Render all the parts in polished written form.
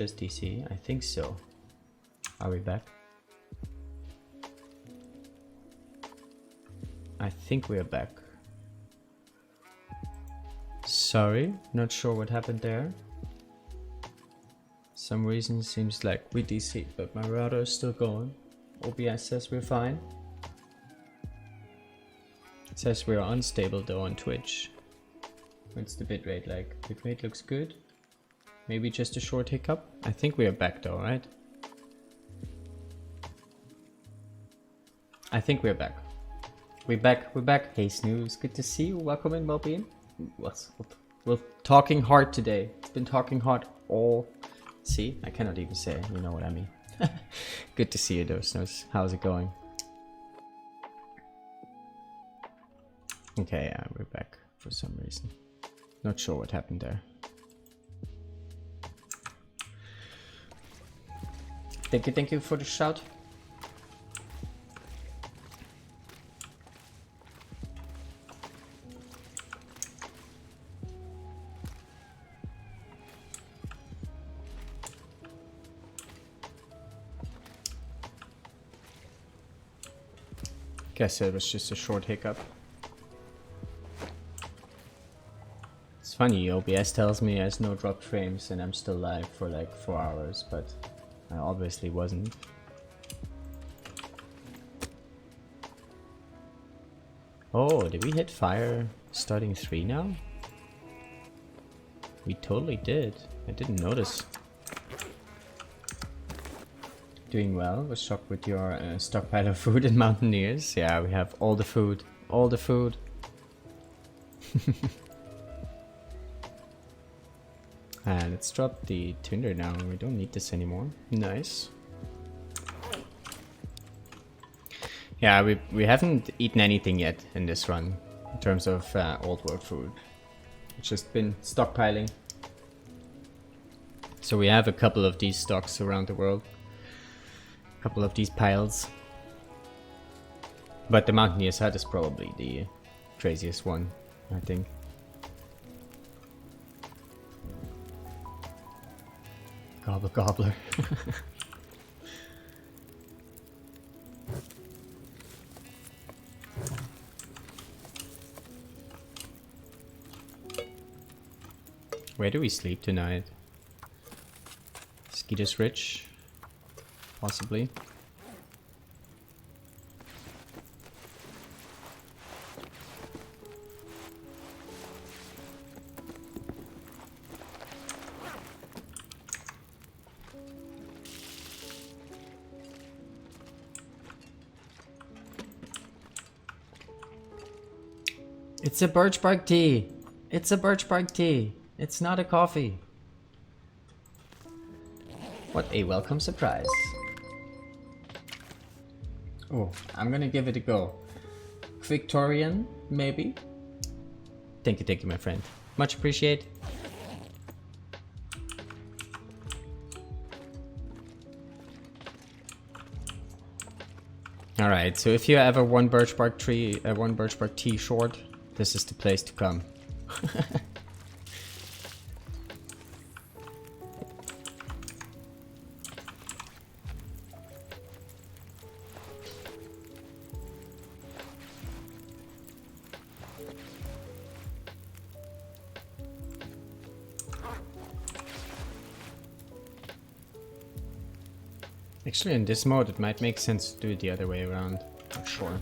Just DC? I think so. Are we back? I think we are back. Sorry, not sure what happened there. Some reason seems like we DC, but my router is still going. OBS says we're fine. It says we're unstable though on Twitch. What's the bitrate like? Bitrate looks good. Maybe just a short hiccup. I think we are back though, right? I think we're back. We're back. Hey Snooze, good to see you. Welcome in, Bobby. We're talking hard today. It's been talking hard all... See? I cannot even say it. You know what I mean. Good to see you though, Snooze. How's it going? Okay, yeah, we're back for some reason. Not sure what happened there. Thank you for the shout. Guess it was just a short hiccup. It's funny, OBS tells me there's no dropped frames and I'm still live for like 4 hours, but I obviously wasn't. Oh, did we hit fire starting 3 now? We totally did. I didn't notice. Doing well. Was shocked with your stockpile of food and Mountaineers. Yeah, we have all the food. All the food. Let's drop the tinder now. We don't need this anymore. Nice. Yeah, we haven't eaten anything yet in this run in terms of old world food. It's just been stockpiling. So we have a couple of these stocks around the world. A couple of these piles. But the Mountaineer's Hut is probably the craziest one, I think. Gobbler gobbler. Where do we sleep tonight? Skeeter's Ridge? Possibly. It's a birch bark tea. It's a birch bark tea. It's not a coffee. What a welcome surprise. Oh, I'm gonna give it a go. Victorian, maybe? Thank you, my friend. Much appreciate. Alright, so if you ever one birch bark tea short, this is the place to come. Actually, in this mode, it might make sense to do it the other way around. Not sure.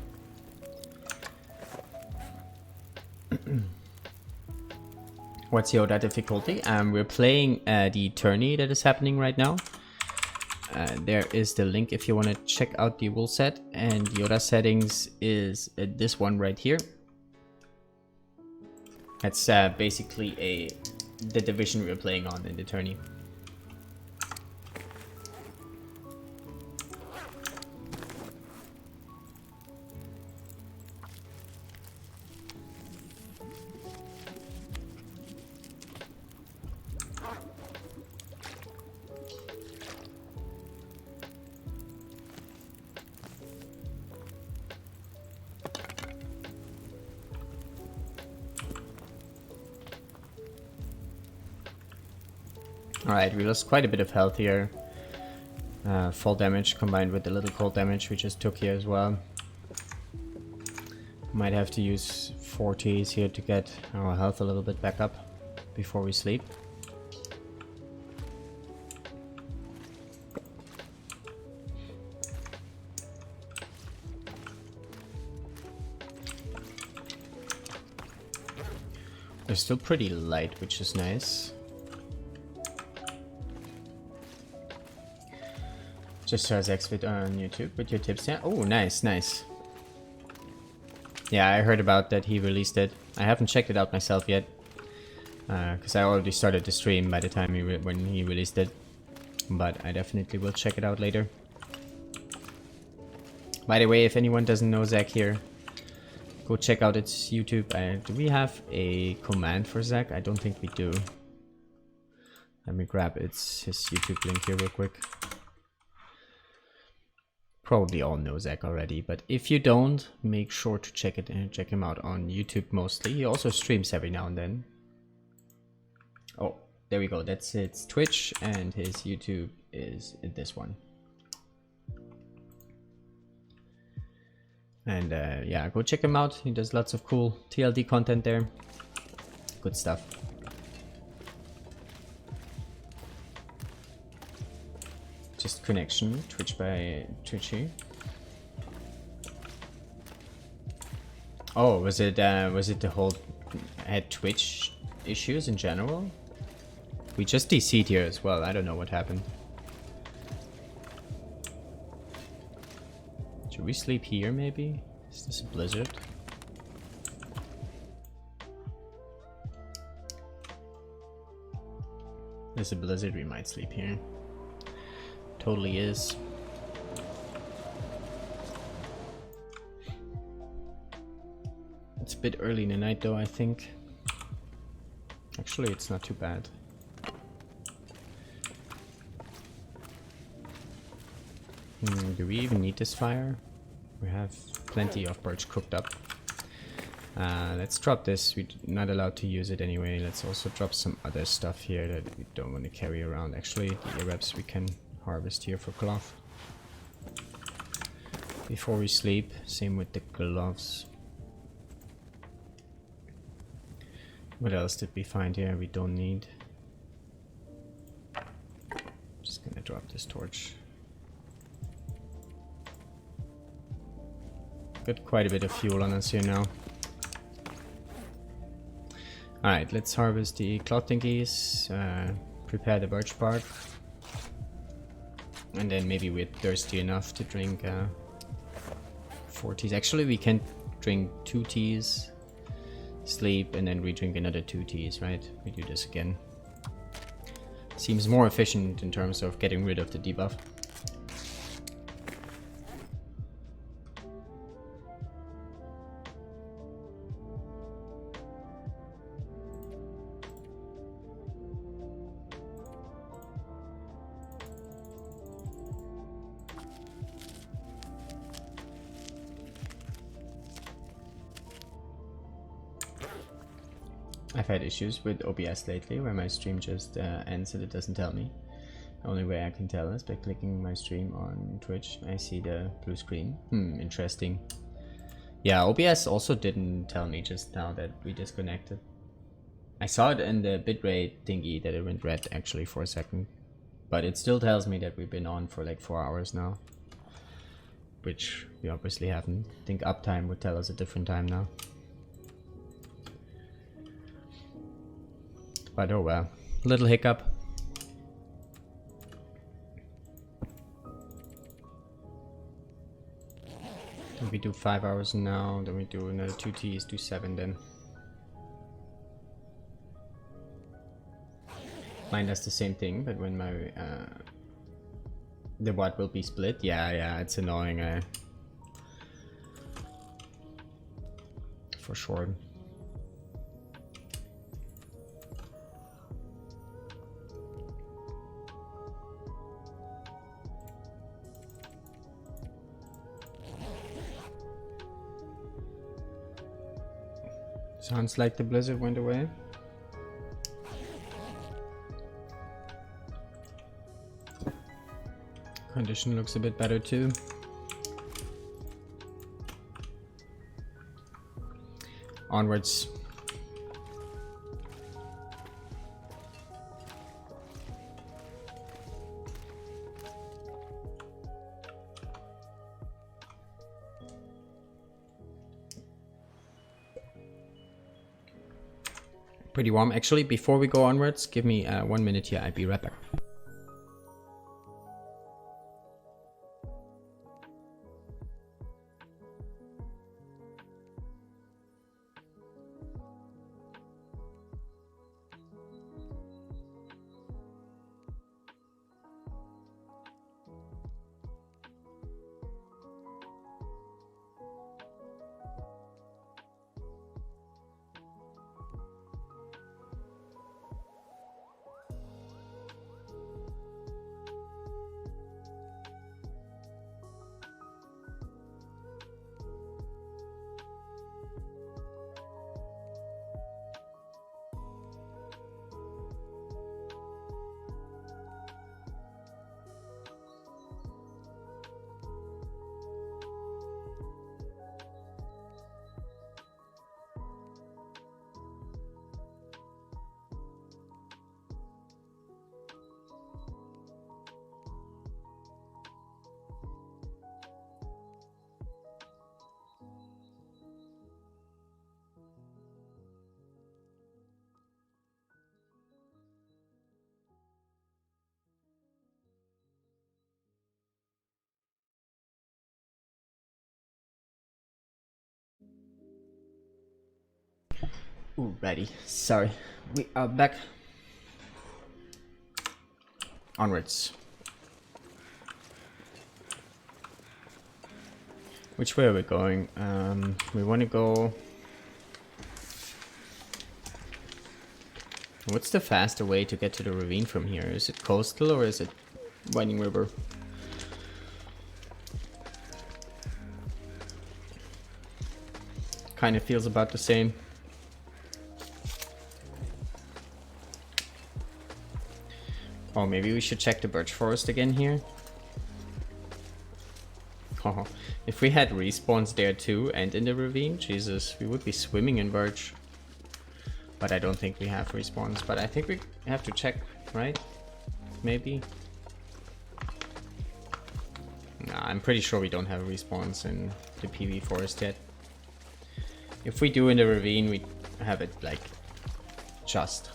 What's Yoda difficulty? We're playing the tourney that is happening right now. There is the link if you want to check out the wool set. And Yoda settings is this one right here. That's basically the division we're playing on in the tourney. Alright, we lost quite a bit of health here. Fall damage combined with the little cold damage we just took here as well. Might have to use 40s here to get our health a little bit back up before we sleep. They're still pretty light, which is nice. Just saw Zach's vid on YouTube with your tips. Yeah. Oh, nice, nice. Yeah, I heard about that. He released it. I haven't checked it out myself yet, because I already started the stream by the time when he released it. But I definitely will check it out later. By the way, if anyone doesn't know Zach here, go check out its YouTube. Do we have a command for Zach? I don't think we do. Let me grab his YouTube link here real quick. Probably all know Zach already, but if you don't, make sure to check it and check him out on YouTube mostly. He also streams every now and then. Oh, there we go. That's its Twitch, and his YouTube is this one. And yeah, go check him out. He does lots of cool TLD content there. Good stuff. Just connection, Twitch by Twitchy. Oh, was it the whole had Twitch issues in general? We just DC'd here as well. I don't know what happened. Should we sleep here maybe? Is this a blizzard? There's a blizzard, we might sleep here. Totally is. It's a bit early in the night though, I think. Actually, it's not too bad. Do we even need this fire? We have plenty of birch cooked up. Let's drop this. We're not allowed to use it anyway. Let's also drop some other stuff here that we don't want to carry around. Actually, the earwebs we can harvest here for cloth before we sleep. Same with the gloves. What else did we find here we don't need? Just gonna drop this torch. Got quite a bit of fuel on us here now. Alright, let's harvest the cloth thingies, prepare the birch bark. And then maybe we're thirsty enough to drink 4 teas. Actually, we can drink 2 teas, sleep, and then we drink another 2 teas, right? We do this again. Seems more efficient in terms of getting rid of the debuff. I've had issues with OBS lately where my stream just ends and it doesn't tell me. The only way I can tell is by clicking my stream on Twitch. I see the blue screen. Interesting. Yeah, OBS also didn't tell me just now that we disconnected. I saw it in the bitrate thingy that it went red actually for a second. But it still tells me that we've been on for like 4 hours now. Which we obviously haven't. I think uptime would tell us a different time now. But oh well, little hiccup. Then we do 5 hours now, then we do another 2 teas, do 7 then. Mine does the same thing, but when my the what will be split, yeah, it's annoying. For sure. Sounds like the blizzard went away. Condition looks a bit better too. Onwards. Pretty warm. Actually, before we go onwards, give me 1 minute here. I'll be right back. Ooh, ready. Sorry. We are back. Onwards. Which way are we going? We want to go... What's the faster way to get to the ravine from here? Is it coastal or is it winding river? Kind of feels about the same. Oh, maybe we should check the birch forest again here. Oh, if we had respawns there too and in the ravine, Jesus, we would be swimming in birch. But I don't think we have respawns, but I think we have to check, right? Maybe. Nah, I'm pretty sure we don't have respawns in the PV forest yet. If we do in the ravine, we have it like just.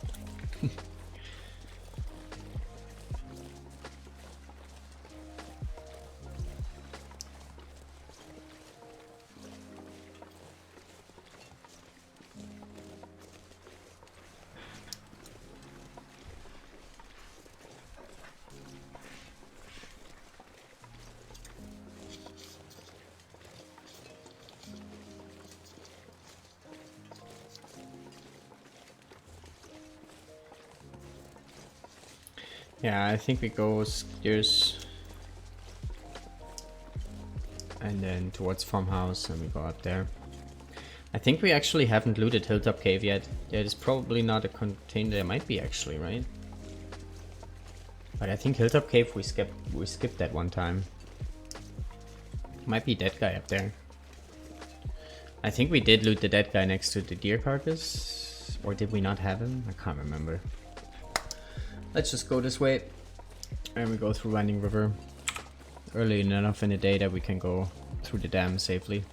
Yeah, I think we go skiers and then towards farmhouse and we go up there. I think we actually haven't looted Hilltop Cave yet. There is probably not a container. There might be actually, right? But I think Hilltop Cave we skipped that one time. Might be that guy up there. I think we did loot the dead guy next to the deer carcass. Or did we not have him? I can't remember. Let's just go this way. And we go through Winding River. Early enough in the day that we can go through the dam safely.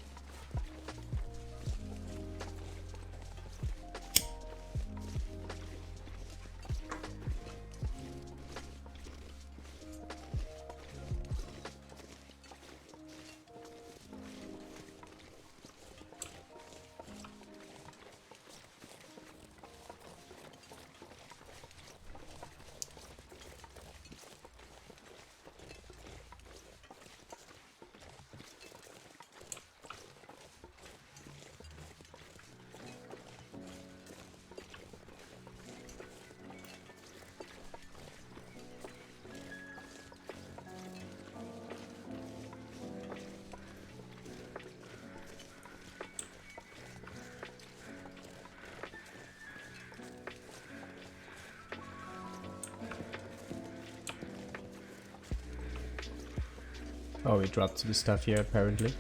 Oh, we dropped some stuff here apparently.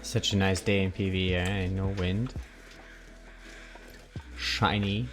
Such a nice day in PV, eh? No wind. Shiny.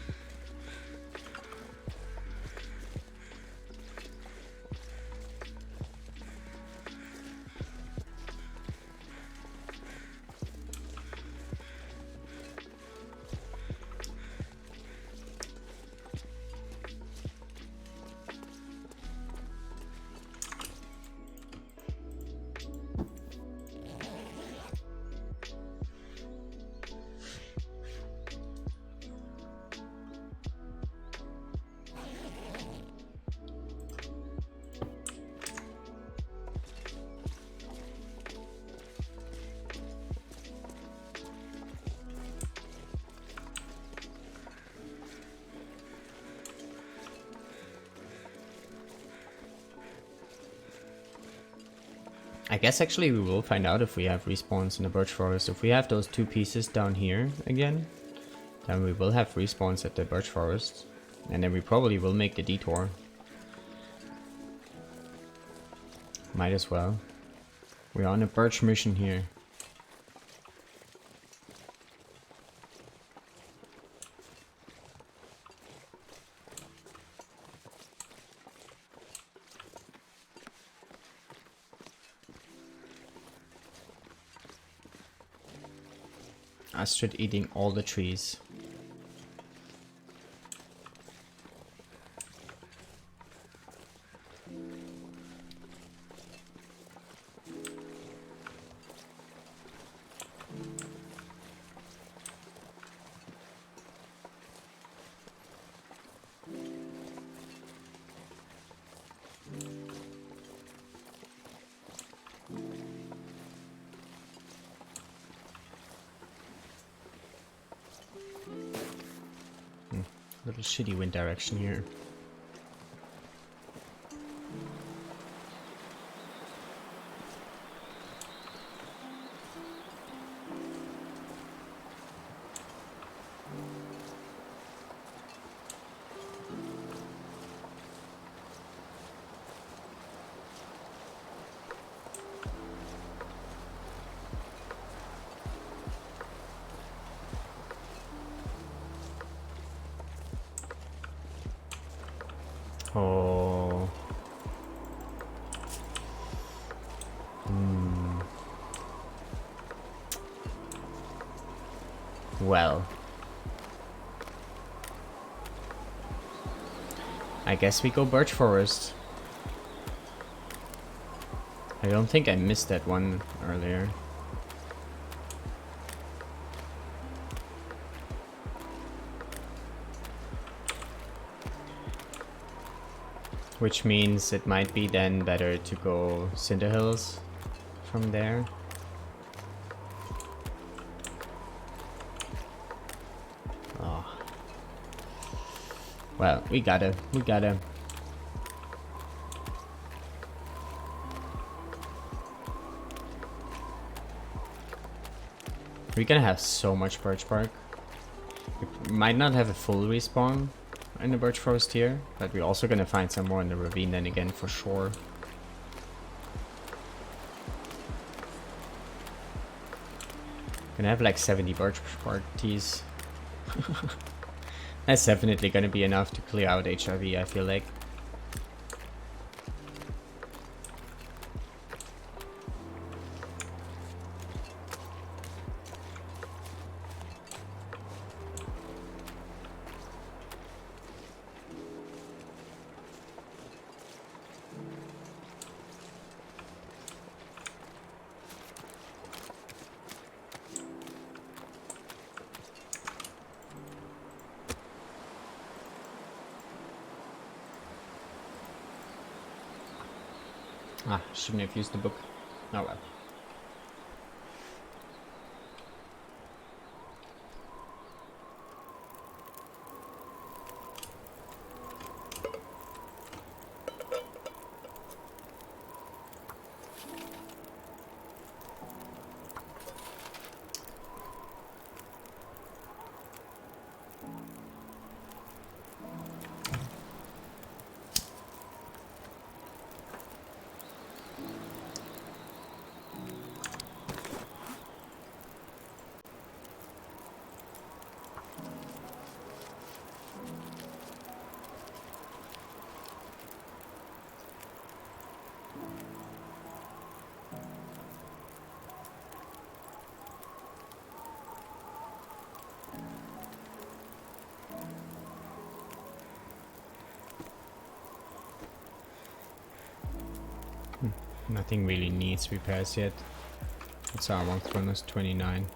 I guess actually we will find out if we have respawns in the birch forest. If we have those 2 pieces down here again, then we will have respawns at the birch forest. And then we probably will make the detour. Might as well. We're on a birch mission here. Astrid eating all the trees. Little shitty wind direction here. Oh. Well. I guess we go birch forest. I don't think I missed that one earlier. Which means it might be then better to go Cinder Hills from there. Oh. Well, we gotta. We're gonna have so much birch bark. We might not have a full respawn in the birch forest here, but we're also gonna find some more in the ravine then again for sure. Gonna have like 70 birch bark teas. That's definitely gonna be enough to clear out HRV, I feel like. Ah, shouldn't have used the book. Oh well. Nothing really needs repairs yet. It's our month bonus 29.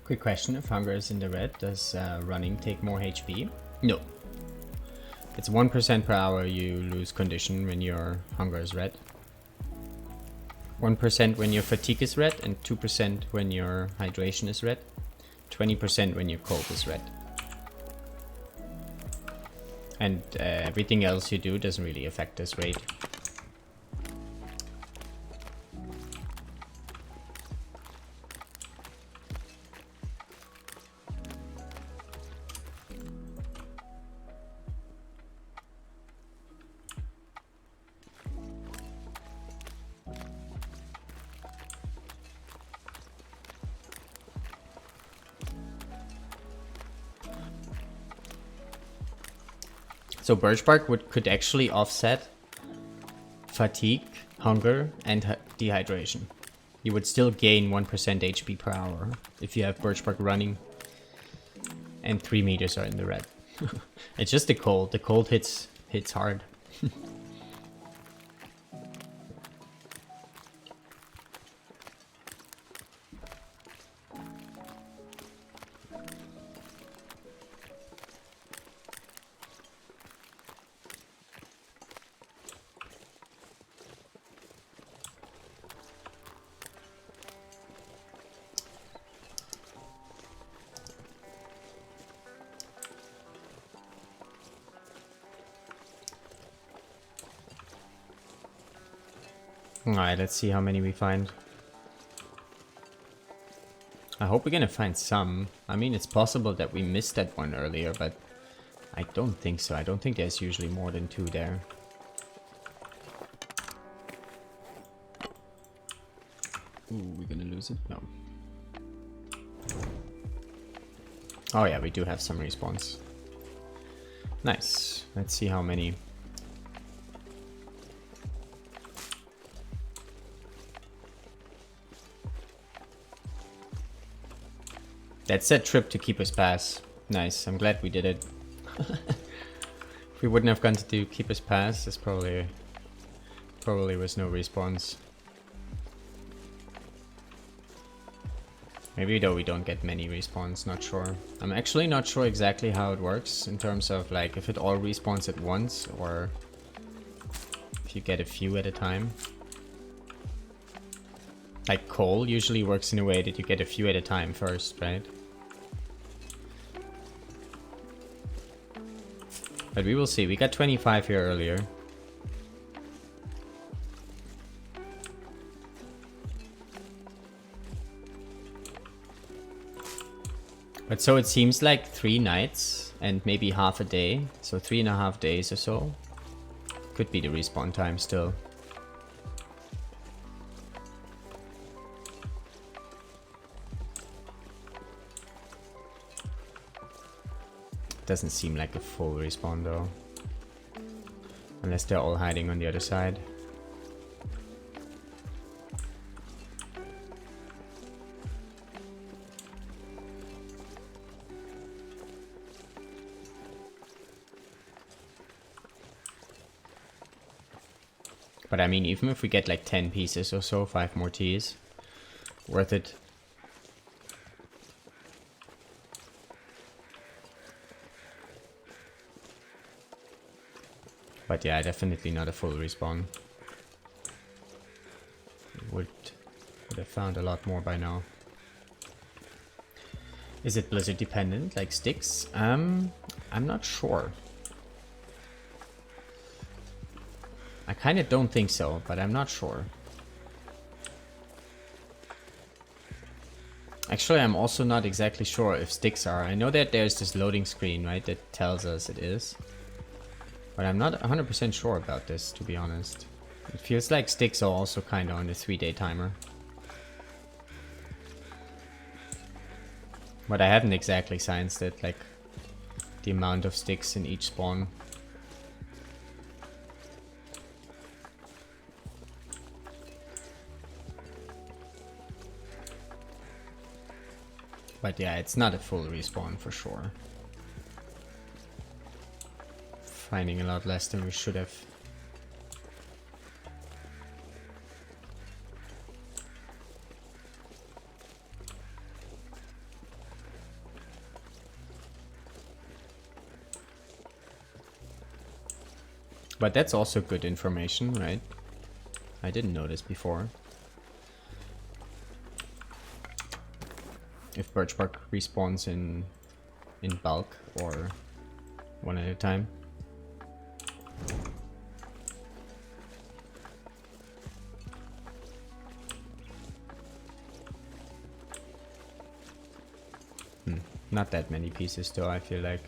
Quick question, if hunger is in the red, does running take more HP? No. It's 1% per hour you lose condition when your hunger is red. 1% when your fatigue is red, and 2% when your hydration is red. 20% when your cold is red. And everything else you do doesn't really affect this rate. So birch bark could actually offset fatigue, hunger, and dehydration. You would still gain 1% HP per hour if you have birch bark running and 3 meters are in the red. It's just the cold. The cold hits hard. Alright, let's see how many we find. I hope we're gonna find some. I mean, it's possible that we missed that one earlier, but I don't think so. I don't think there's usually more than 2 there. Ooh, we're gonna lose it? No. Oh yeah, we do have some respawns. Nice. Let's see how many. That's that trip to Keeper's Pass. Nice, I'm glad we did it. If we wouldn't have gone to do Keeper's Pass, there's probably was no respawns. Maybe though we don't get many respawns, not sure. I'm actually not sure exactly how it works in terms of like if it all respawns at once or if you get a few at a time. Like coal usually works in a way that you get a few at a time first, right? But we will see. We got 25 here earlier. But so it seems like 3 nights and maybe half a day. So 3.5 days or so. Could be the respawn time still. Doesn't seem like a full respawn though. Unless they're all hiding on the other side. But I mean, even if we get like 10 pieces or so, 5 more teas, worth it. But yeah, definitely not a full respawn. Would have found a lot more by now. Is it blizzard dependent, like sticks? I'm not sure. I kind of don't think so, but I'm not sure. Actually, I'm also not exactly sure if sticks are. I know that there's this loading screen, right, that tells us it is. But I'm not 100% sure about this, to be honest. It feels like sticks are also kind of on a 3-day timer. But I haven't exactly scienced it, like the amount of sticks in each spawn. But yeah, it's not a full respawn for sure. Finding a lot less than we should have. But that's also good information, right? I didn't know this before. If birch bark respawns in bulk or one at a time. Not that many pieces though, I feel like.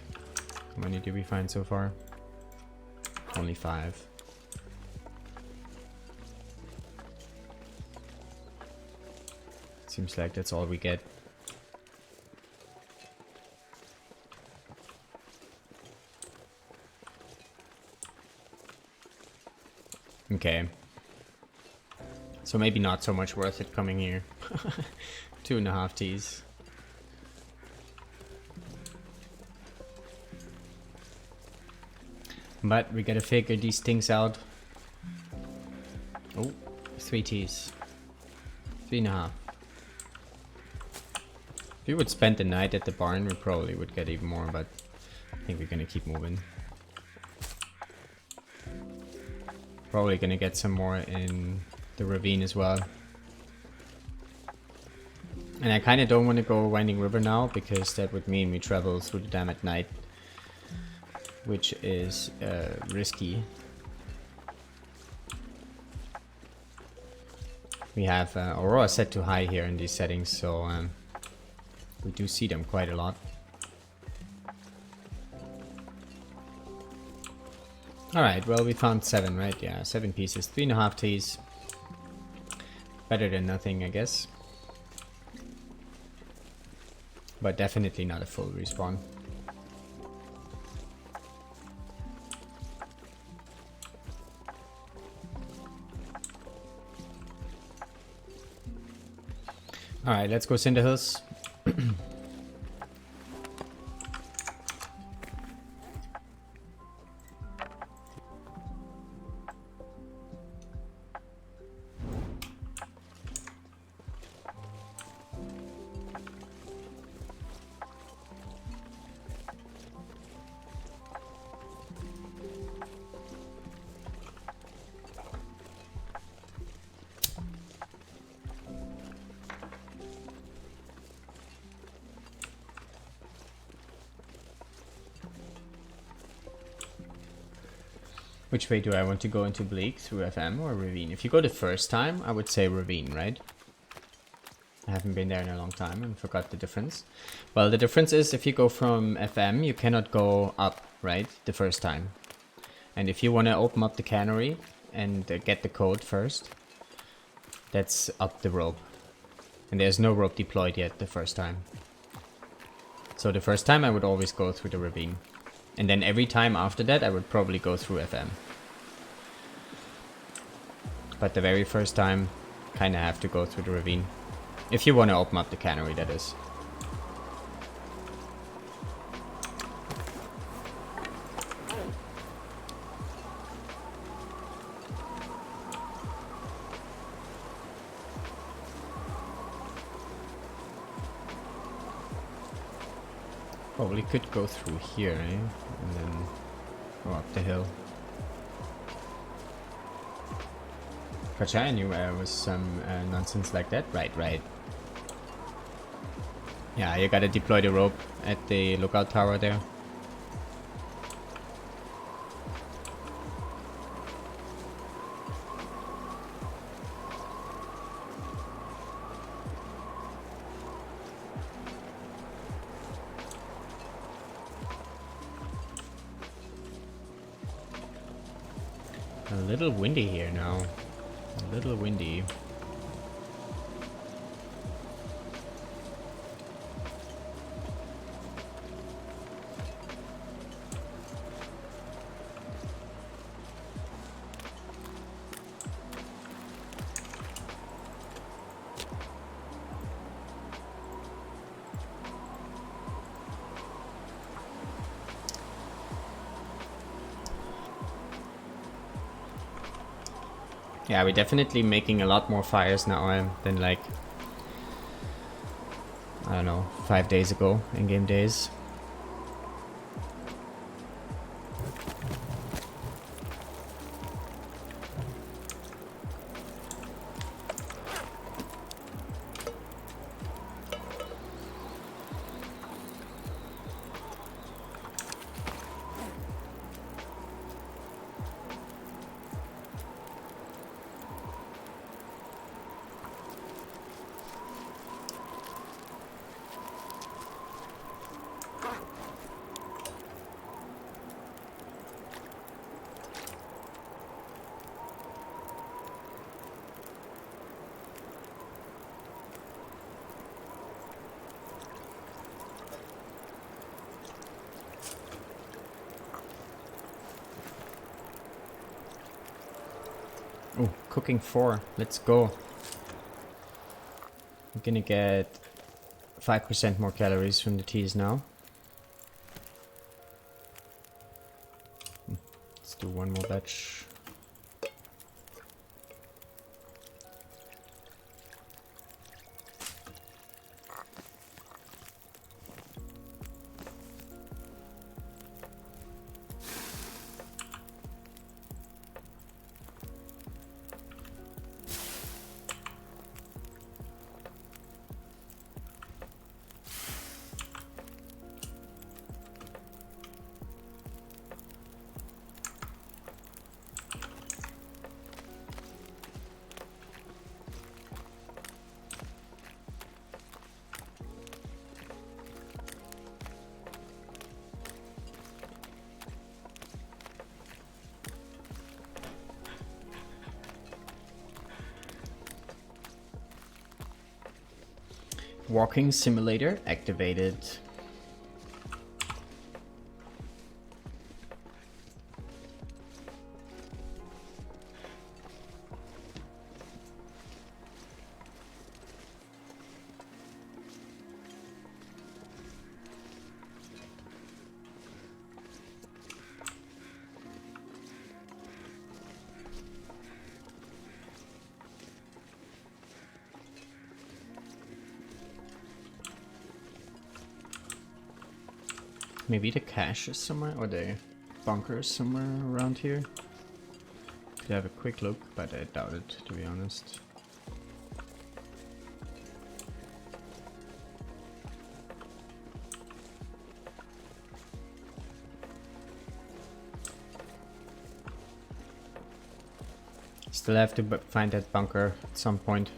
How many did we find so far? Only 5. Seems like that's all we get. Okay. So maybe not so much worth it coming here. 2.5 teas. But we gotta figure these things out. Oh, 3 teas. 3.5. If we would spend the night at the barn, we probably would get even more, but I think we're gonna keep moving. Probably gonna get some more in the ravine as well. And I kinda don't want to go Winding River now, because that would mean we travel through the dam at night. Which is risky. We have Aurora set to high here in these settings, so we do see them quite a lot. Alright, well we found 7, right? Yeah, 7 pieces, 3.5 teas. Better than nothing, I guess. But definitely not a full respawn. Alright, let's go Cinder Hills. Which way do I want to go into Bleak? Through FM or Ravine? If you go the first time, I would say Ravine, right? I haven't been there in a long time and forgot the difference. Well, the difference is if you go from FM, you cannot go up, right? The first time. And if you want to open up the cannery and get the code first, that's up the rope. And there's no rope deployed yet the first time. So the first time I would always go through the ravine. And then every time after that I would probably go through FM. But the very first time, kinda have to go through the ravine. If you want to open up the cannery, that is. Probably could go through here, eh? And then go up the hill. Gotcha, I knew there was some nonsense like that. Right, right. Yeah, you gotta deploy the rope at the lookout tower there. A little windy here now. A little windy. Yeah, we're definitely making a lot more fires now than like, I don't know, 5 days ago, in-game days. Oh, cooking 4. Let's go. I'm gonna get 5% more calories from the teas now. Let's do one more batch. Walking simulator activated. Maybe the cache is somewhere, or the bunker is somewhere around here. Could have a quick look, but I doubt it, to be honest. Still have to find that bunker at some point.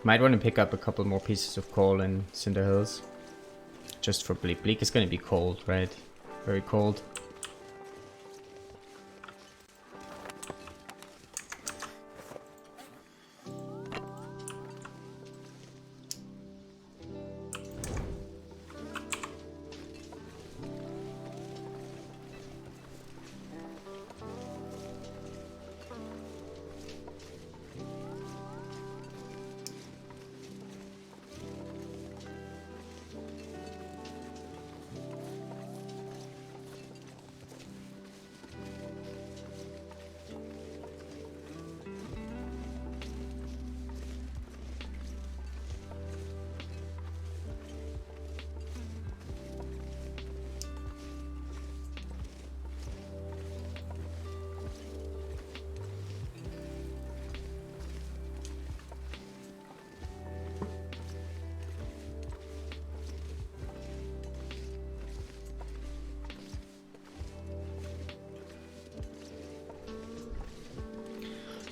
Might want to pick up a couple more pieces of coal in Cinder Hills. Just for Bleak. Bleak is going to be cold, right? Very cold.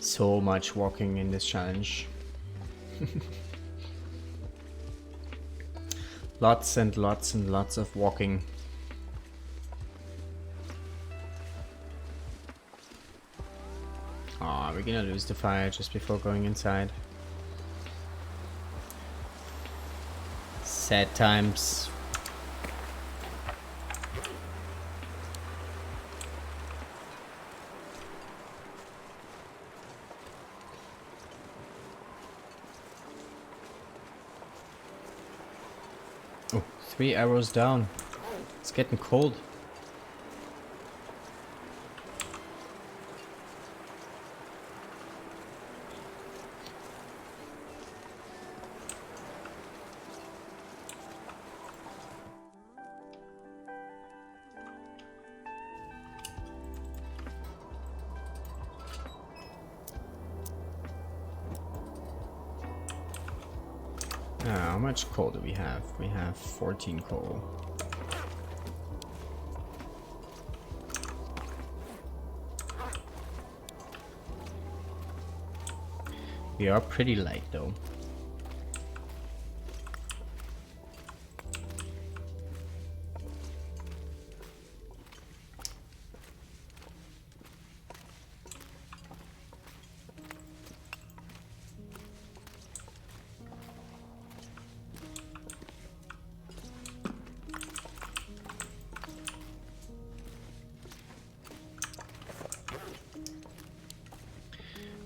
So much walking in this challenge. Lots and lots and lots of walking. Aw, we're gonna lose the fire just before going inside. Sad times. Oh, 3 arrows down. It's getting cold. How much coal do we have? We have 14 coal. We are pretty light though.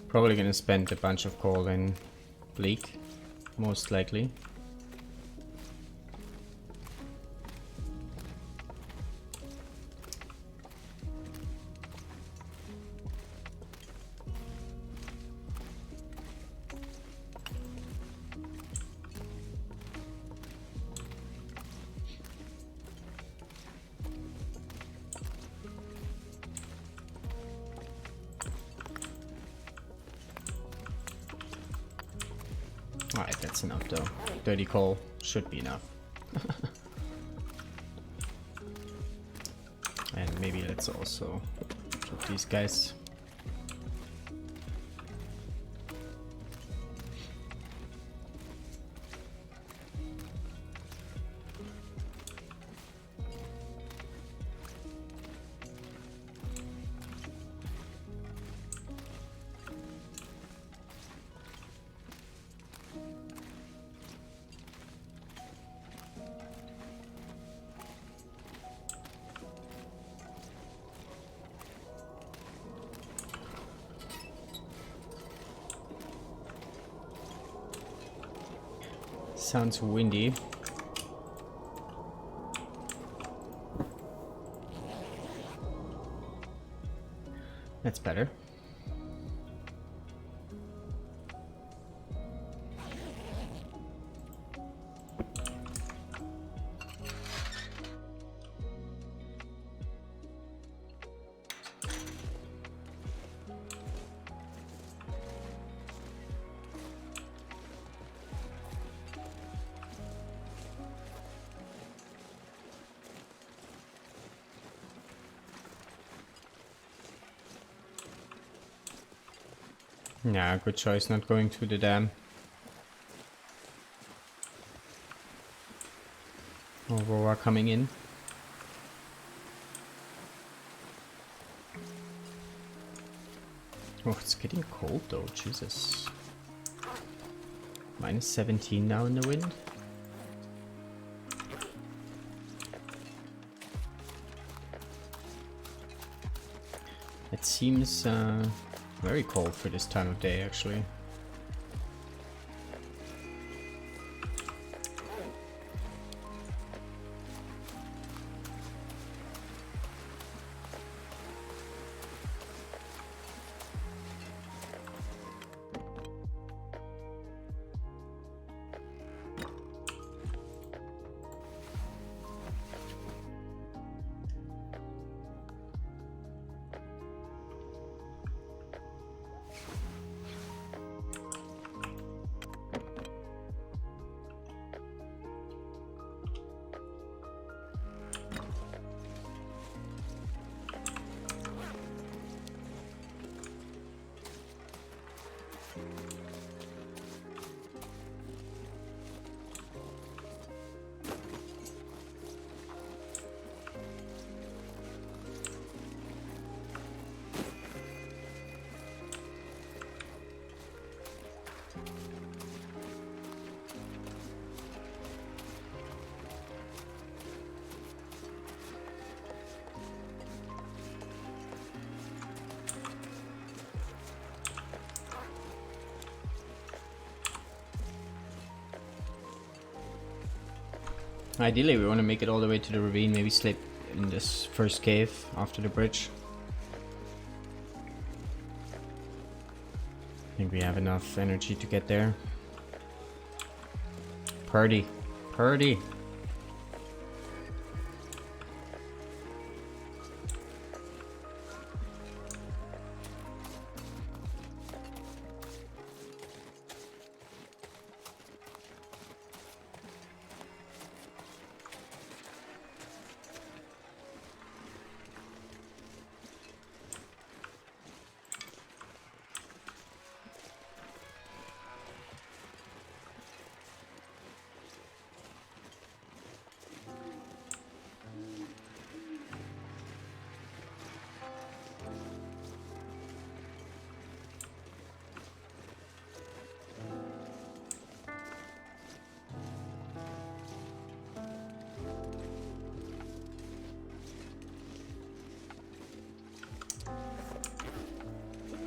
Probably gonna spend a bunch of coal in Bleak, most likely. Alright, that's enough though. 30 coal should be enough. And maybe let's also put these guys. Sounds windy. That's better. Yeah, good choice not going through the dam. Aurora coming in. Oh, it's getting cold though, Jesus. Minus 17 now in the wind. It seems very cold for this time of day, actually. Ideally, we want to make it all the way to the ravine, maybe sleep in this first cave after the bridge. I think we have enough energy to get there. Party. Party.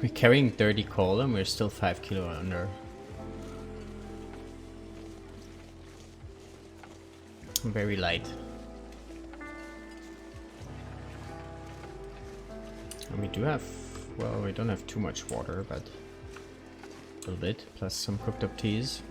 We're carrying 30 coal and we're still 5 kilo under. Very light. And we do have, well, we don't have too much water, but a little bit, plus some cooked up teas.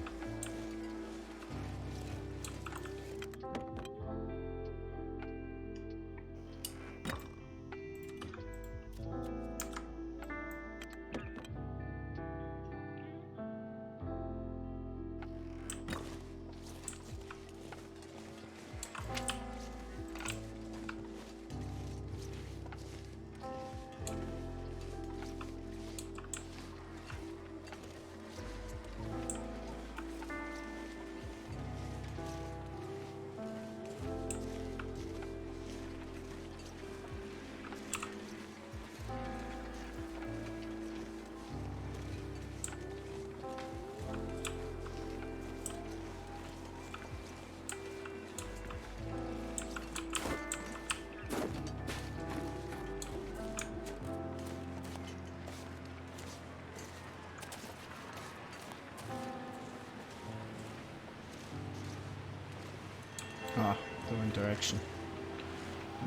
Ah, the wrong direction.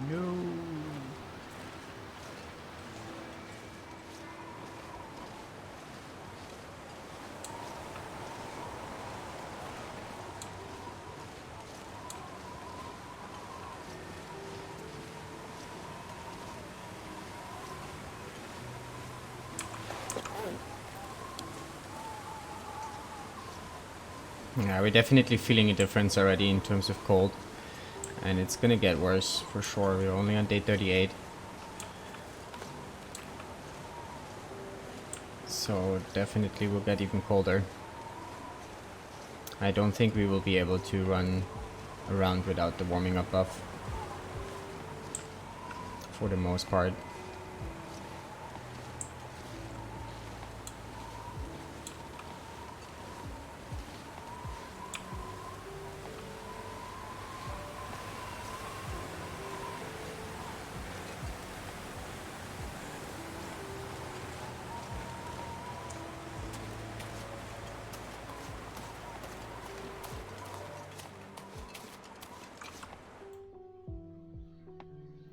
No. Yeah, we're definitely feeling a difference already in terms of cold. And it's gonna get worse for sure. We're only on day 38. So definitely will get even colder. I don't think we will be able to run around without the warming up buff. For the most part.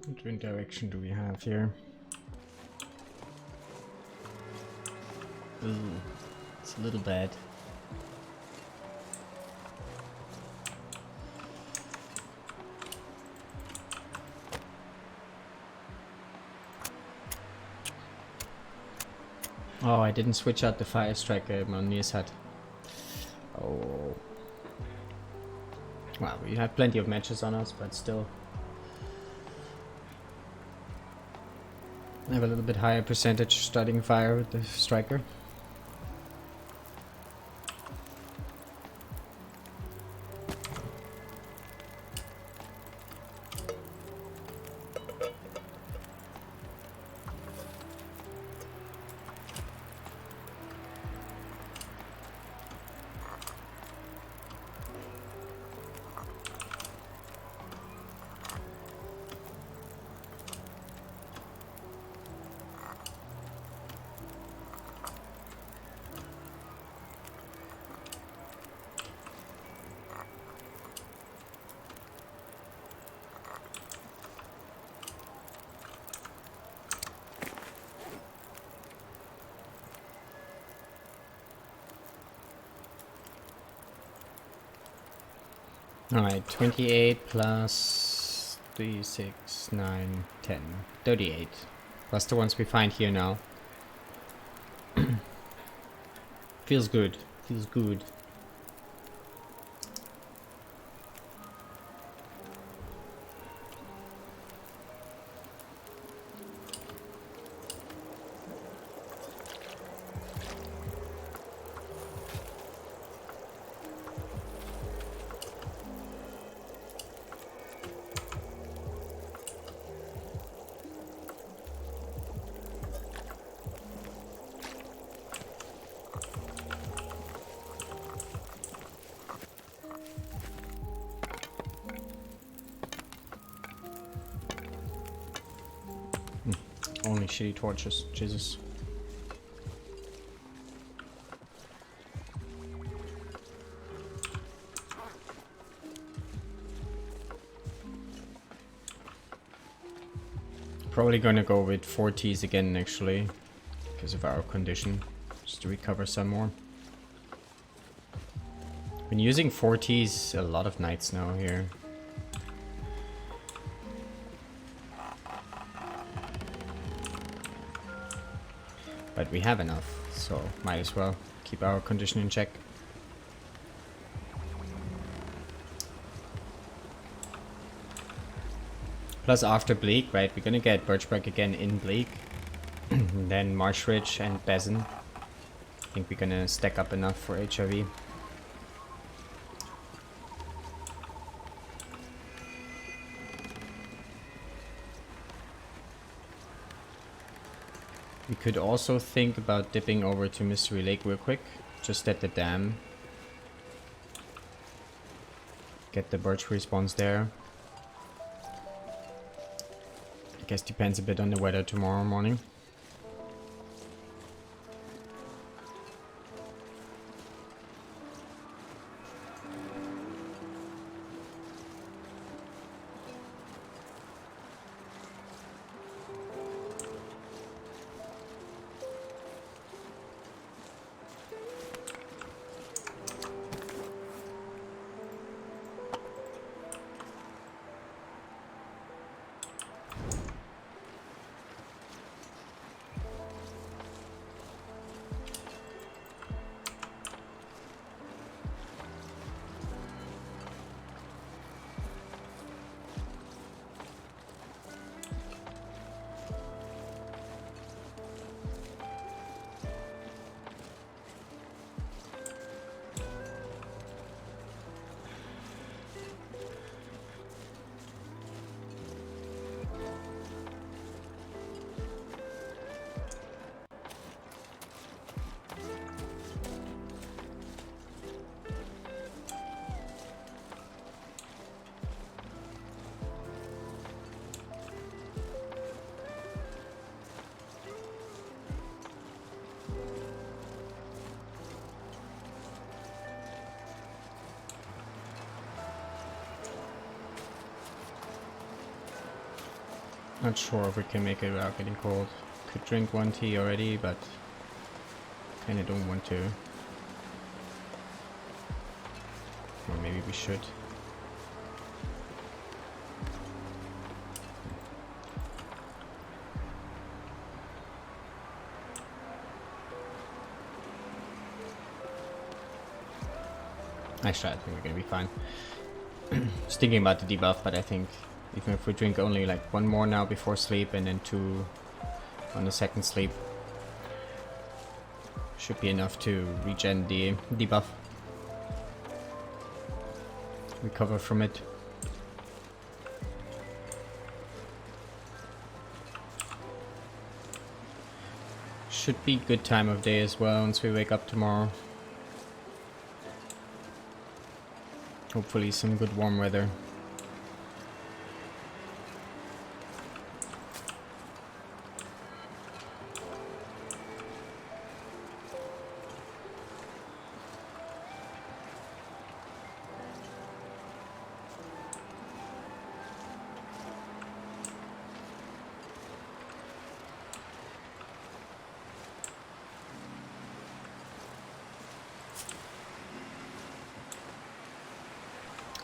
Which wind direction do we have here? Ooh, it's a little bad. Oh, I didn't switch out the fire striker on Nia's hut. Oh. Well, we have plenty of matches on us, but still. I have a little bit higher percentage starting fire with the striker. Alright, 28 plus 3, 6, 9, 10, 38. Plus the ones we find here now. Feels good. Feels good. Only shitty torches, Jesus. Probably gonna go with 4 Ts again actually, because of our condition, just to recover some more. Been using 4 Ts a lot of nights now here. But we have enough, so might as well keep our condition in check. Plus after Bleak, right, we're gonna get Birchbark again in Bleak. Then Marsh Ridge and Bezen. I think we're gonna stack up enough for HRV. We could also think about dipping over to Mystery Lake real quick, just at the dam. Get the birch respawns there. I guess depends a bit on the weather tomorrow morning. Not sure if we can make it without getting cold. Could drink one tea already, but kinda don't want to. Or maybe we should. Actually, I think we're gonna be fine. Just thinking about the debuff, but I think even if we drink only like one more now before sleep and then 2 on the second sleep, should be enough to regen the debuff. Recover from it. Should be good time of day as well once we wake up tomorrow. Hopefully some good warm weather.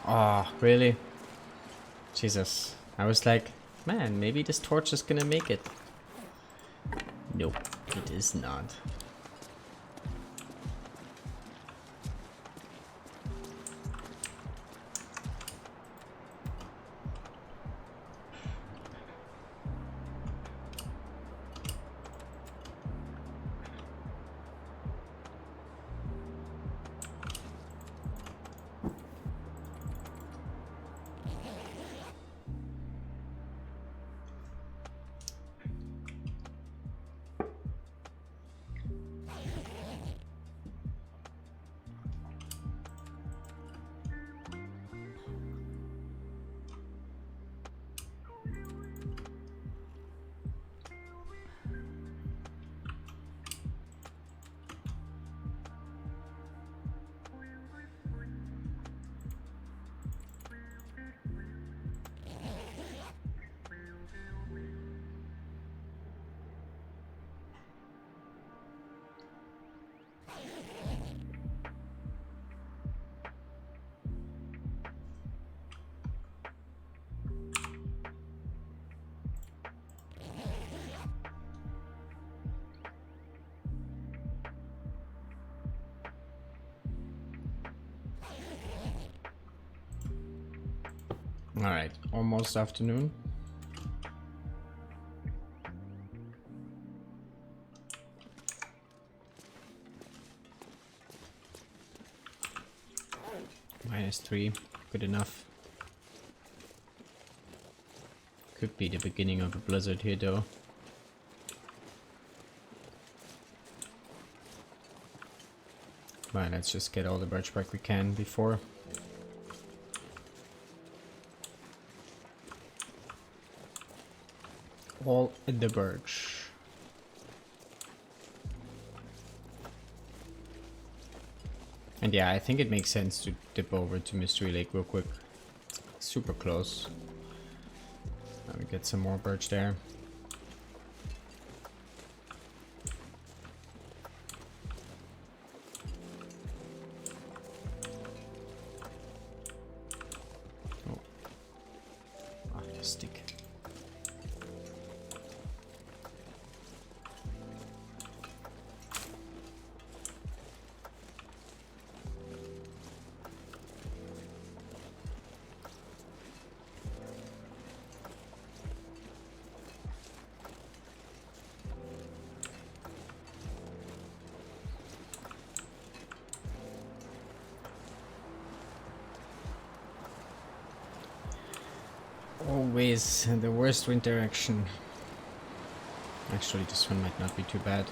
Oh, really? Jesus. I was like, man, maybe this torch is gonna make it. Nope, it is not. Alright, almost afternoon. -3, good enough. Could be the beginning of a blizzard here though. Right, let's just get all the birch bark we can before. All in the birch. And yeah, I think it makes sense to dip over to Mystery Lake real quick. Super close. Let me get some more birch there. Oh. Ah, the stick. Always the worst winter action. Actually, this one might not be too bad.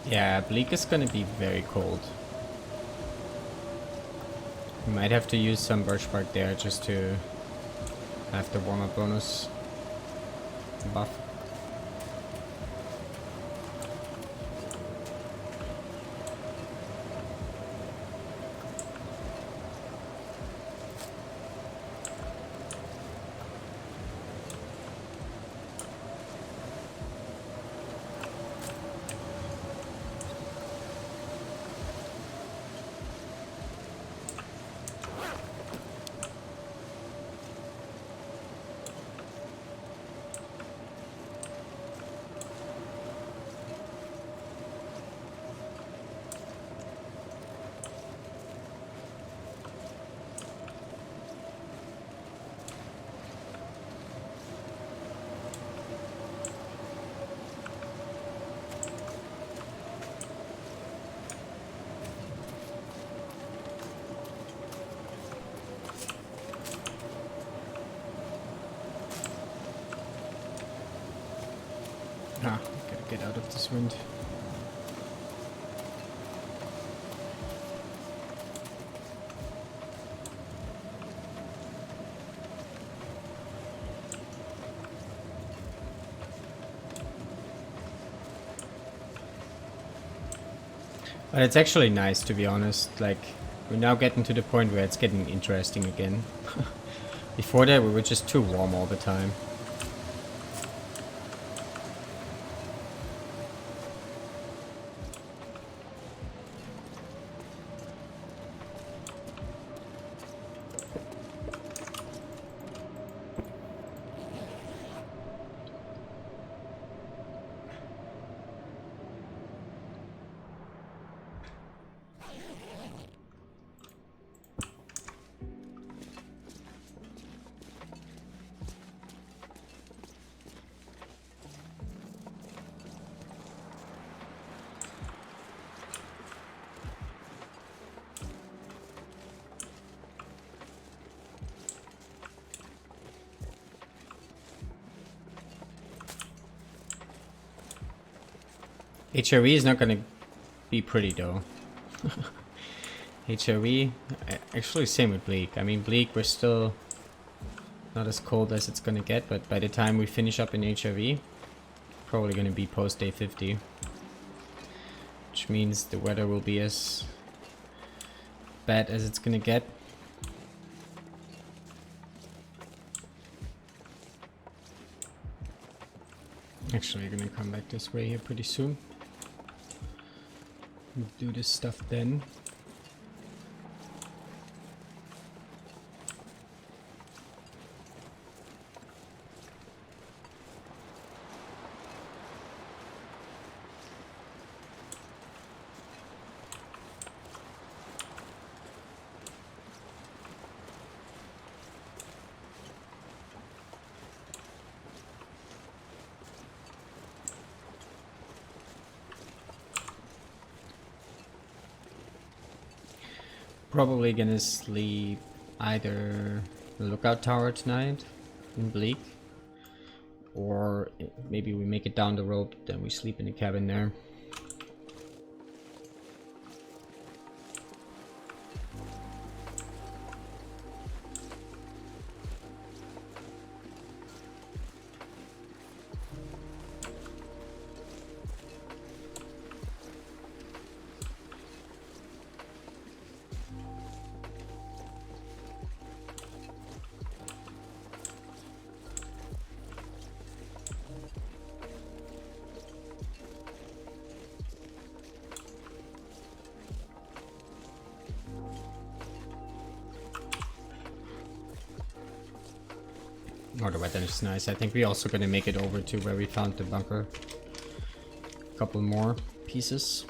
Yeah, Bleak is gonna be very cold. We might have to use some birch bark there just to I have the warm-up bonus buff. Ah, gotta get out of this wind. But it's actually nice, to be honest. Like, we're now getting to the point where it's getting interesting again. Before that, we were just too warm all the time. HRE is not gonna be pretty though. HRE, actually same with Bleak. I mean, Bleak, we're still not as cold as it's gonna get, but by the time we finish up in HRE, probably gonna be post day 50. Which means the weather will be as bad as it's gonna get. Actually, I'm gonna come back this way here pretty soon. Do this stuff then. Probably gonna sleep either the lookout tower tonight in Bleak, or maybe we make it down the road, then we sleep in the cabin there. Oh, the weather is nice. I think we're also gonna make it over to where we found the bunker. A couple more pieces.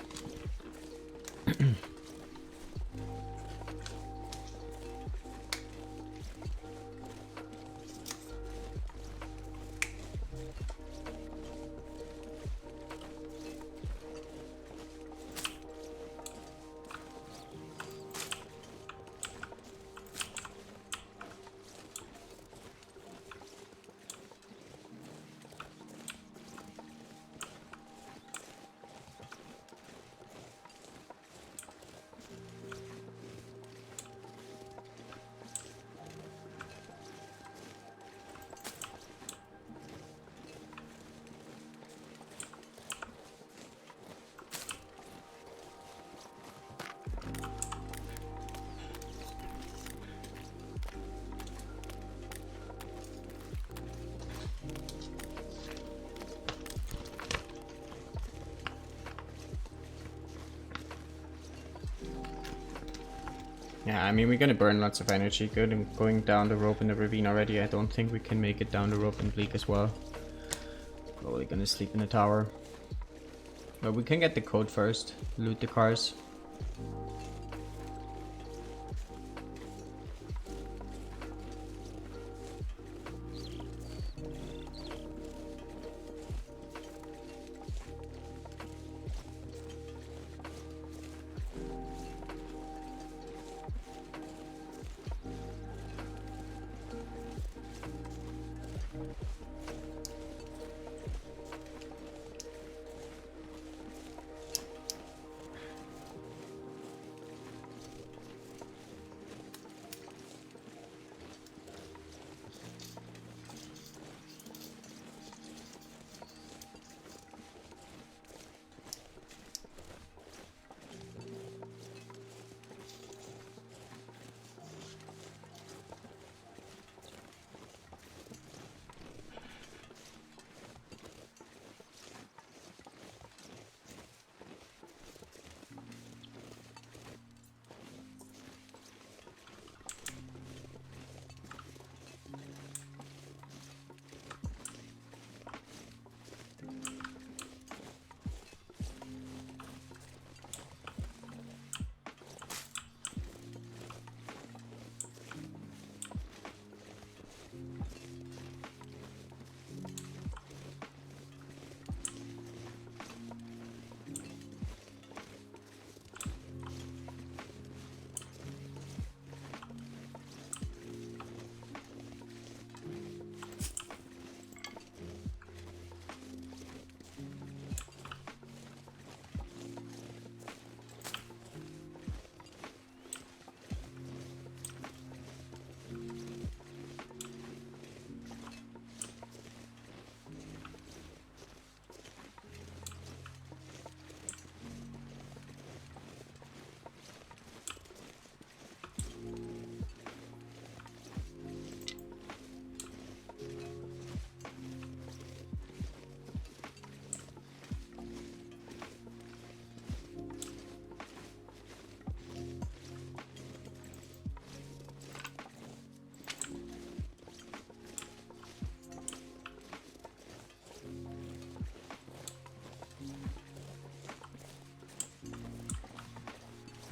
Yeah, I mean, we're gonna burn lots of energy. Good, and going down the rope in the ravine already. I don't think we can make it down the rope in Bleak as well. Probably gonna sleep in the tower. But we can get the code first. Loot the cars.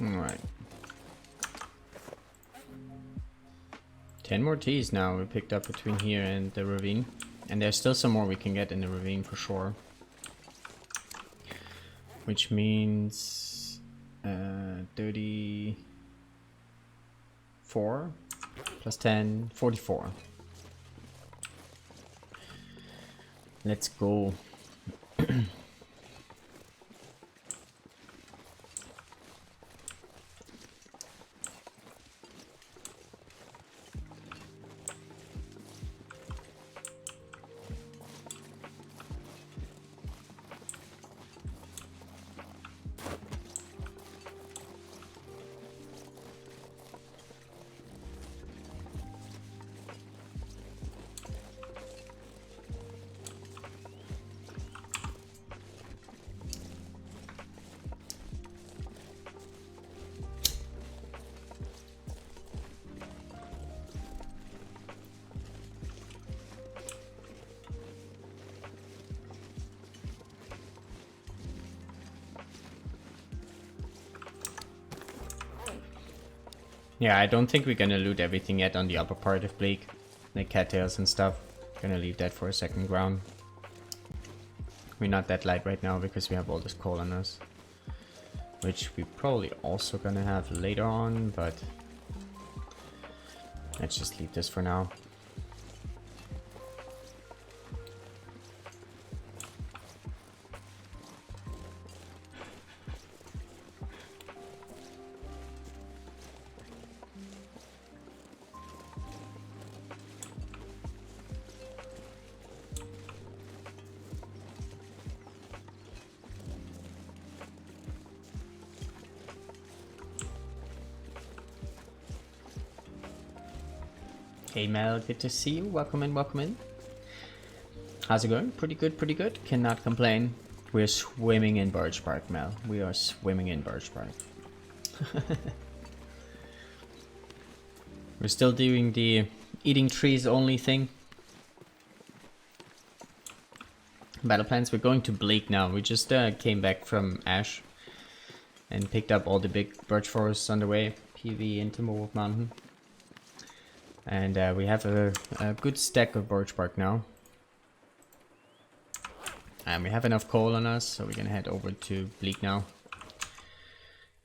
Alright. 10 more T's now we picked up between here and the ravine. And there's still some more we can get in the ravine for sure. Which means 34 plus 10, 44. Let's go. Yeah, I don't think we're gonna loot everything yet on the upper part of Bleak. Like cattails and stuff. Gonna leave that for a second round. We're not that light right now because we have all this coal on us. Which we probably also gonna have later on, but let's just leave this for now. Hey Mel, good to see you. Welcome in, welcome in. How's it going? Pretty good, pretty good. Cannot complain. We're swimming in Birch Bark, Mel. We are swimming in Birch Bark. We're still doing the eating trees only thing. Battle plans. We're going to Bleak now. We just came back from Ash and picked up all the big birch forests on the way. PV into Timberwolf Mountain. And we have a good stack of birch bark now. And we have enough coal on us, so we're gonna head over to Bleak now.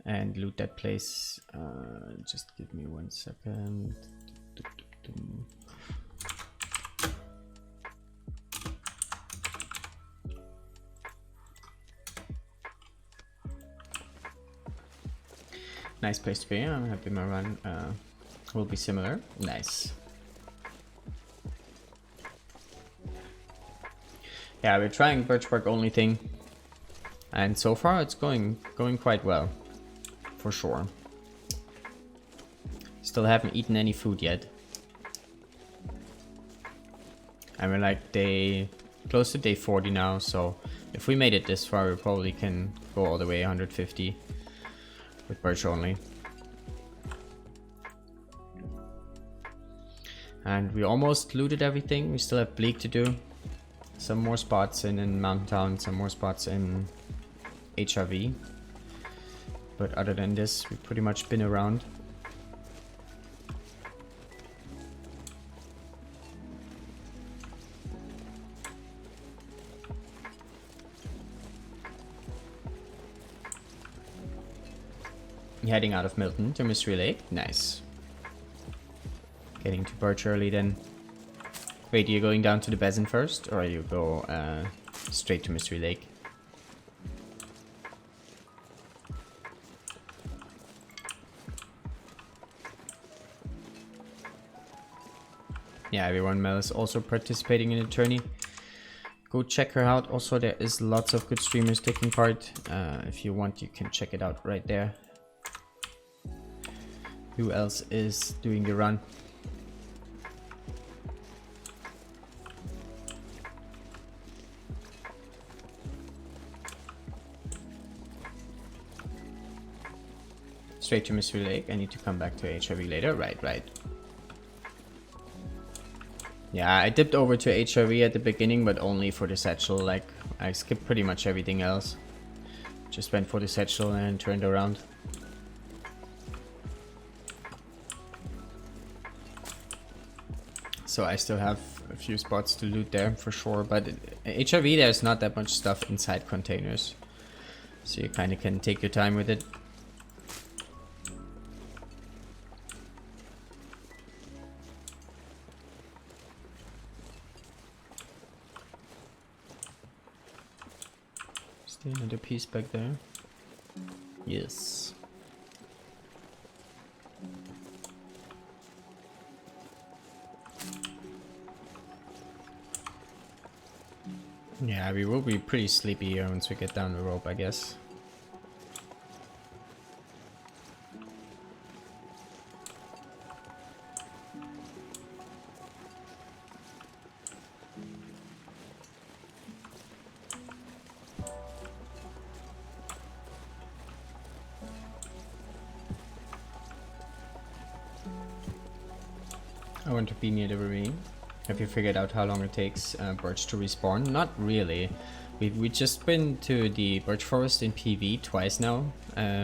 And loot that place. Just give me 1 second. Nice place to be. I'm happy my run will be similar. Nice. Yeah, we're trying birch bark only thing, and so far it's going quite well, for sure. Still haven't eaten any food yet, and we're like close to day 40 now. So if we made it this far, we probably can go all the way 150 with birch only. And we almost looted everything. We still have Bleak to do. Some more spots in Mountain Town, some more spots in HRV. But other than this, we've pretty much been around. Heading out of Milton to Mystery Lake. Nice. Getting to Birch early then. Wait, you're going down to the Basin first, or you go straight to Mystery Lake? Yeah, everyone Mel is also participating in the tourney. Go check her out. Also, there is lots of good streamers taking part. If you want, you can check it out right there. Who else is doing the run? Straight to Mystery Lake. I need to come back to HRV later. Right. Yeah, I dipped over to HRV at the beginning, but only for the satchel. Like, I skipped pretty much everything else. Just went for the satchel and turned around. So I still have a few spots to loot there for sure, but HRV there's not that much stuff inside containers. So you kind of can take your time with it. Another piece back there. Yes. Yeah, we will be pretty sleepy here once we get down the rope, I guess. I want to be near the ravine. Have you figured out how long it takes birch to respawn? Not really. We just been to the birch forest in PV twice now,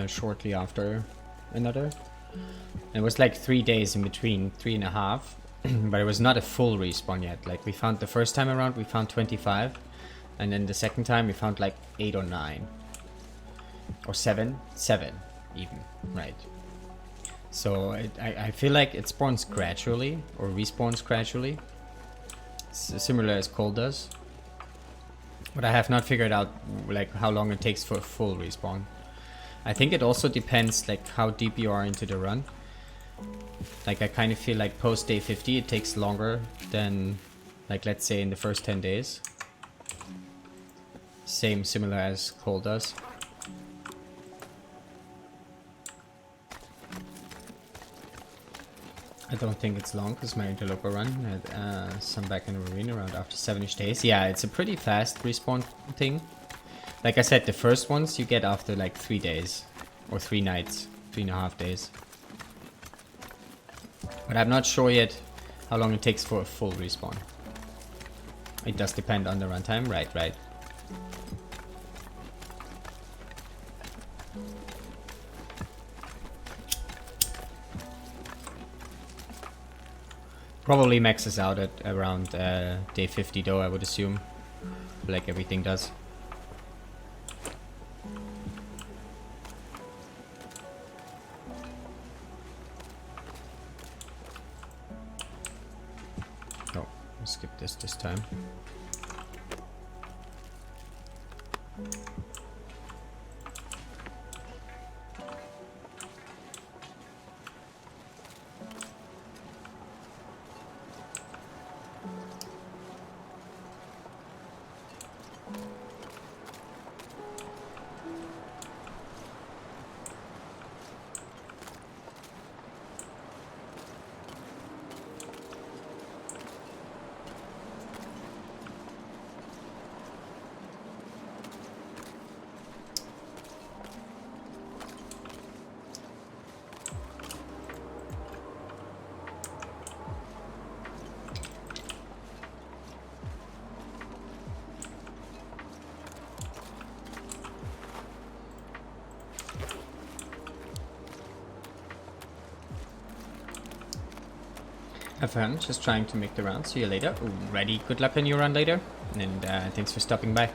shortly after another. It was like 3 days in between, 3.5, but it was not a full respawn yet. Like we found the first time around, we found 25, and then the second time we found like 8 or 9, or 7 even, right? So I feel like it spawns gradually, or respawns gradually, similar as coal does. But I have not figured out like how long it takes for a full respawn. I think it also depends like how deep you are into the run. Like I kind of feel like post day 50 it takes longer than like let's say in the first 10 days. Similar as coal does. I don't think it's long because my interloper run had some back in the ravine around after 7ish days. Yeah, it's a pretty fast respawn thing. Like I said, the first ones you get after like 3 days or 3 nights, 3.5 days. But I'm not sure yet how long it takes for a full respawn. It does depend on the runtime, right. Probably maxes out at around day 50 though, I would assume. Like everything does. Oh, I'll skip this time. Have fun, just trying to make the round. See you later. Alrighty, good luck on your run later. And thanks for stopping by.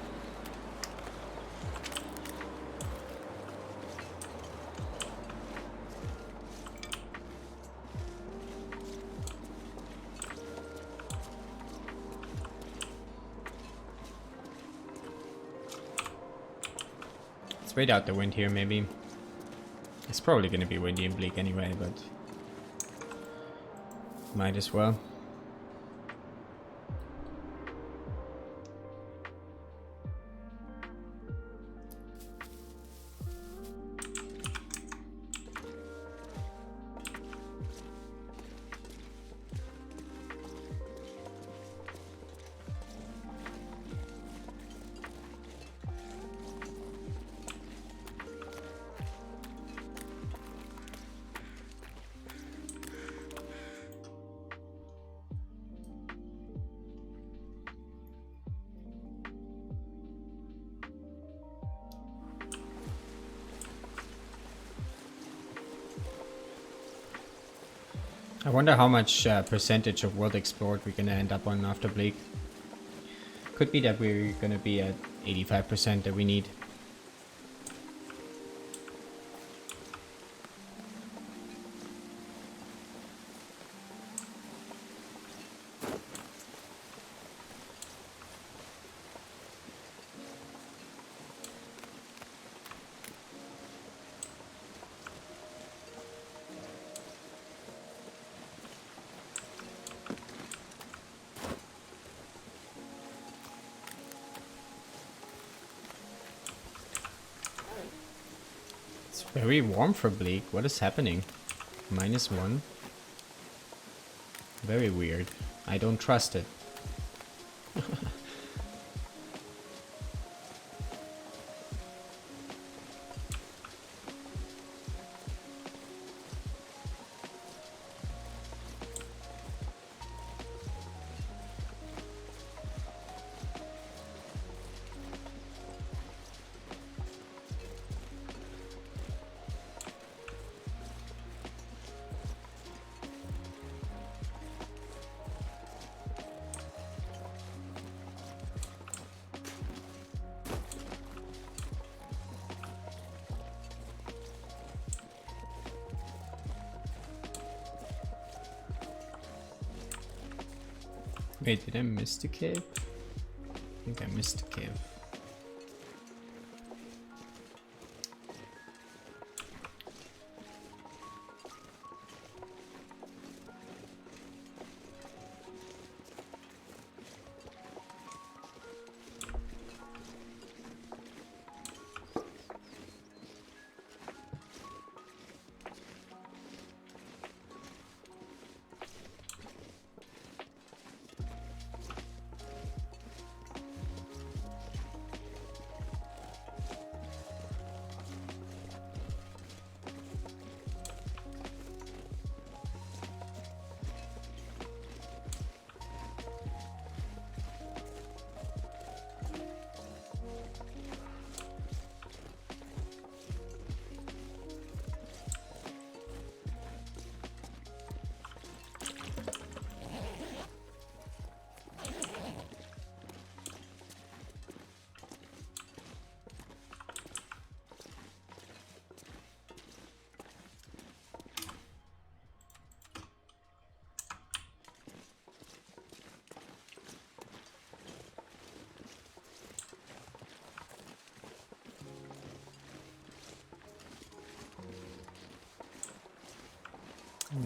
Let's wait out the wind here, maybe. It's probably going to be windy and bleak anyway, but might as well. I wonder how much percentage of world explored we're gonna end up on after Bleak. Could be that we're gonna be at 85% that we need. Very warm for Bleak. What is happening? -1. Very weird. I don't trust it. Wait, did I miss the cave? I think I missed the cave.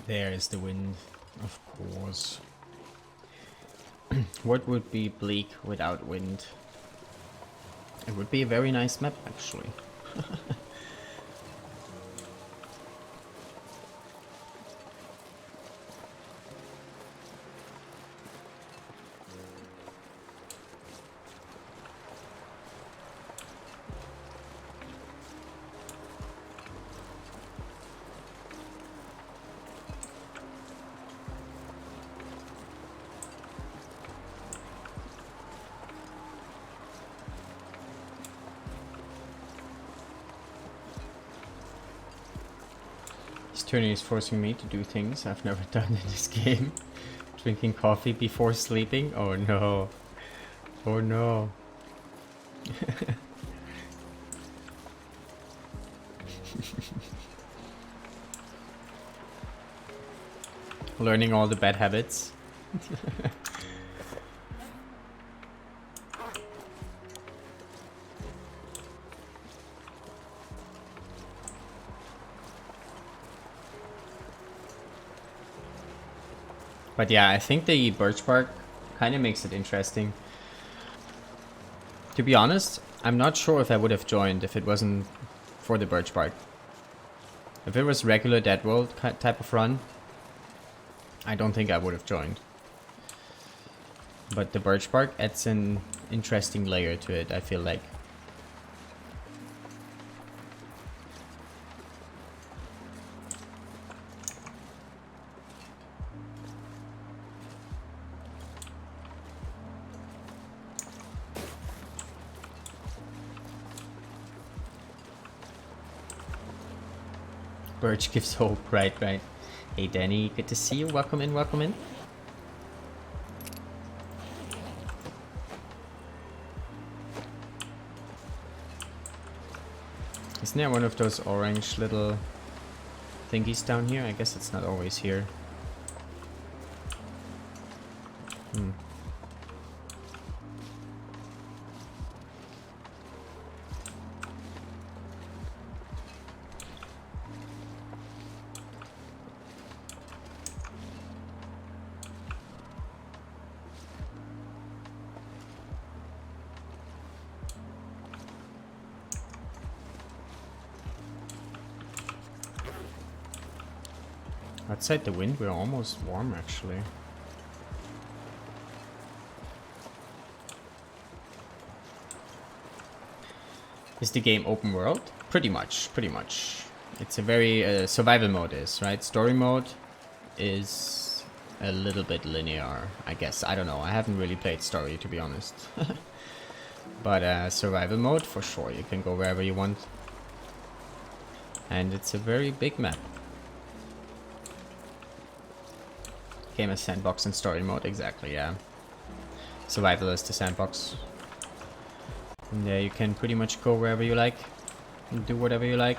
There is the wind, of course. What would be bleak without wind? It would be a very nice map, actually. This tourney is forcing me to do things I've never done in this game. Drinking coffee before sleeping? Oh no. Oh no. Learning all the bad habits. But yeah, I think the birch bark kind of makes it interesting. To be honest, I'm not sure if I would have joined if it wasn't for the birch bark. If it was regular Dead World type of run, I don't think I would have joined. But the birch bark adds an interesting layer to it, I feel like. Birch gives hope, right. Hey Danny, good to see you. Welcome in, welcome in. Isn't there one of those orange little thingies down here? I guess it's not always here. Outside the wind, we're almost warm actually. Is the game open world? Pretty much. It's a very survival mode is, right? Story mode is a little bit linear, I guess. I don't know. I haven't really played story, to be honest. But survival mode, for sure. You can go wherever you want. And it's a very big map. Game as sandbox and story mode, exactly, yeah. Survival is the sandbox. And there you can pretty much go wherever you like. And do whatever you like.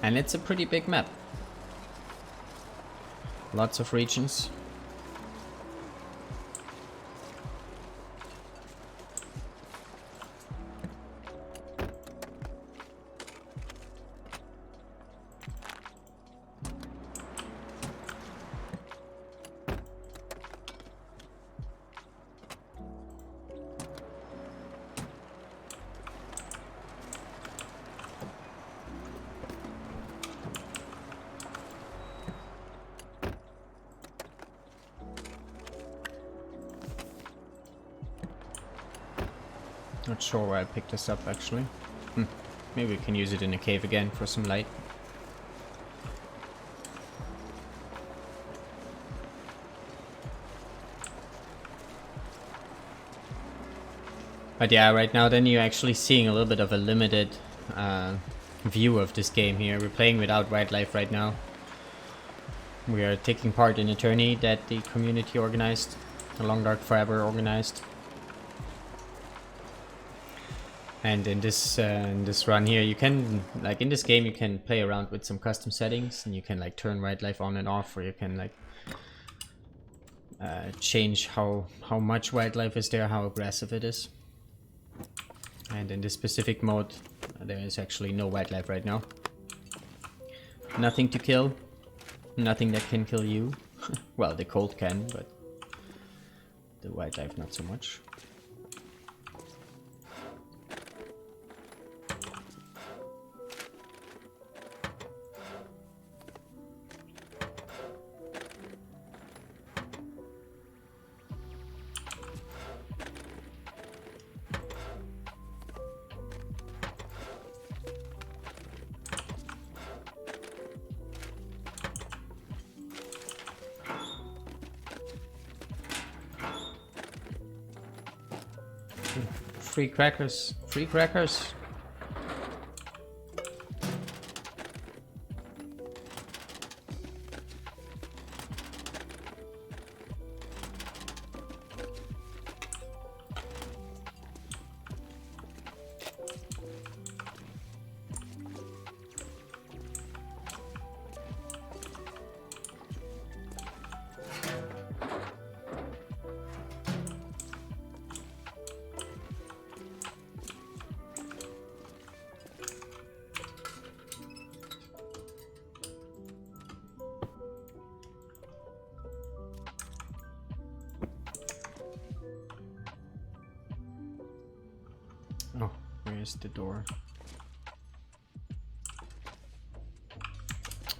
And it's a pretty big map. Lots of regions. Not sure where I picked this up actually. Maybe we can use it in a cave again for some light. But yeah, right now then you're actually seeing a little bit of a limited view of this game here. We're playing without wildlife right now. We are taking part in a tourney that the community organized, the Long Dark Forever organized. And in this run here, you can, like in this game, you can play around with some custom settings, and you can like turn wildlife on and off, or you can like change how much wildlife is there, how aggressive it is. And in this specific mode, there is actually no wildlife right now. Nothing to kill. Nothing that can kill you. Well, the cold can, but the wildlife not so much. Free crackers. Free crackers. Oh, where's the door?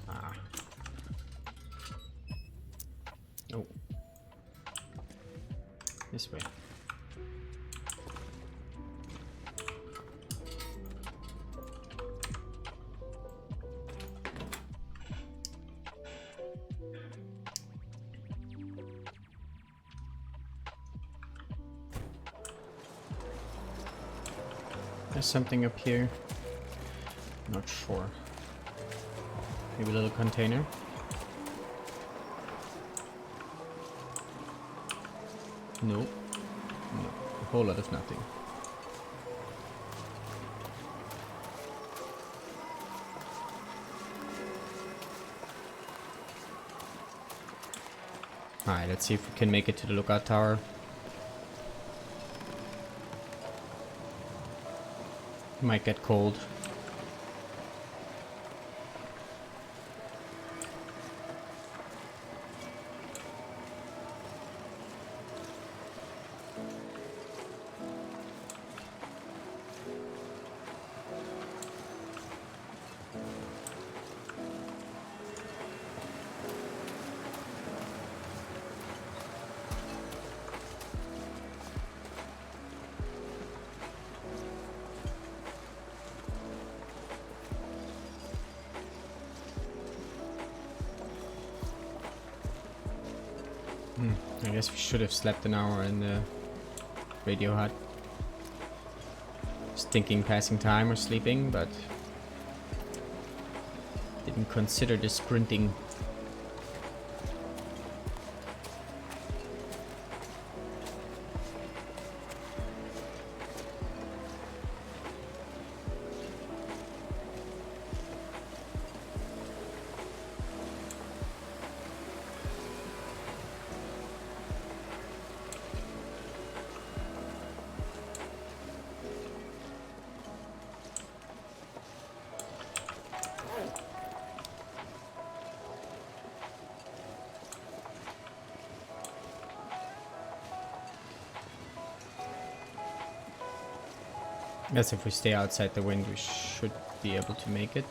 Ah. Oh. This way. There's something up here. Not sure. Maybe a little container. No. No. A whole lot of nothing. Alright, let's see if we can make it to the lookout tower. Might get cold. I guess we should have slept an hour in the radio hut. Was thinking passing time or sleeping, but didn't consider the sprinting. I guess if we stay outside the wind, we should be able to make it.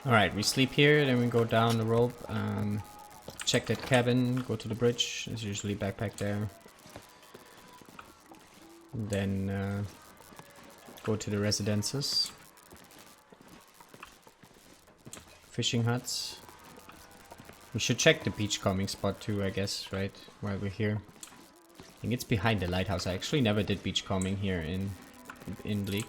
Alright, we sleep here, then we go down the rope, check that cabin, go to the bridge, there's usually a backpack there. Then go to the residences. Fishing huts. We should check the beachcombing spot too, I guess, right? While we're here. I think it's behind the lighthouse. I actually never did beachcombing here in Bleak.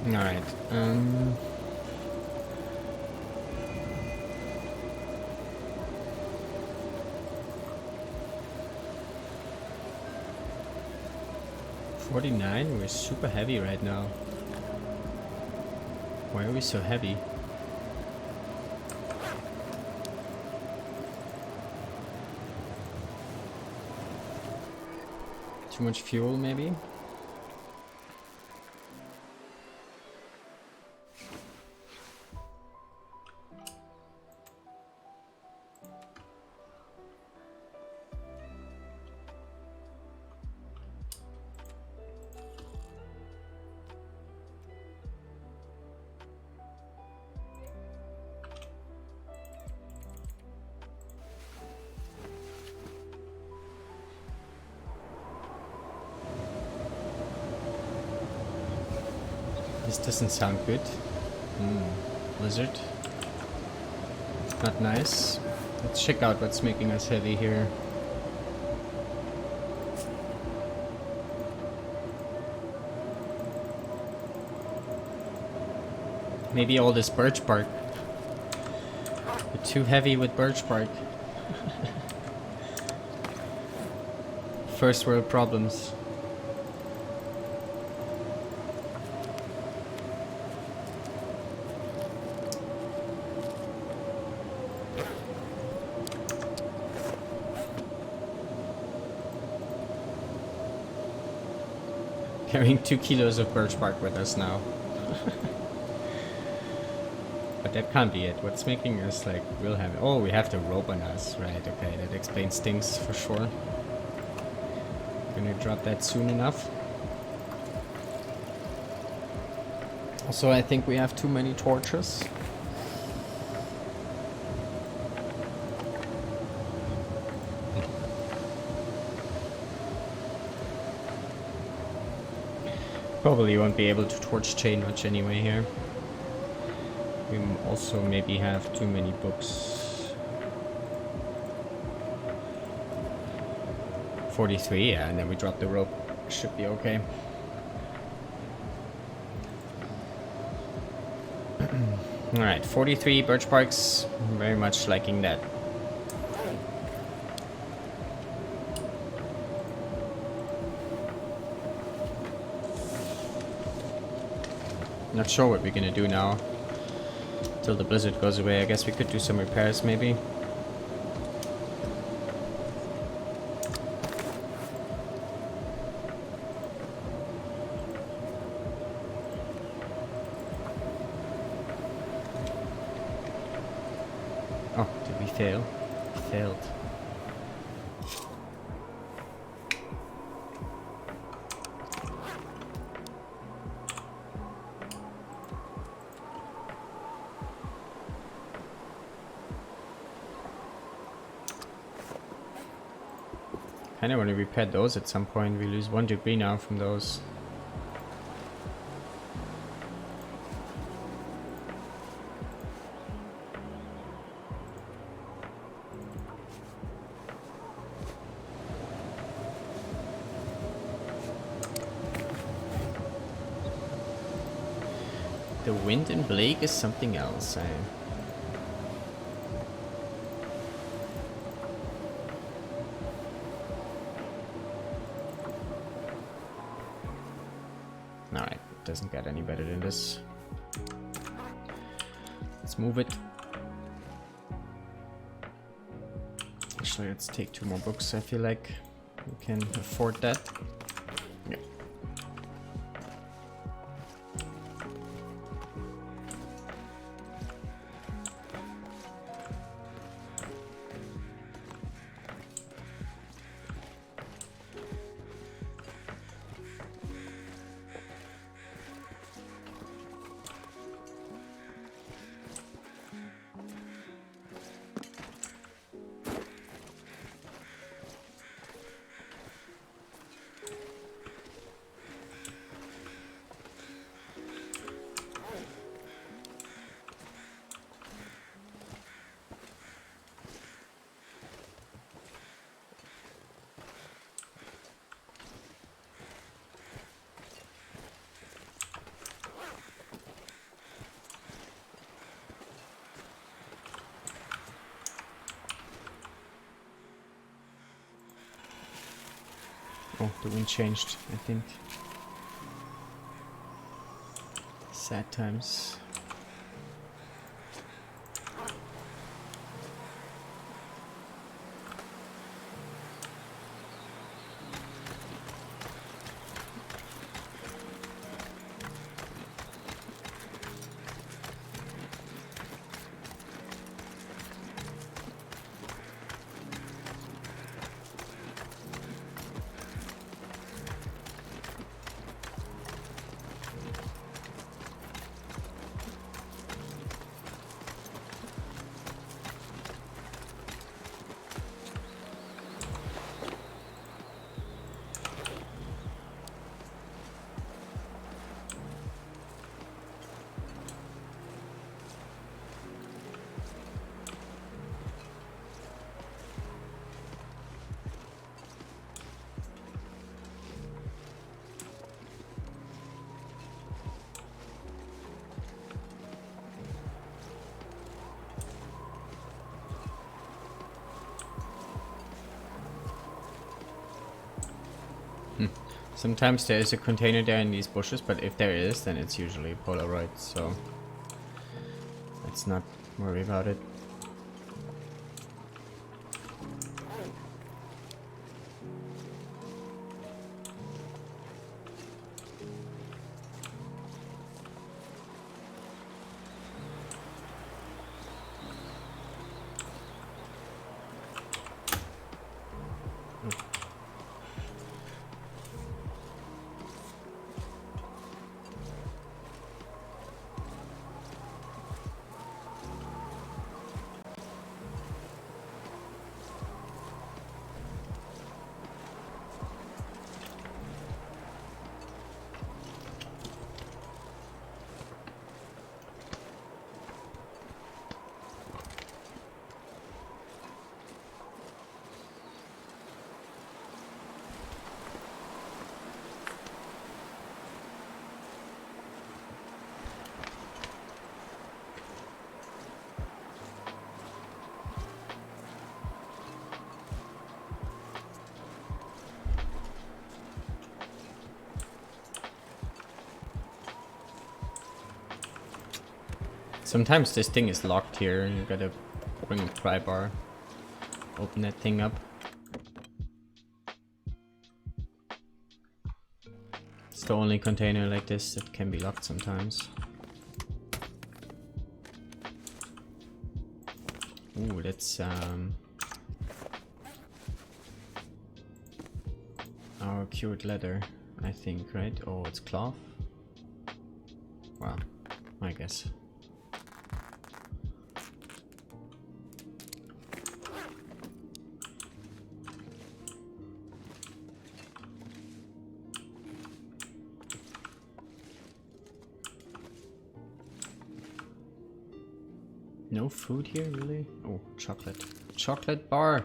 Alright, 49, we're super heavy right now. Why are we so heavy? Too much fuel, maybe? This doesn't sound good. Blizzard. Not nice. Let's check out what's making us heavy here. Maybe all this birch bark. We're too heavy with birch bark. First world problems. Carrying 2 kilos of birch bark with us now. But that can't be it. What's making us like real heavy? Oh, we have the rope on us. Right, okay, that explains things for sure. Gonna drop that soon enough. Also, I think we have too many torches. Probably won't be able to torch chain much anyway here. We also maybe have too many books. 43, yeah, and then we drop the rope. Should be okay. Alright, 43 birch barks. Very much liking that. Not sure what we're gonna do now till the blizzard goes away. I guess we could do some repairs maybe. Oh, did we fail? We failed. I know when we repair those at some point, we lose 1 degree now from those. The wind in Blake is something else. Alright, it doesn't get any better than this. Let's move it. Actually, let's take 2 more books. I feel like we can afford that. Yeah. Oh, the wind changed, I think. Sad times. Sometimes there is a container there in these bushes, but if there is, then it's usually Polaroid, so let's not worry about it. Sometimes this thing is locked here and you gotta bring a pry bar, open that thing up. It's the only container like this that can be locked sometimes. Ooh, that's our cured leather, I think, right? Oh, it's cloth? Wow, I guess. No food here, really? Oh, chocolate. Chocolate bar!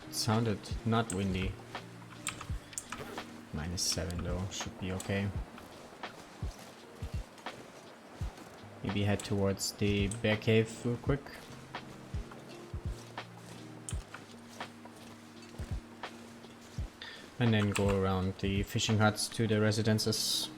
It sounded not windy. -7 though, should be okay. Maybe head towards the bear cave real quick. And then go around the fishing huts to the residences.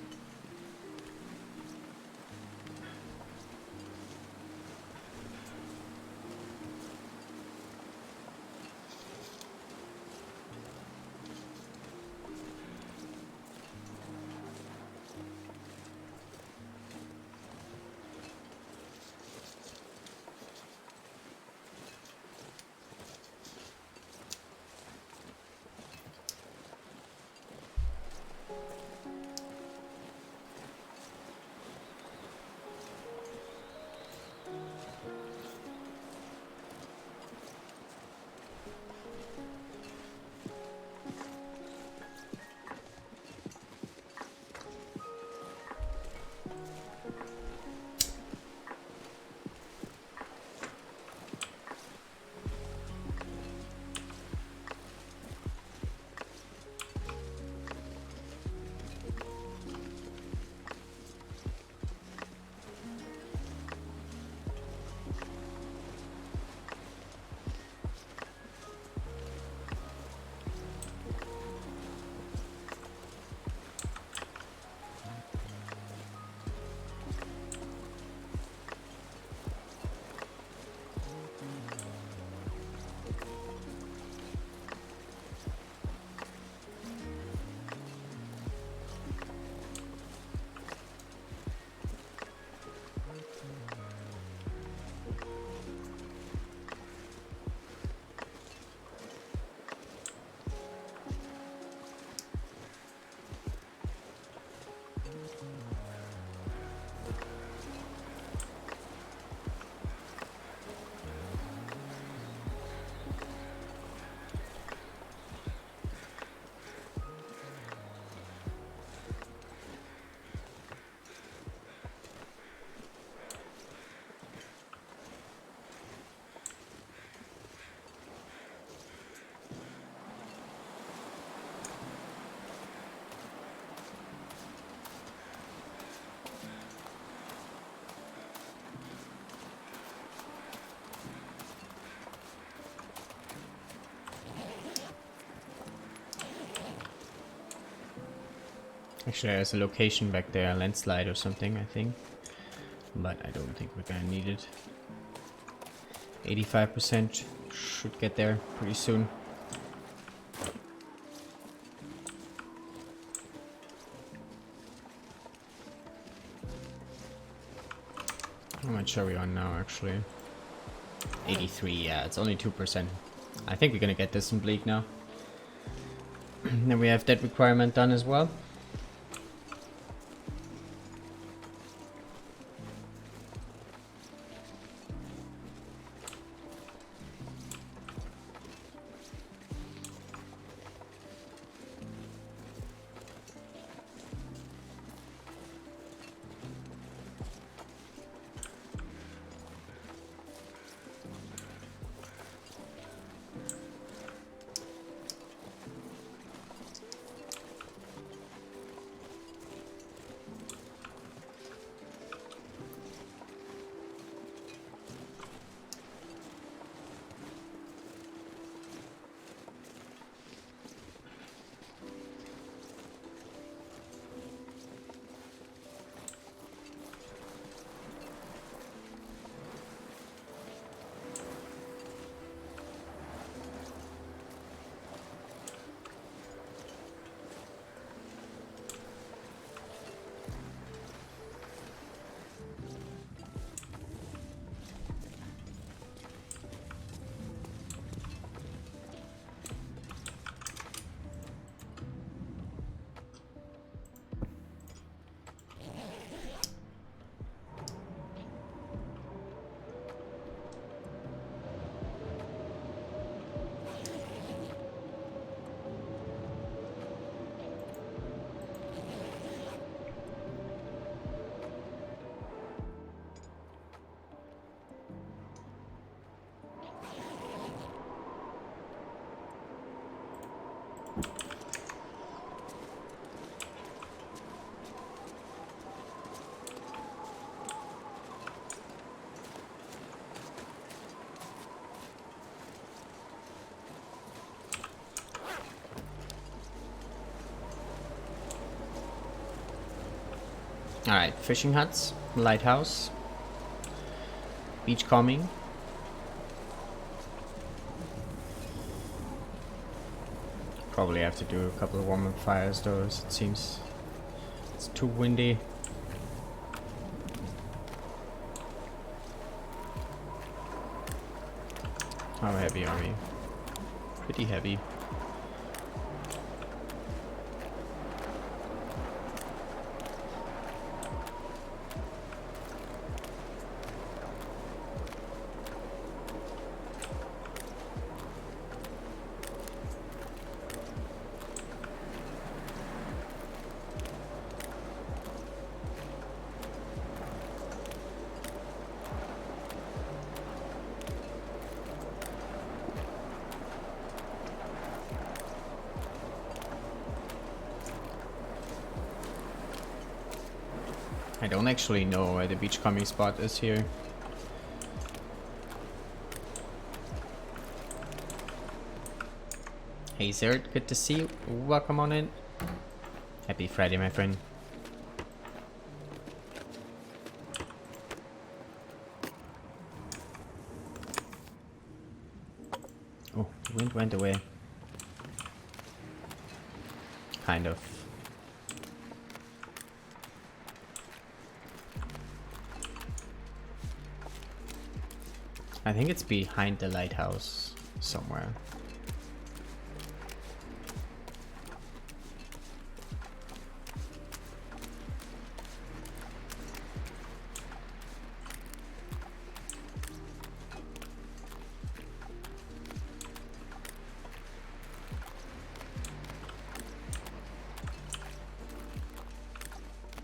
Actually, there's a location back there, a landslide or something, I think. But I don't think we're gonna need it. 85% should get there pretty soon. How much are we on now, actually? 83, yeah, it's only 2%. I think we're gonna get this in Bleak now. Then we have that requirement done as well. Alright, fishing huts, lighthouse, beach combing. Probably have to do a couple of warm-up fires though, as it seems it's too windy. How heavy are we? Pretty heavy. I don't actually know where the beachcombing spot is here. Hey Zerd, good to see you. Welcome on in. Happy Friday, my friend. Oh, the wind went away. Kind of. I think it's behind the lighthouse somewhere.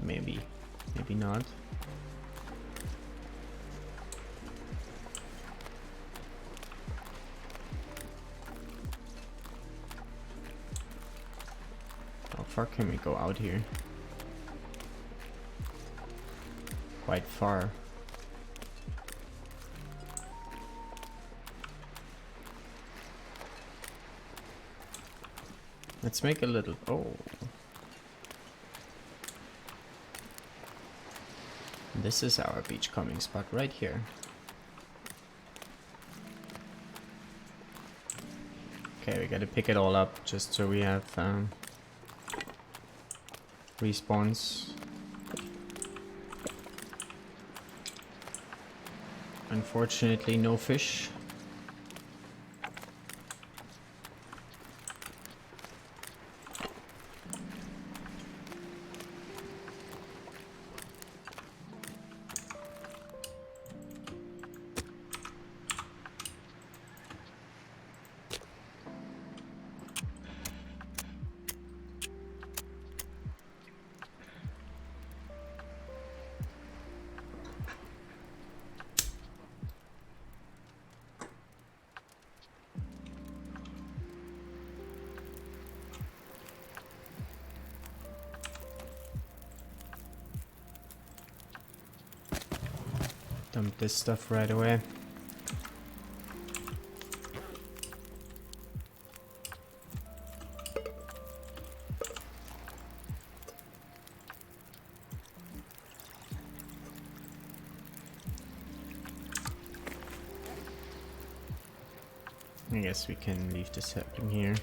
Maybe, maybe not. How far can we go out here? Quite far. Let's make a little... Oh. This is our beachcombing spot right here. Okay, we gotta pick it all up just so we have respawns. Unfortunately, no fish. Dump this stuff right away. I guess we can leave this happening here.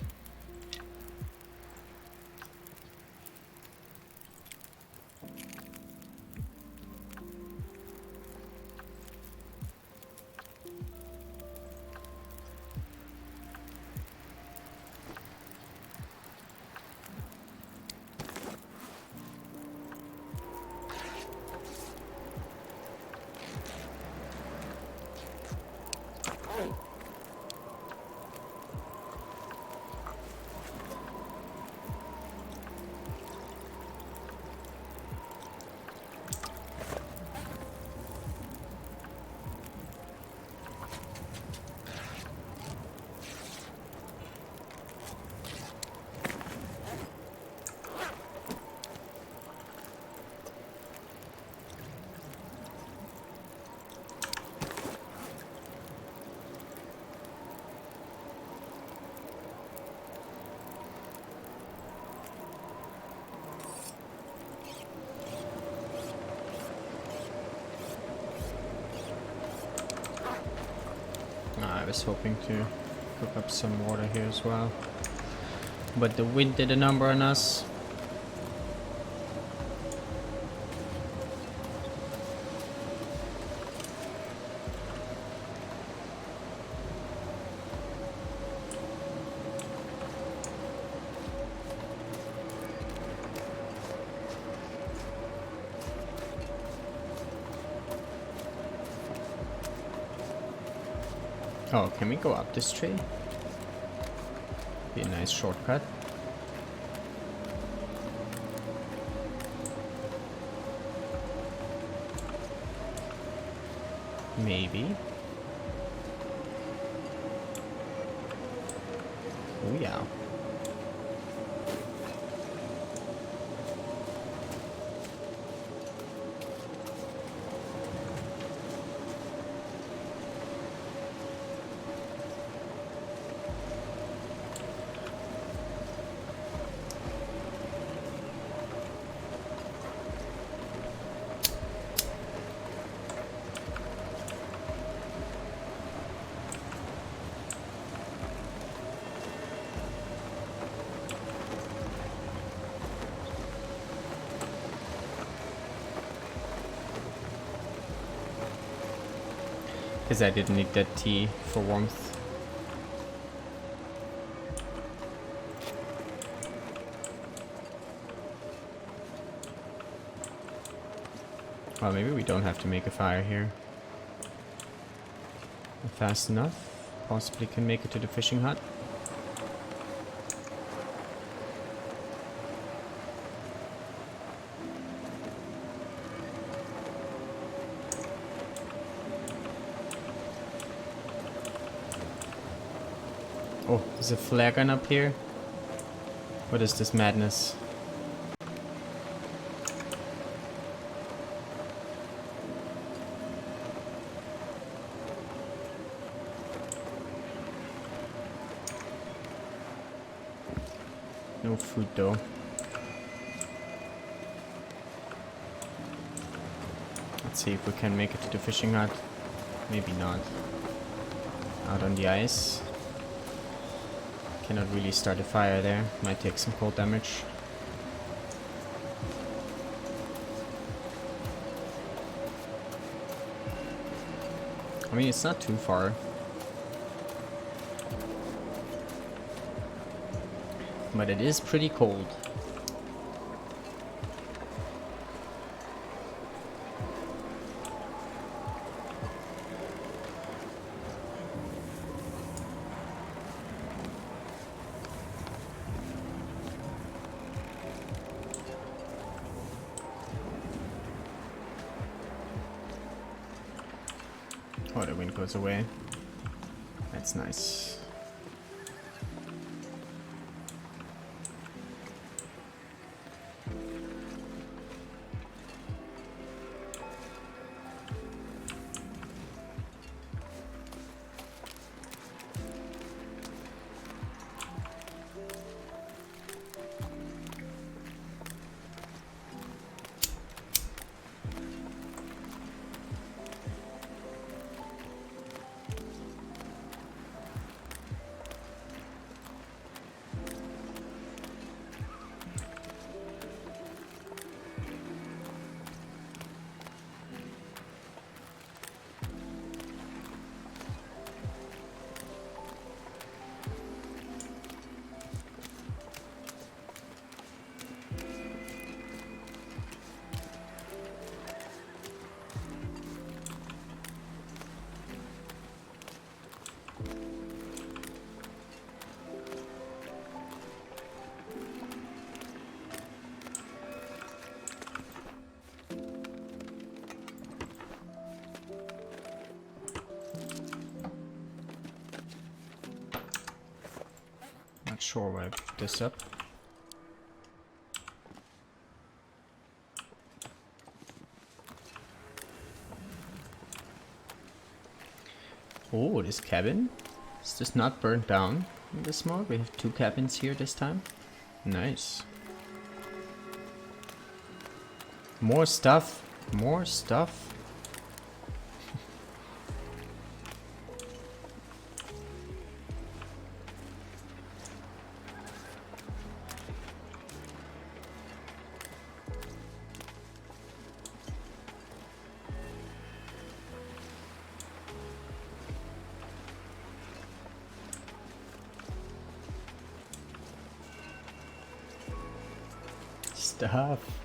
I was hoping to cook up some water here as well. But the wind did a number on us. Oh, can we go up this tree? Be a nice shortcut. Maybe. Oh yeah. Because I didn't need that tea for warmth. Well, maybe we don't have to make a fire here. Fast enough. Possibly can make it to the fishing hut. Oh, there's a flare gun up here. What is this madness? No food though. Let's see if we can make it to the fishing hut. Maybe not. Out on the ice. Cannot really start a fire there. Might take some cold damage. I mean, it's not too far. But it is pretty cold. Oh, the wind goes away. That's nice. Not sure where I put this up. Oh, this cabin? Is this not burnt down in this mode? We have 2 cabins here this time. Nice. More stuff. More stuff. stuff.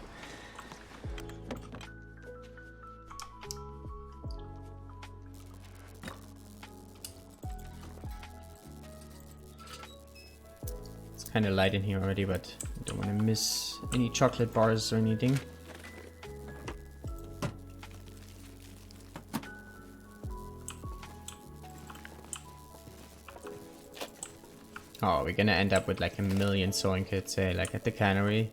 It's kind of light in here already, but I don't want to miss any chocolate bars or anything. Oh, we're gonna end up with like a million sewing kits, eh? Like at the cannery.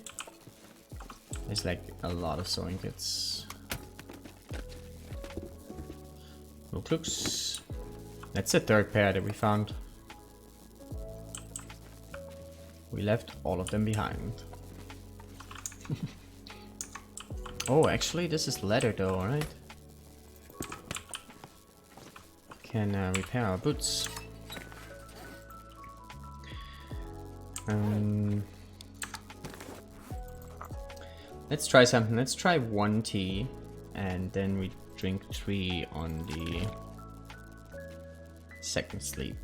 There's like a lot of sewing kits. Looks. That's the third pair that we found. We left all of them behind. Oh, actually, this is leather though, right? Can repair our boots. Let's try something. Let's try 1 tea, and then we drink 3 on the second sleep.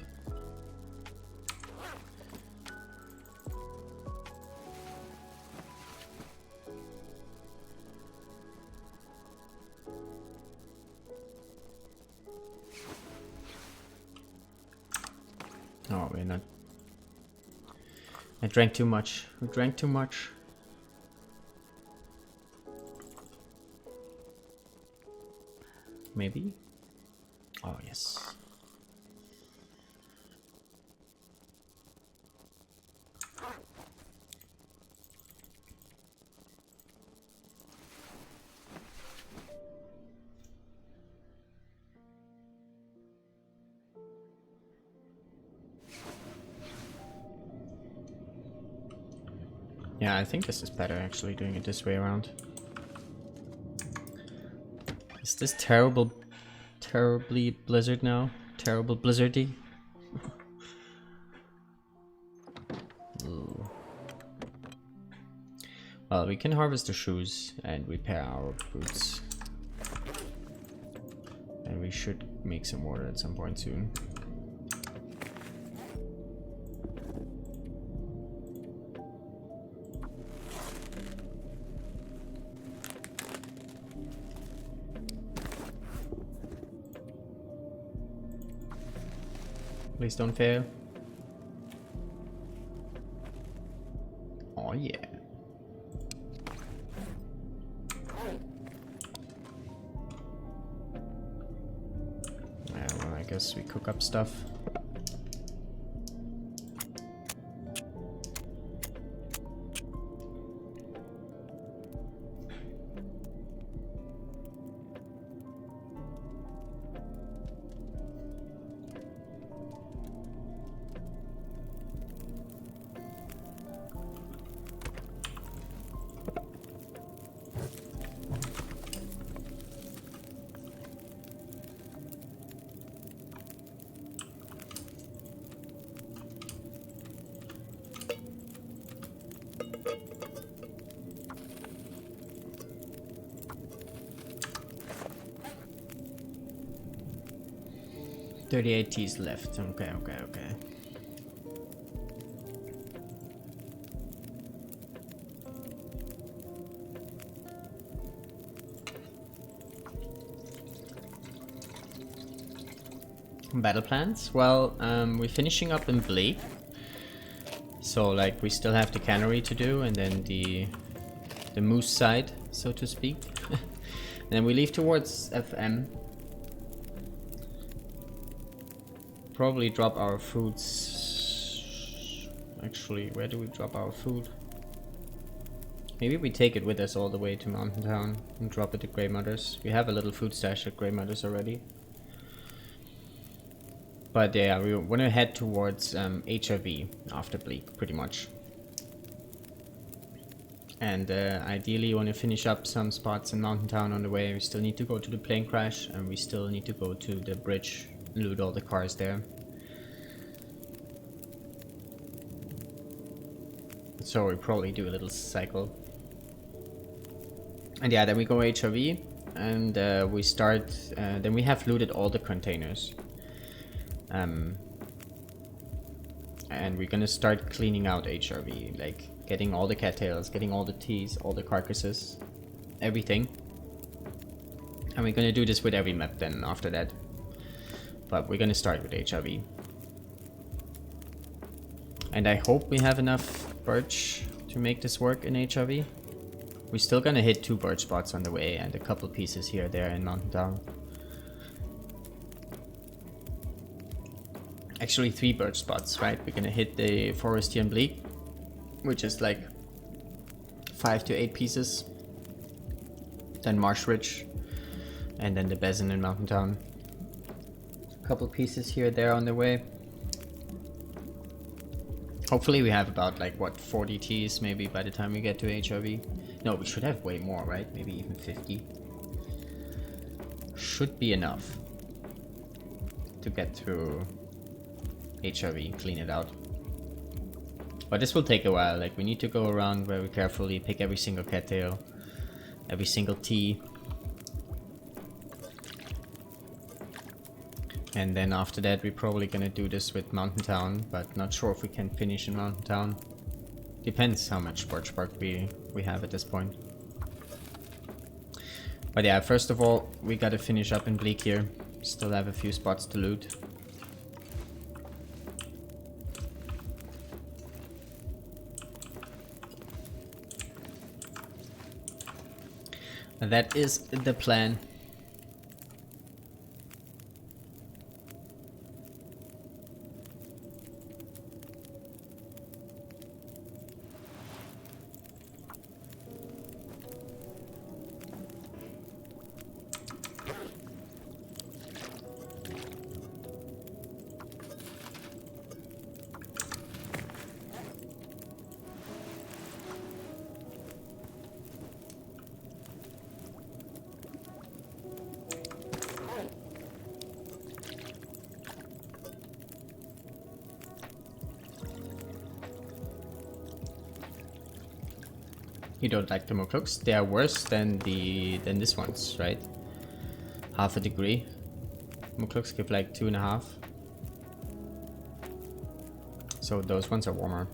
Oh, we're not. I drank too much. We drank too much. Maybe? Oh, yes. Yeah, I think this is better actually, doing it this way around. Is this terribly blizzard now? Terrible blizzardy? Ooh. Well, we can harvest the shoes and repair our boots. And we should make some water at some point soon. Please don't fail. Oh yeah. Yeah, well, I guess we cook up stuff. $38 teas left. Okay. Battle plans? Well, we're finishing up in Blake. So like we still have the cannery to do, and then the moose side, so to speak. And then we leave towards FM. Probably drop our foods. Actually, where do we drop our food? Maybe we take it with us all the way to Mountain Town and drop it at Grey Mother's. We have a little food stash at Grey Mother's already. But yeah, we want to head towards HRV after Bleak, pretty much. And ideally want to finish up some spots in Mountain Town on the way. We still need to go to the plane crash, and we still need to go to the bridge, loot all the cars there. So we probably do a little cycle. And yeah, then we go HRV, and we start, then we have looted all the containers. And we're gonna start cleaning out HRV, like getting all the cattails, getting all the teas, all the carcasses, everything. And we're gonna do this with every map then after that. But we're gonna start with HRV. And I hope we have enough birch to make this work in HRV. We're still gonna hit 2 birch spots on the way and a couple pieces here and there in Mountain Town. Actually 3 birch spots, right? We're gonna hit the forest here in Bleak, which is like 5 to 8 pieces. Then Marsh Ridge, and then the Basin in Mountain Town. A couple pieces here there on the way. Hopefully we have about like what, 40 Ts maybe by the time we get to HRV. No, we should have way more, right? Maybe even 50. Should be enough to get through HRV, clean it out. But this will take a while. Like, we need to go around very carefully, pick every single cattail, every single T. And then after that we're probably gonna do this with Mountain Town, but not sure if we can finish in Mountain Town. Depends how much birch bark we have at this point. But yeah, first of all, we gotta finish up in Bleak here. Still have a few spots to loot. That is the plan. You don't like the Mokluks? They are worse than this ones, right? Half a degree. Mokluks give like 2.5. So those ones are warmer.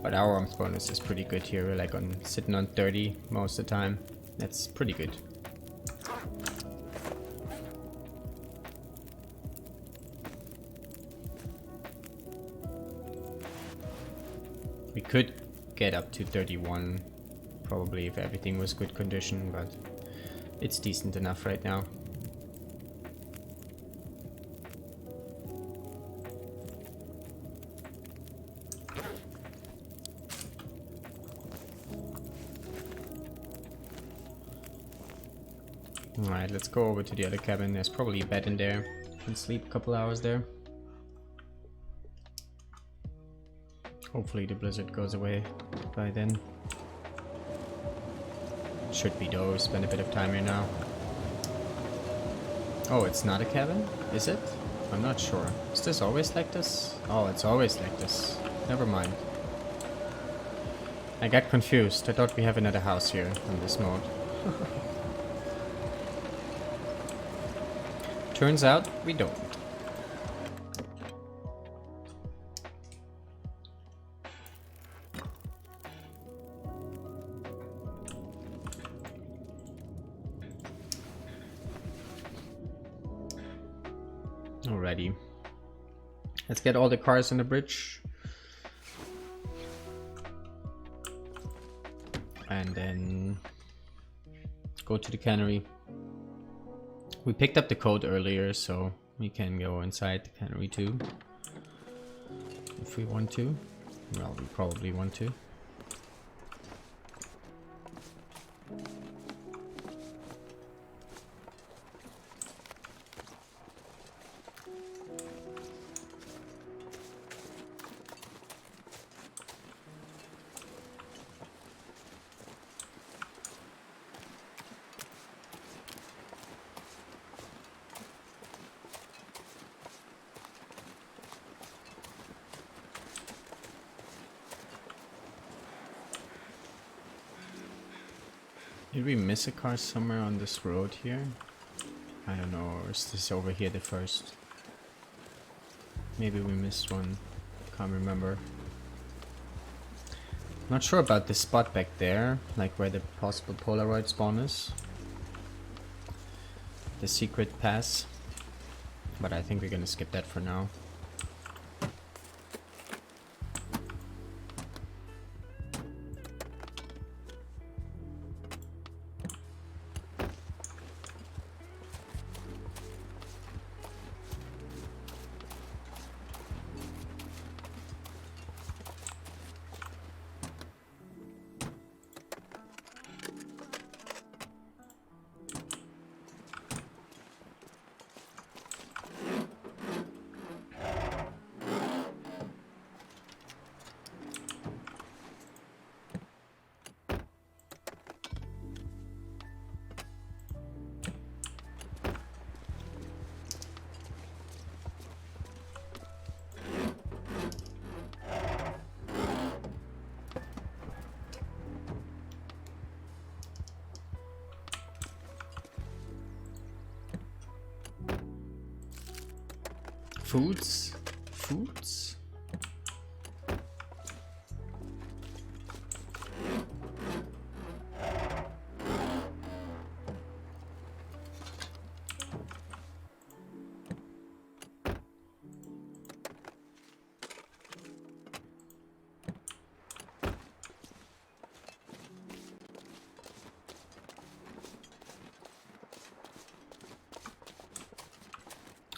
But our arms bonus is pretty good here. We're like sitting on 30 most of the time. That's pretty good. We could get up to 31 probably if everything was good condition, but it's decent enough right now. Alright, let's go over to the other cabin. There's probably a bed in there. Can sleep a couple hours there. Hopefully the blizzard goes away by then. Should be though, spend a bit of time here now. Oh, it's not a cabin? Is it? I'm not sure. Is this always like this? Oh, it's always like this. Never mind. I got confused. I thought we have another house here on this mode. Turns out we don't. Alrighty. Let's get all the cars on the bridge. And then go to the cannery. We picked up the code earlier, so we can go inside the cannery too. If we want to. Well, we probably want to. Did we miss a car somewhere on this road here? I don't know, or is this over here the first? Maybe we missed one. Can't remember. Not sure about this spot back there, like where the possible Polaroid spawn is. The secret pass. But I think we're gonna skip that for now. Foods? Foods?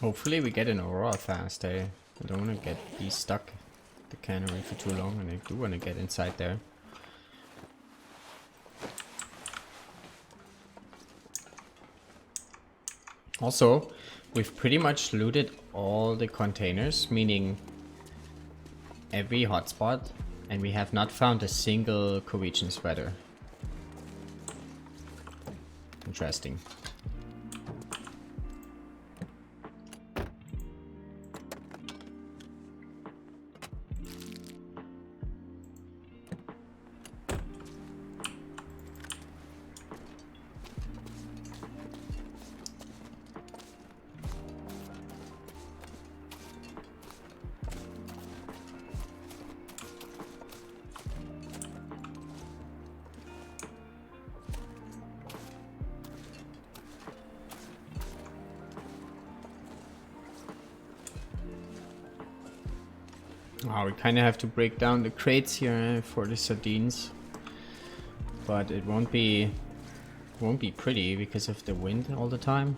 Hopefully we get an Aurora fast, eh? I don't want to be stuck at the cannery for too long, and I do want to get inside there. Also, we've pretty much looted all the containers, meaning every hotspot, and we have not found a single Norwegian sweater. Interesting. Oh, we kind of have to break down the crates here for the sardines, but it won't be pretty because of the wind all the time.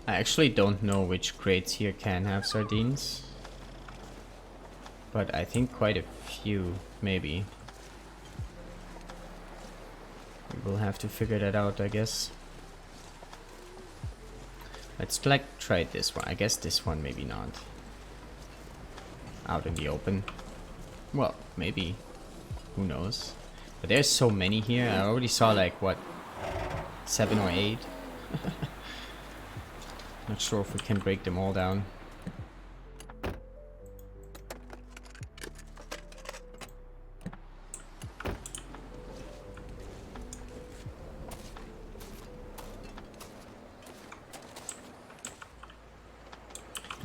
I actually don't know which crates here can have sardines, but I think quite a few, maybe. We'll have to figure that out, I guess. Let's like try this one. I guess this one maybe not. Out in the open. Well, maybe. Who knows? But there's so many here. I already saw like what, 7 or 8. Not sure if we can break them all down.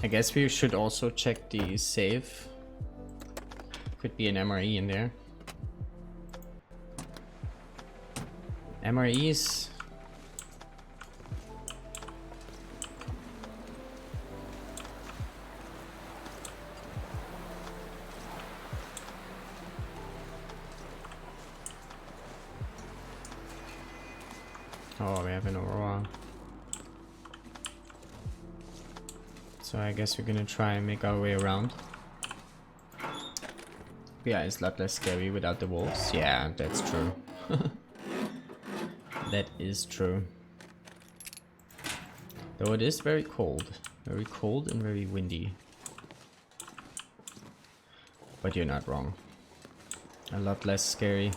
I guess we should also check the save. Could be an MRE in there. MREs. Oh, we have an Aurora. So I guess we're gonna try and make our way around. Yeah, it's a lot less scary without the wolves. Yeah, that's true. That is true. Though it is very cold. Very cold and very windy. But you're not wrong. A lot less scary.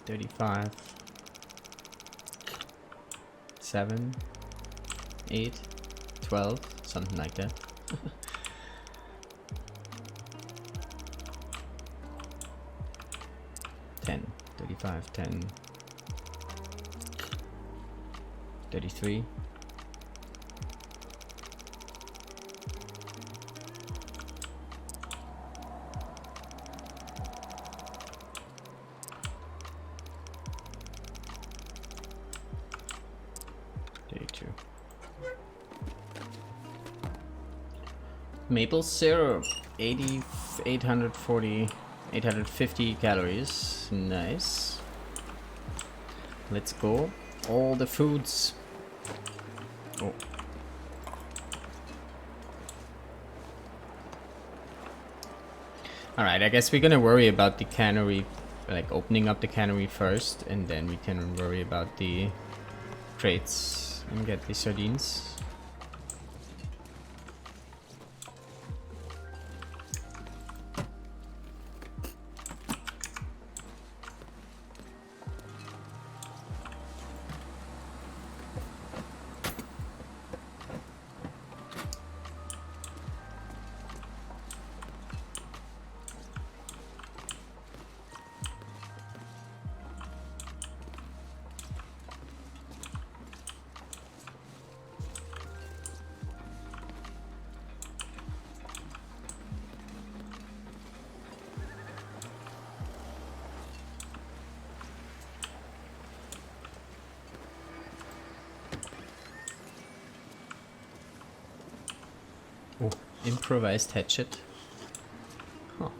$35, 7, 8, 12, something like that. $10, 35, 10, 33. Maple syrup, 840, 850 calories. Nice. Let's go. All the foods. Oh. Alright, I guess we're gonna worry about the cannery, like opening up the cannery first, and then we can worry about the crates and get the sardines. Oh, improvised hatchet. Huh.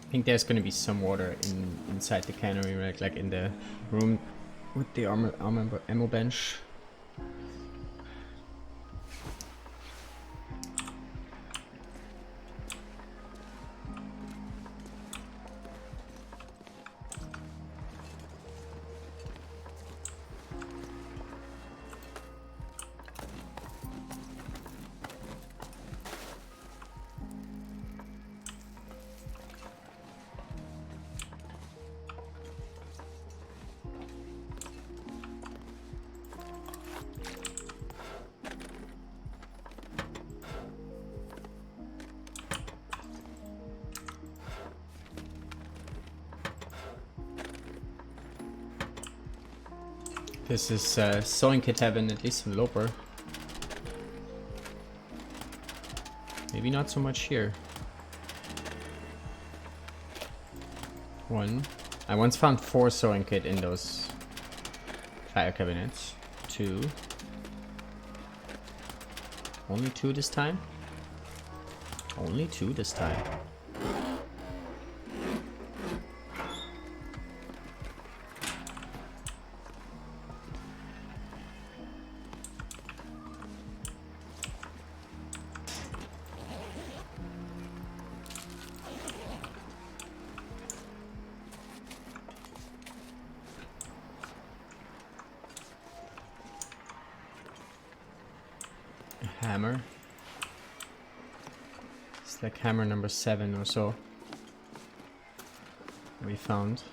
I think there's gonna be some water inside the cannery rack, like in the room with the ammo bench. This is sewing kit heaven, at least in Loper. Maybe not so much here. One. I once found 4 sewing kit in those fire cabinets. 2. Only 2 this time? Only 2 this time. Hammer. It's like hammer number 7 or so. We found.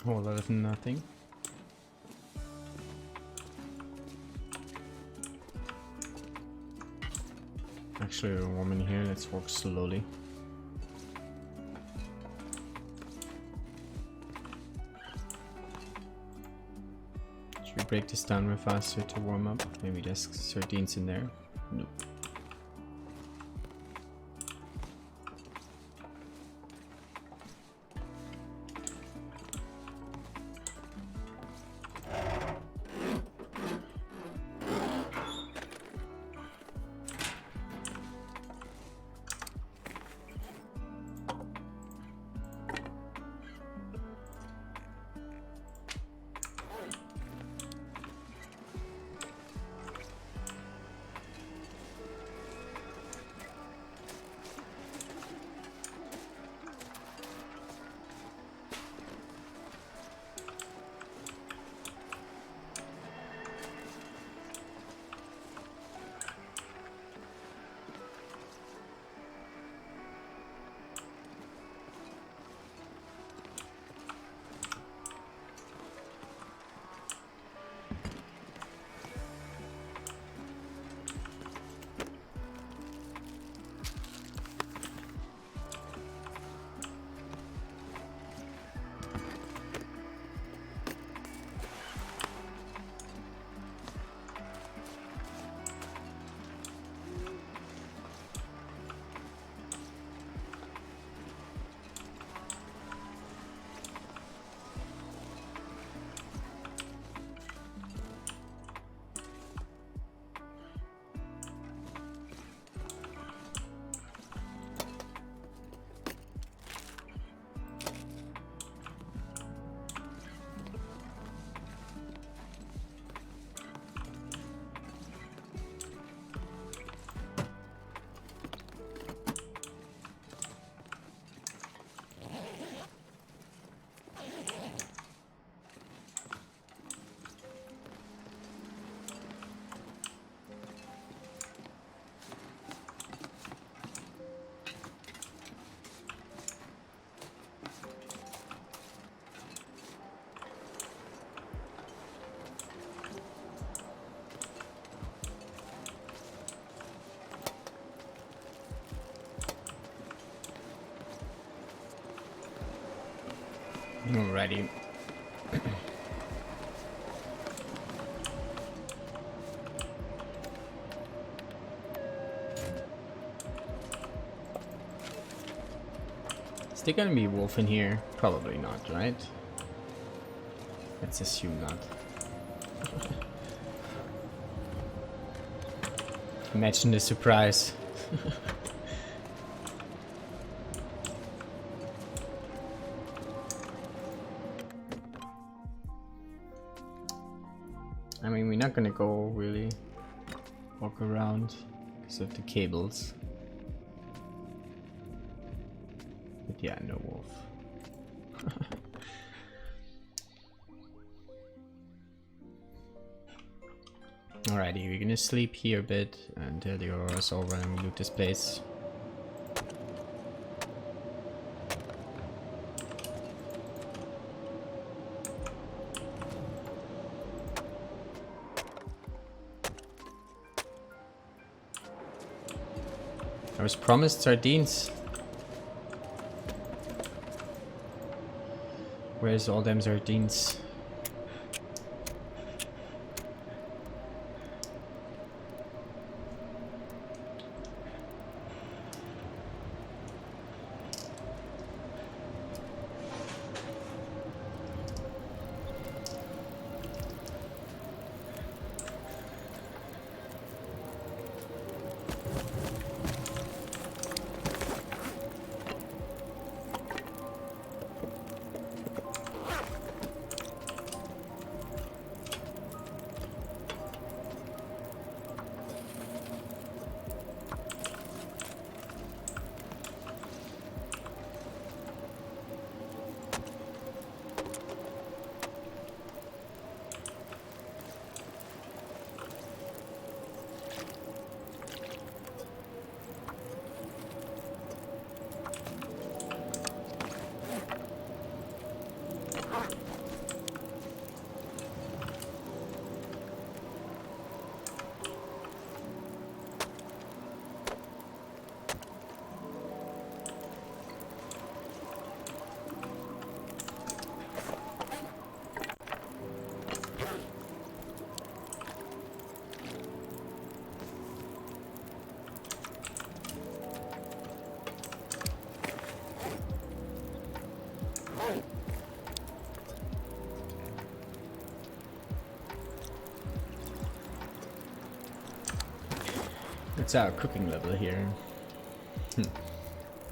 A whole lot of nothing. Actually, a woman here. Let's walk slowly. Should we break this down real faster to warm up? Maybe there's sardines in there. Nope. Alrighty. Is there gonna be a wolf in here? Probably not, right? Let's assume not. Imagine the surprise. I mean, we're not gonna go really walk around because of the cables. But yeah, no wolf. Alrighty, we're gonna sleep here a bit until the aurora's over and we loot this place. was promised sardines. Where's all them sardines? It's our cooking level here.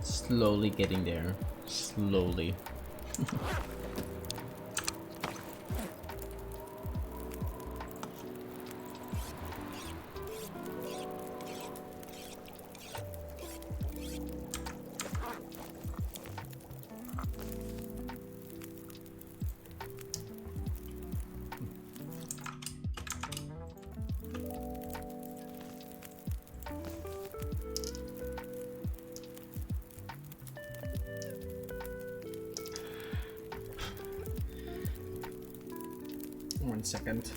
Slowly getting there. Slowly. One second.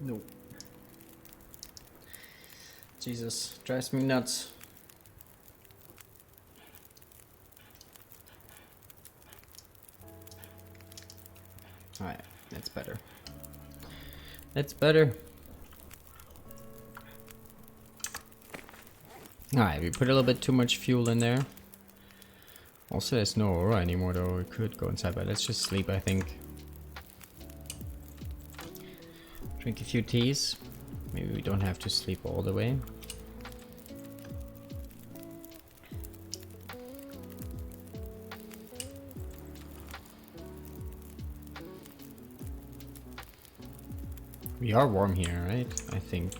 No. Jesus, drives me nuts. Alright, that's better. That's better. Alright, we put a little bit too much fuel in there. Also, there's no aura anymore though. We could go inside, but let's just sleep, I think. Drink a few teas. Maybe we don't have to sleep all the way. We are warm here, right? I think.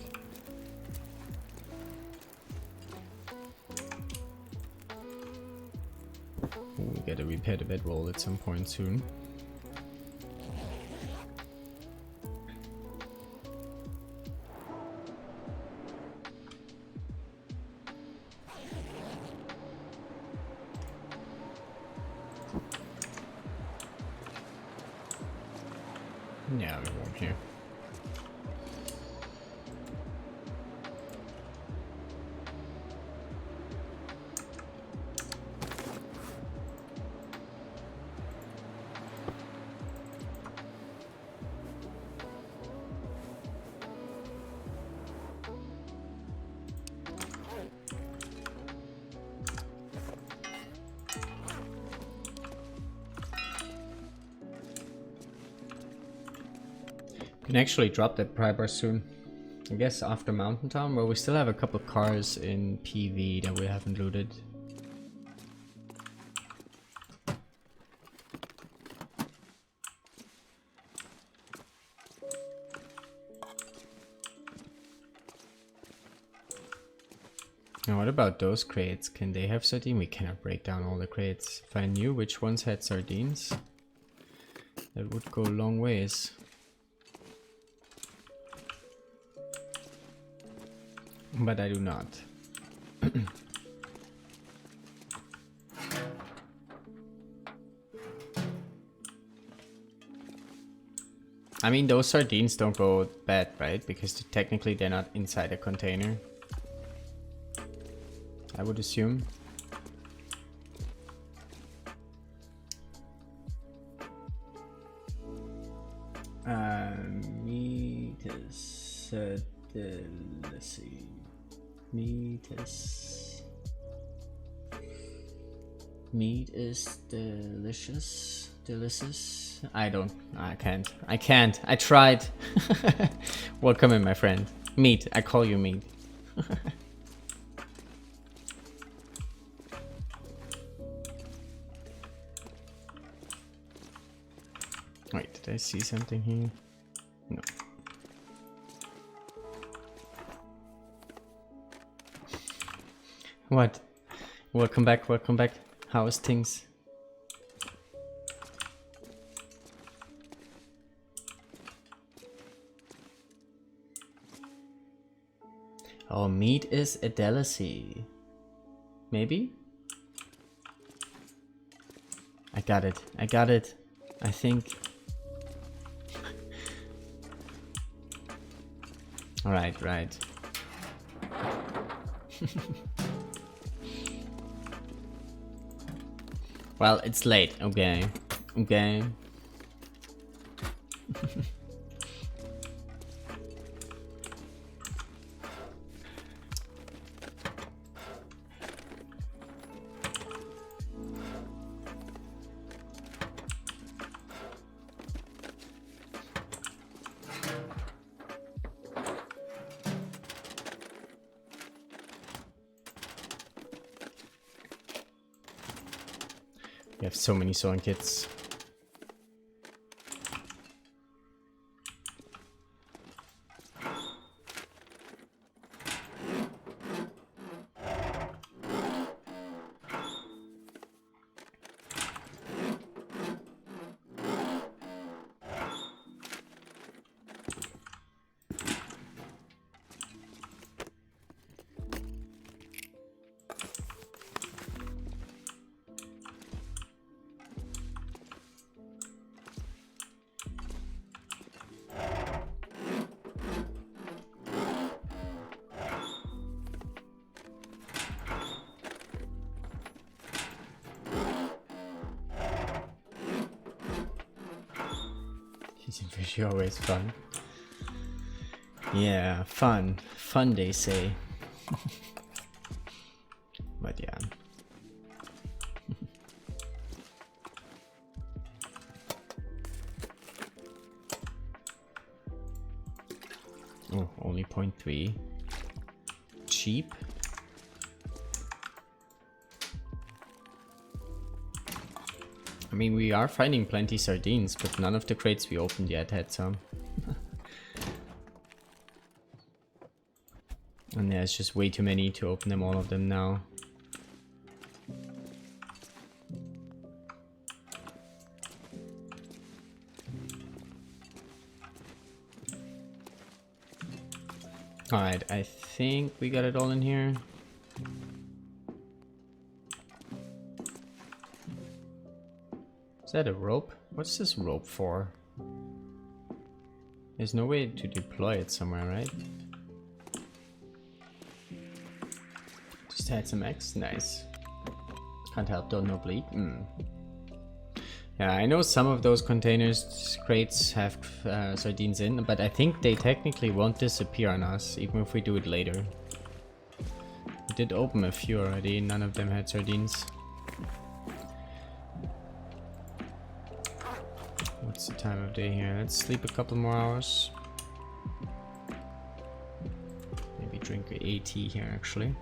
Ooh, we gotta repair the bedroll at some point soon. Yeah, we won't here. Can actually drop that pry bar soon. I guess after Mountain Town, where we still have a couple of cars in PV that we haven't looted. Now what about those crates? Can they have sardine? We cannot break down all the crates. If I knew which ones had sardines, that would go a long ways. But I do not. I mean, those sardines don't go bad, right? Because technically they're not inside a container. I would assume. Meat is let's see. Meat is delicious. I can't. I tried. Welcome in, my friend. Meat. I call you meat. Wait, did I see something here? No. What? Welcome back. How is things? Oh, meat is a delicacy. Maybe? I got it. I think. Right. Well, it's late. Okay. We have so many sewing kits. Fish are always fun. Yeah, fun they say. But yeah. Oh, only 0.3. Cheap. I mean, we are finding plenty sardines, but none of the crates we opened yet had some. And yeah, it's just way too many to open them, all of them now. Alright, I think we got it all in here. Is that a rope? What's this rope for? There's no way to deploy it somewhere, right? Just had some X, nice. Can't help, don't know bleed. Yeah, I know some of those containers, crates have sardines in, but I think they technically won't disappear on us, even if we do it later. We did open a few already, none of them had sardines. What's the time of day here? Let's sleep a couple more hours. Maybe drink a tea here actually.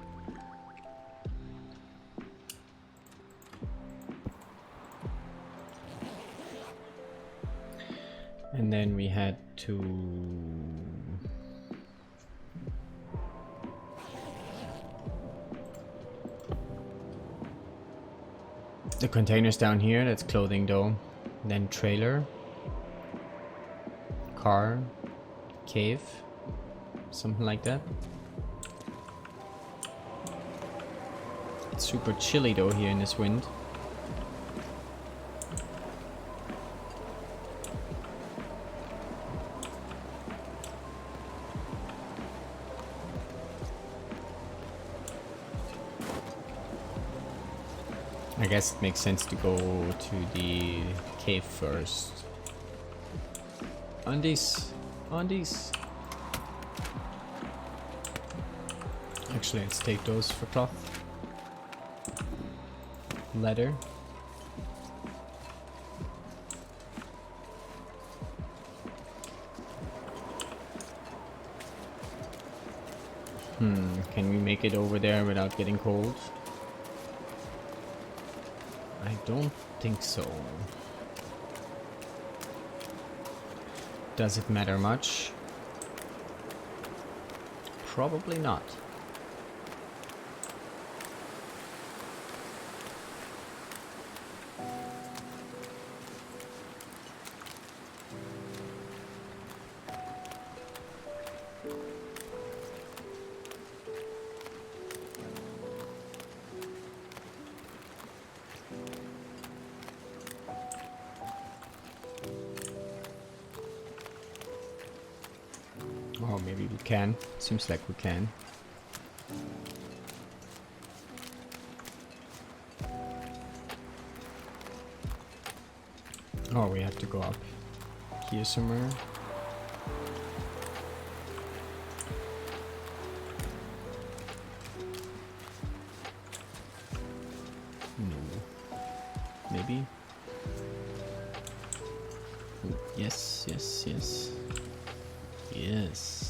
And then we had to... the containers down here, that's clothing though. Then trailer. Car. Cave. Something like that. It's super chilly though here in this wind. I guess it makes sense to go to the cave first. Undies! Undies! Actually, let's take those for cloth. Leather. Can we make it over there without getting cold? I don't think so. Does it matter much? Probably not. Oh, maybe we can. Seems like we can. Oh, we have to go up here somewhere. No. Maybe? Ooh, yes, yes, yes. Yes.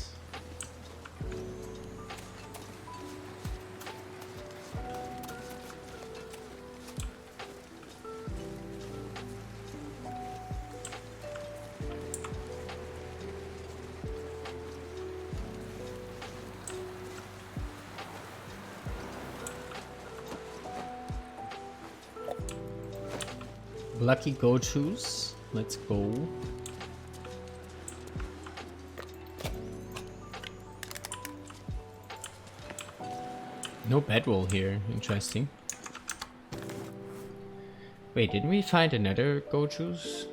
Lucky goat shoes. Let's go. No bedroll here. Interesting. Wait, didn't we find another goat shoes?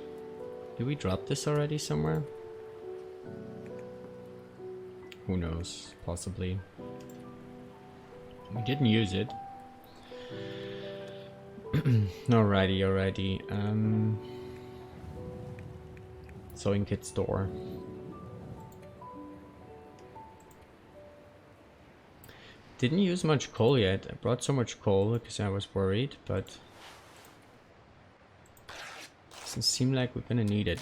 Did we drop this already somewhere? Who knows? Possibly. We didn't use it. Alrighty, alrighty. Sewing kit store. Didn't use much coal yet. I brought so much coal because I was worried, but doesn't seem like we're gonna need it.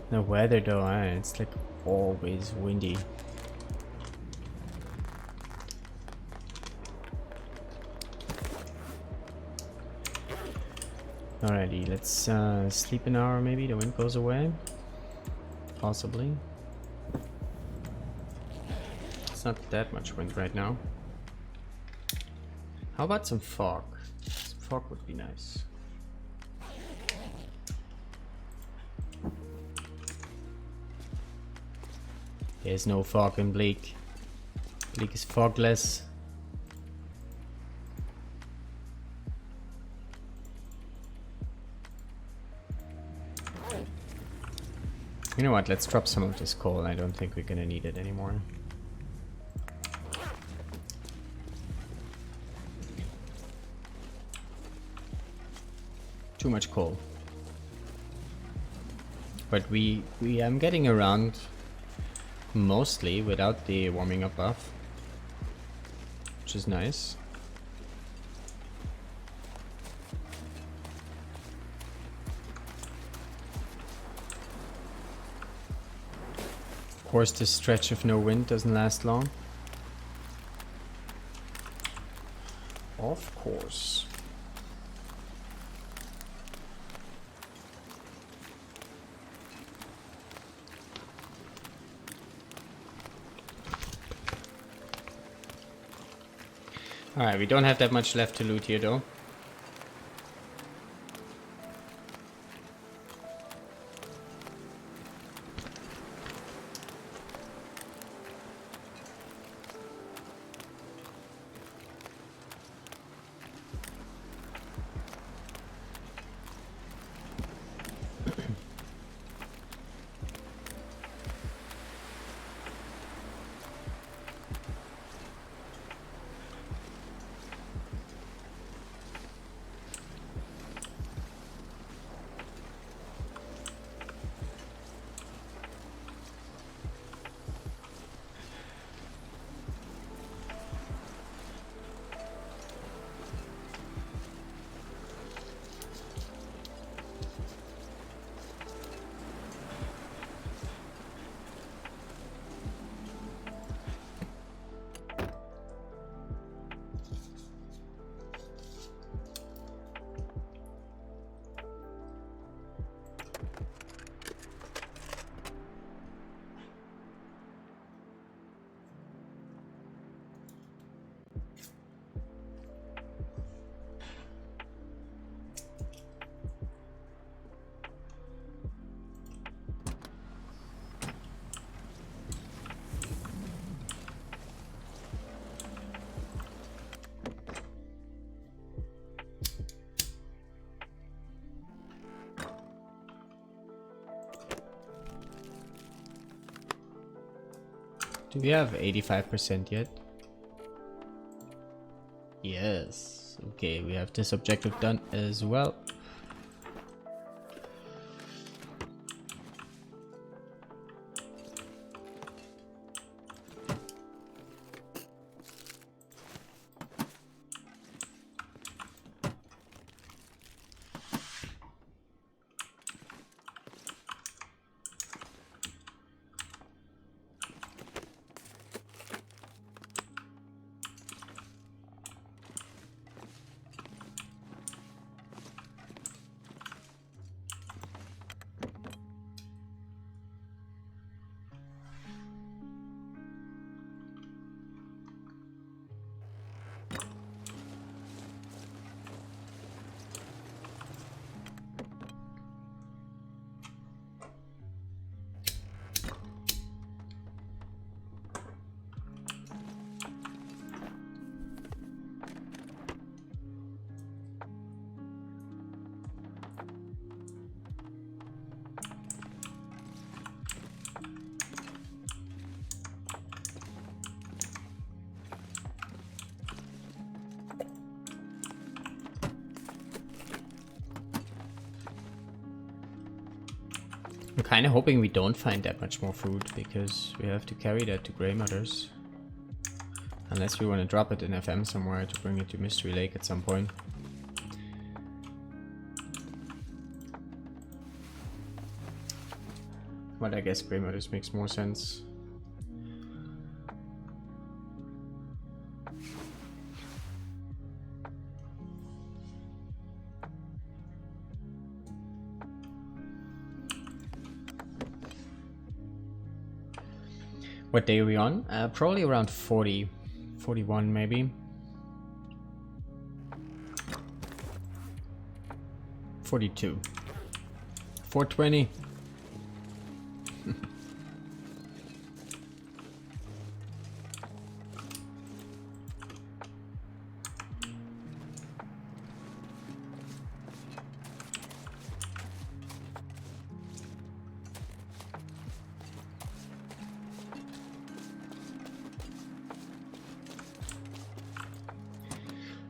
The weather though, it's like always windy. Alrighty, let's sleep an hour maybe, the wind goes away. Possibly. It's not that much wind right now. How about some fog? Some fog would be nice. There's no fog in Bleak. Bleak is fogless. You know what, let's drop some of this coal. I don't think we're gonna need it anymore. Too much coal. But we am getting around mostly without the warming up buff, which is nice. Of course, this stretch of no wind doesn't last long. Of course. Alright, we don't have that much left to loot here though. Do we have 85% yet? Yes. Okay, we have this objective done as well. I'm kind of hoping we don't find that much more food, because we have to carry that to Grey Mothers. Unless we want to drop it in FM somewhere to bring it to Mystery Lake at some point. But I guess Grey Mothers makes more sense. What day are we on? Probably around 40, 41 maybe. 42. 420.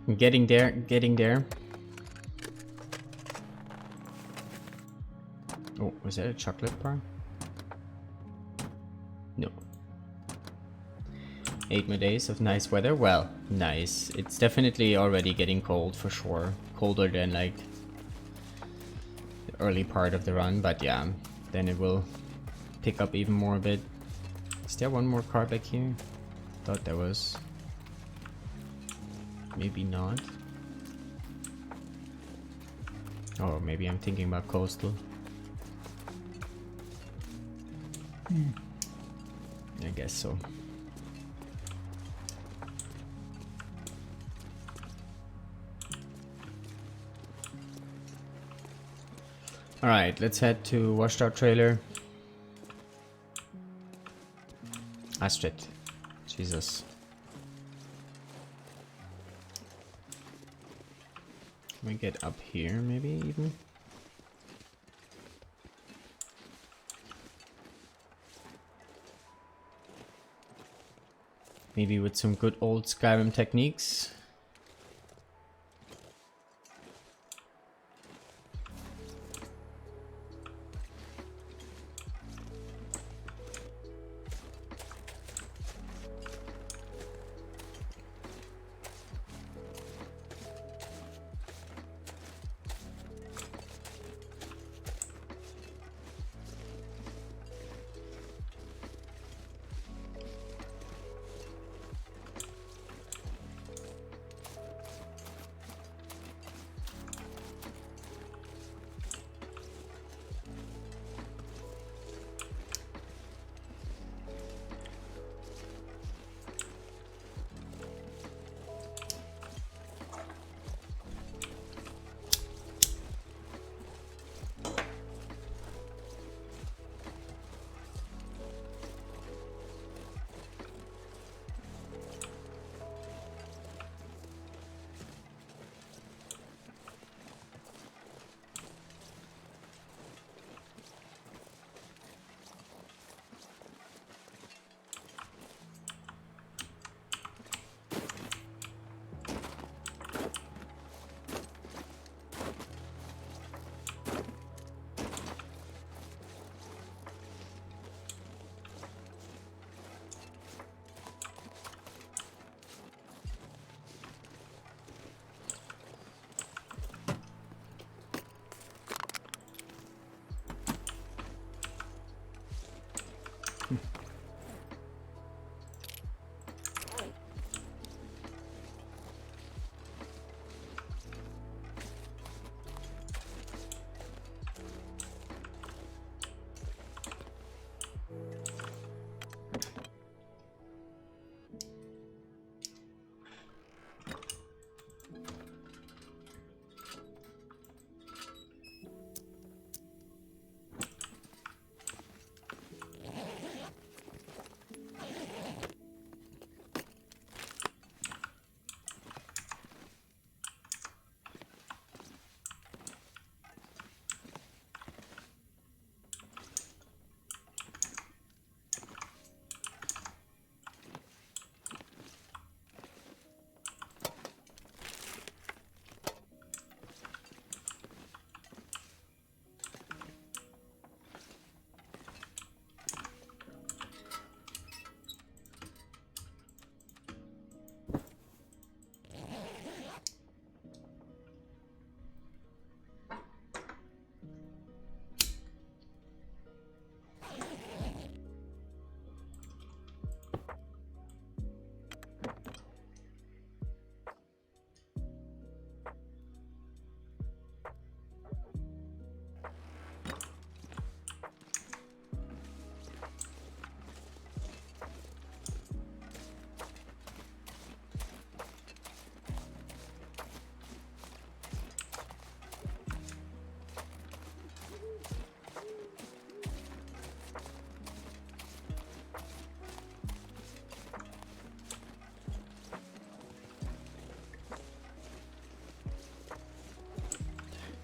I'm getting there, getting there. Oh, was that a chocolate bar? No. 8 more days of nice weather. Well, nice. It's definitely already getting cold for sure. Colder than like the early part of the run, but yeah, then it will pick up even more a bit. Is there one more car back here? Thought there was. Maybe not. Oh, maybe I'm thinking about coastal. I guess so. Alright, let's head to Washed Out Trailer. Astrid. Jesus. Can we get up here maybe even? Maybe with some good old Skyrim techniques.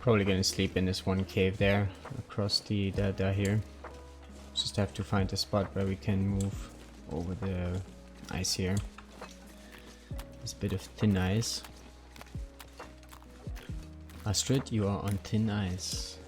Probably gonna sleep in this one cave there, across the here. Just have to find a spot where we can move over the ice here. There's a bit of thin ice. Astrid, you are on thin ice.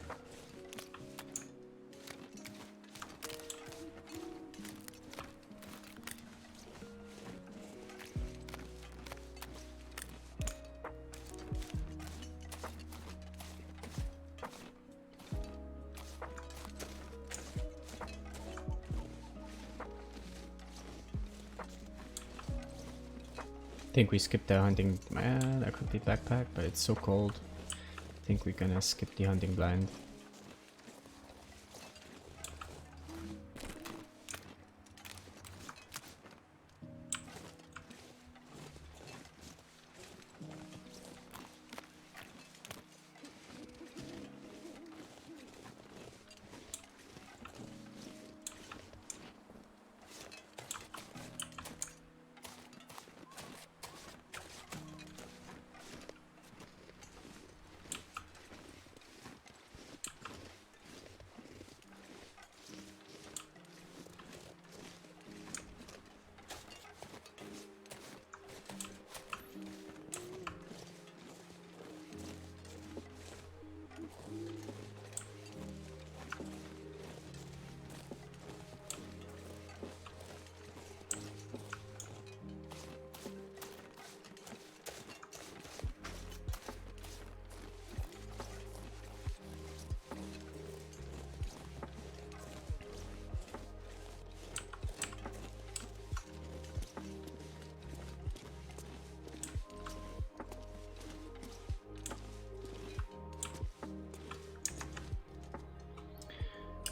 I think we skipped the hunting. That could be backpack, but it's so cold. I think we're gonna skip the hunting blind.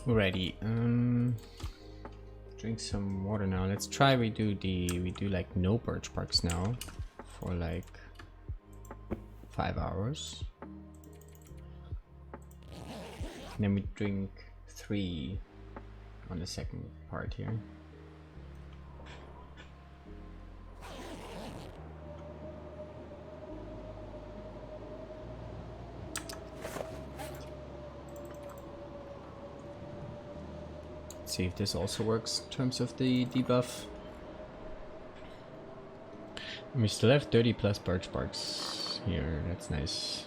Ready. Drink some water now. Let's try. We do like no birch barks now for like 5 hours. And then we drink 3 on the second part here. See if this also works in terms of the debuff. And we still have 30 plus birch barks here. That's nice.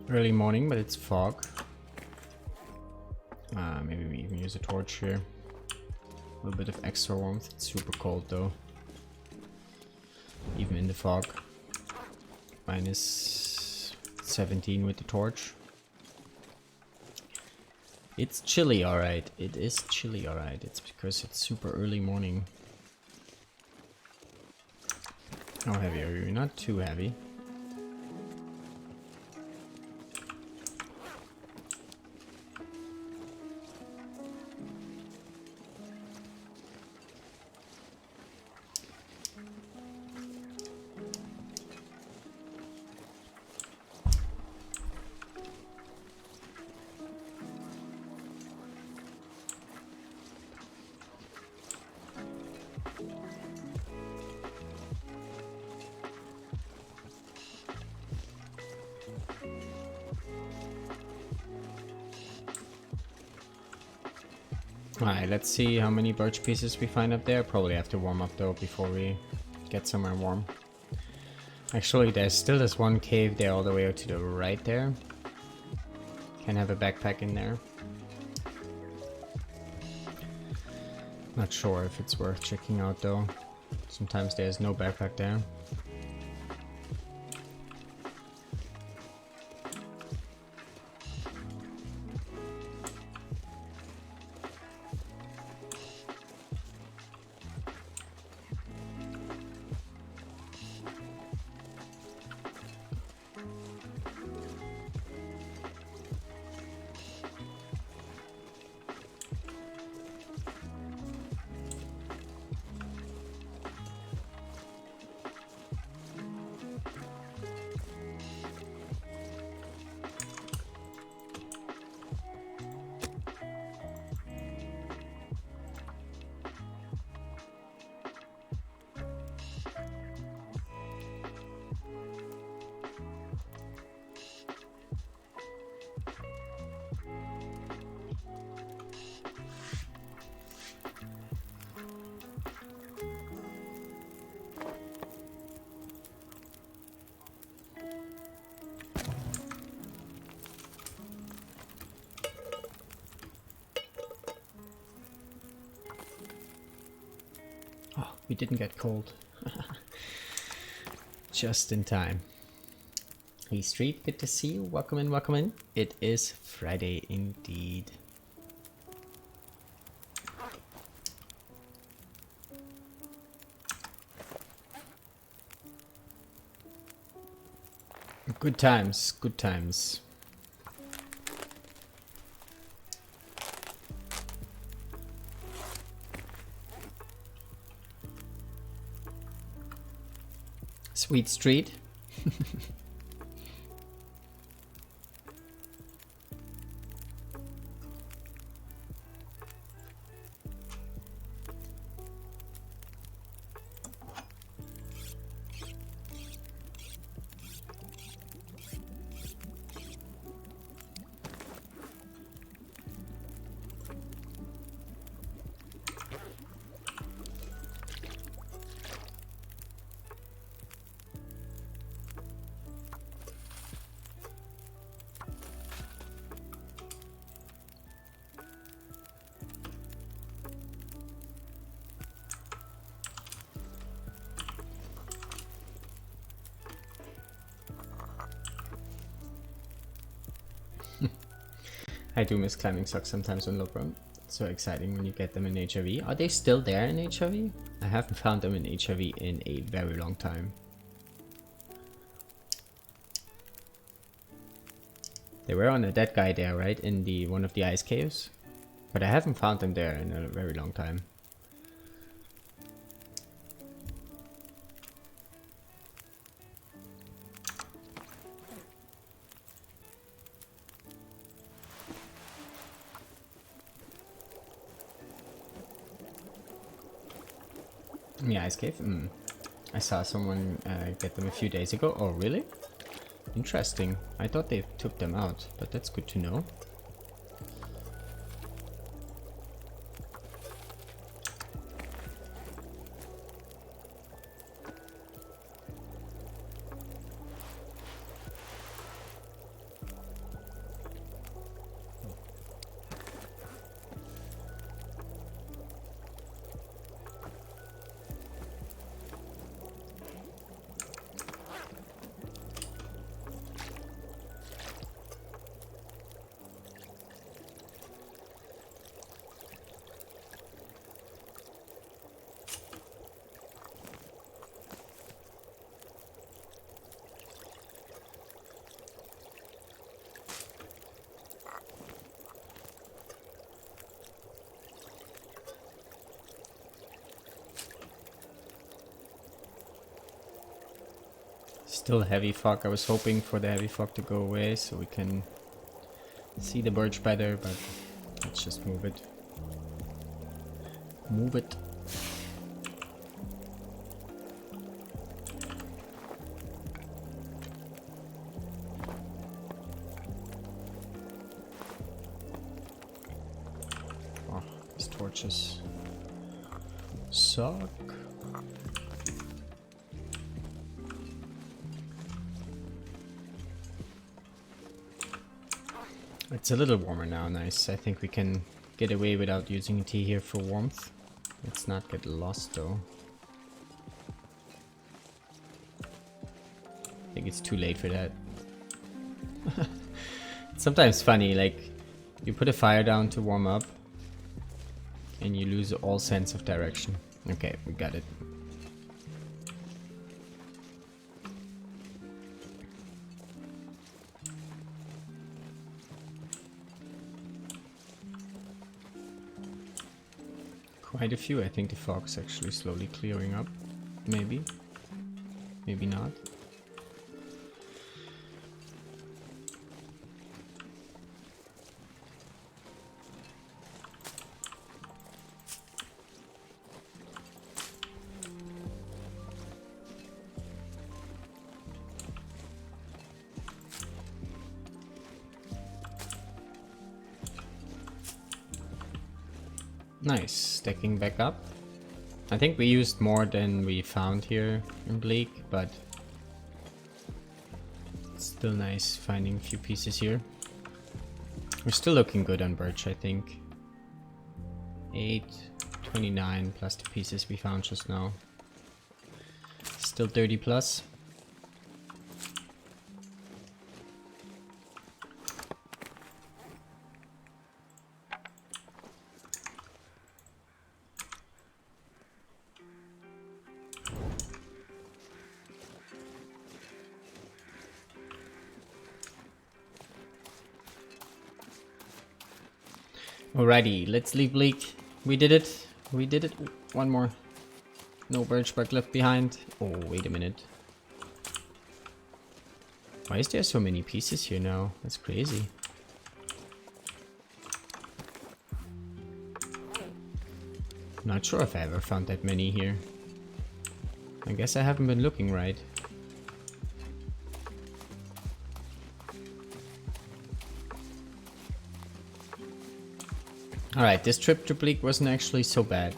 Early morning, but it's fog. Maybe we even use a torch here. A little bit of extra warmth. It's super cold though. Even in the fog. Minus 17 with the torch. It's chilly, alright. It is chilly, alright. It's because it's super early morning. How heavy are you? Not too heavy. Alright, let's see how many birch pieces we find up there. Probably have to warm up though before we get somewhere warm. Actually, there's still this one cave there all the way out to the right there. Can have a backpack in there. Not sure if it's worth checking out though. Sometimes there's no backpack there. We didn't get cold. Just in time. Hey Street, good to see you. Welcome in, welcome in. It is Friday indeed. Good times, good times. Sweet Street. I do miss climbing socks sometimes on Lobram. It's so exciting when you get them in HRV. Are they still there in HRV? I haven't found them in HRV in a very long time. They were on a dead guy there, right? In the one of the ice caves. But I haven't found them there in a very long time. In the ice cave? I saw someone get them a few days ago. Oh, really? Interesting. I thought they took them out, but that's good to know. Still heavy fog. I was hoping for the heavy fog to go away so we can see the birch better, but let's just move it. Move it. Oh, these torches suck. It's a little warmer now, nice. I think we can get away without using a tea here for warmth. Let's not get lost though. I think it's too late for that. It's sometimes funny, like you put a fire down to warm up and you lose all sense of direction. Okay, we got it. Quite a few. I think the fog's actually slowly clearing up. Maybe. Maybe not. Nice, stacking back up. I think we used more than we found here in Bleak, but it's still nice finding a few pieces here. We're still looking good on birch, I think. 8, 29 plus the pieces we found just now. Still 30 plus. Alrighty, let's leave Bleak. We did it. We did it. One more. No birch bark left behind. Oh, wait a minute. Why is there so many pieces here now? That's crazy. Not sure if I ever found that many here. I guess I haven't been looking right. Alright, this trip to Bleak wasn't actually so bad.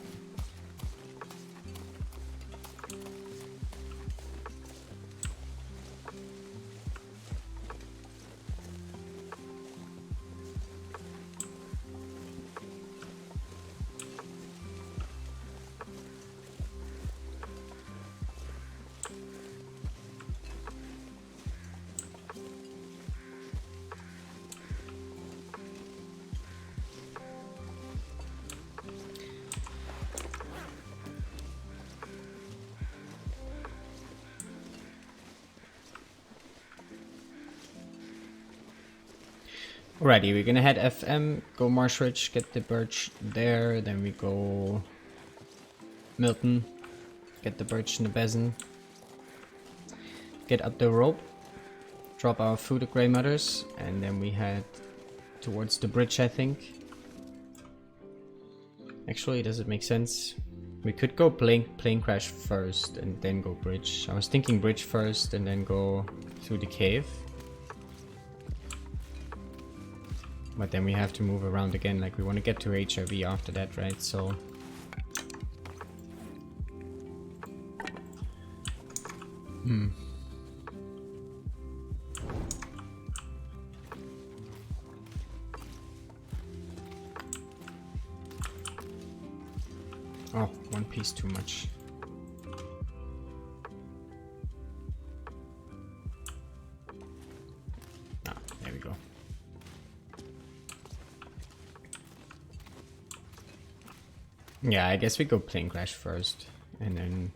Alrighty, we're gonna head FM, go Marshridge, get the birch there, then we go Milton, get the birch and the besom, get up the rope, drop our food at Grey Mother's, and then we head towards the bridge, I think. Actually, does it make sense? We could go plane crash first and then go bridge. I was thinking bridge first and then go through the cave. But then we have to move around again, like we want to get to HRV after that, right? So... Oh, one piece too much. Ah, there we go. Yeah, I guess we go plane crash first, and then...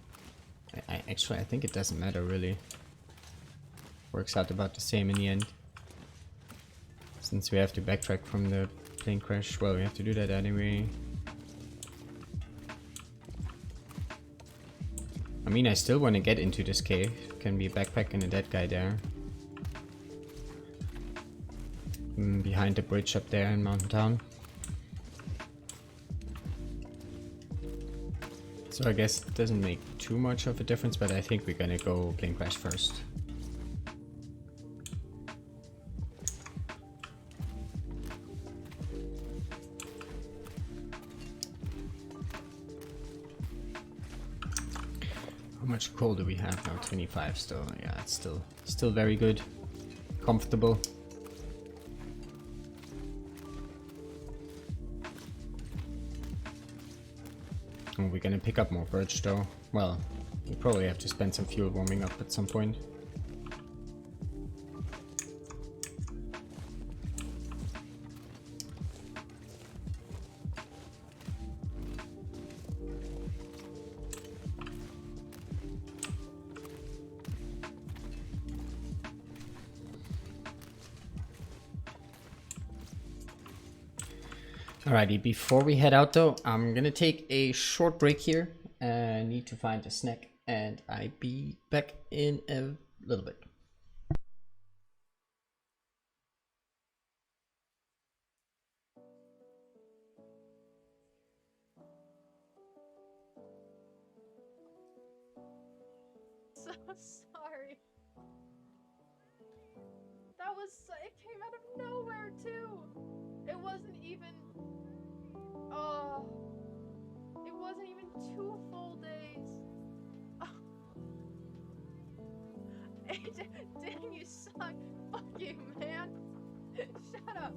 Actually, I think it doesn't matter, really. Works out about the same in the end. Since we have to backtrack from the plane crash, well, we have to do that anyway. I mean, I still want to get into this cave. Can be a backpack and a dead guy there. Behind the bridge up there in Mountain Town. So I guess it doesn't make too much of a difference, but I think we're gonna go plane crash first. How much coal do we have now? 25 still. Yeah, it's still very good. Comfortable. Oh, we're gonna pick up more birch though. Well, we probably have to spend some fuel warming up at some point. Alrighty, before we head out though, I'm gonna take a short break here. I need to find a snack and I'll be back in a little bit. So sorry. That was it came out of nowhere too. It wasn't even it wasn't even 2 full days. Dang, you suck. Fuck you, man. Shut up.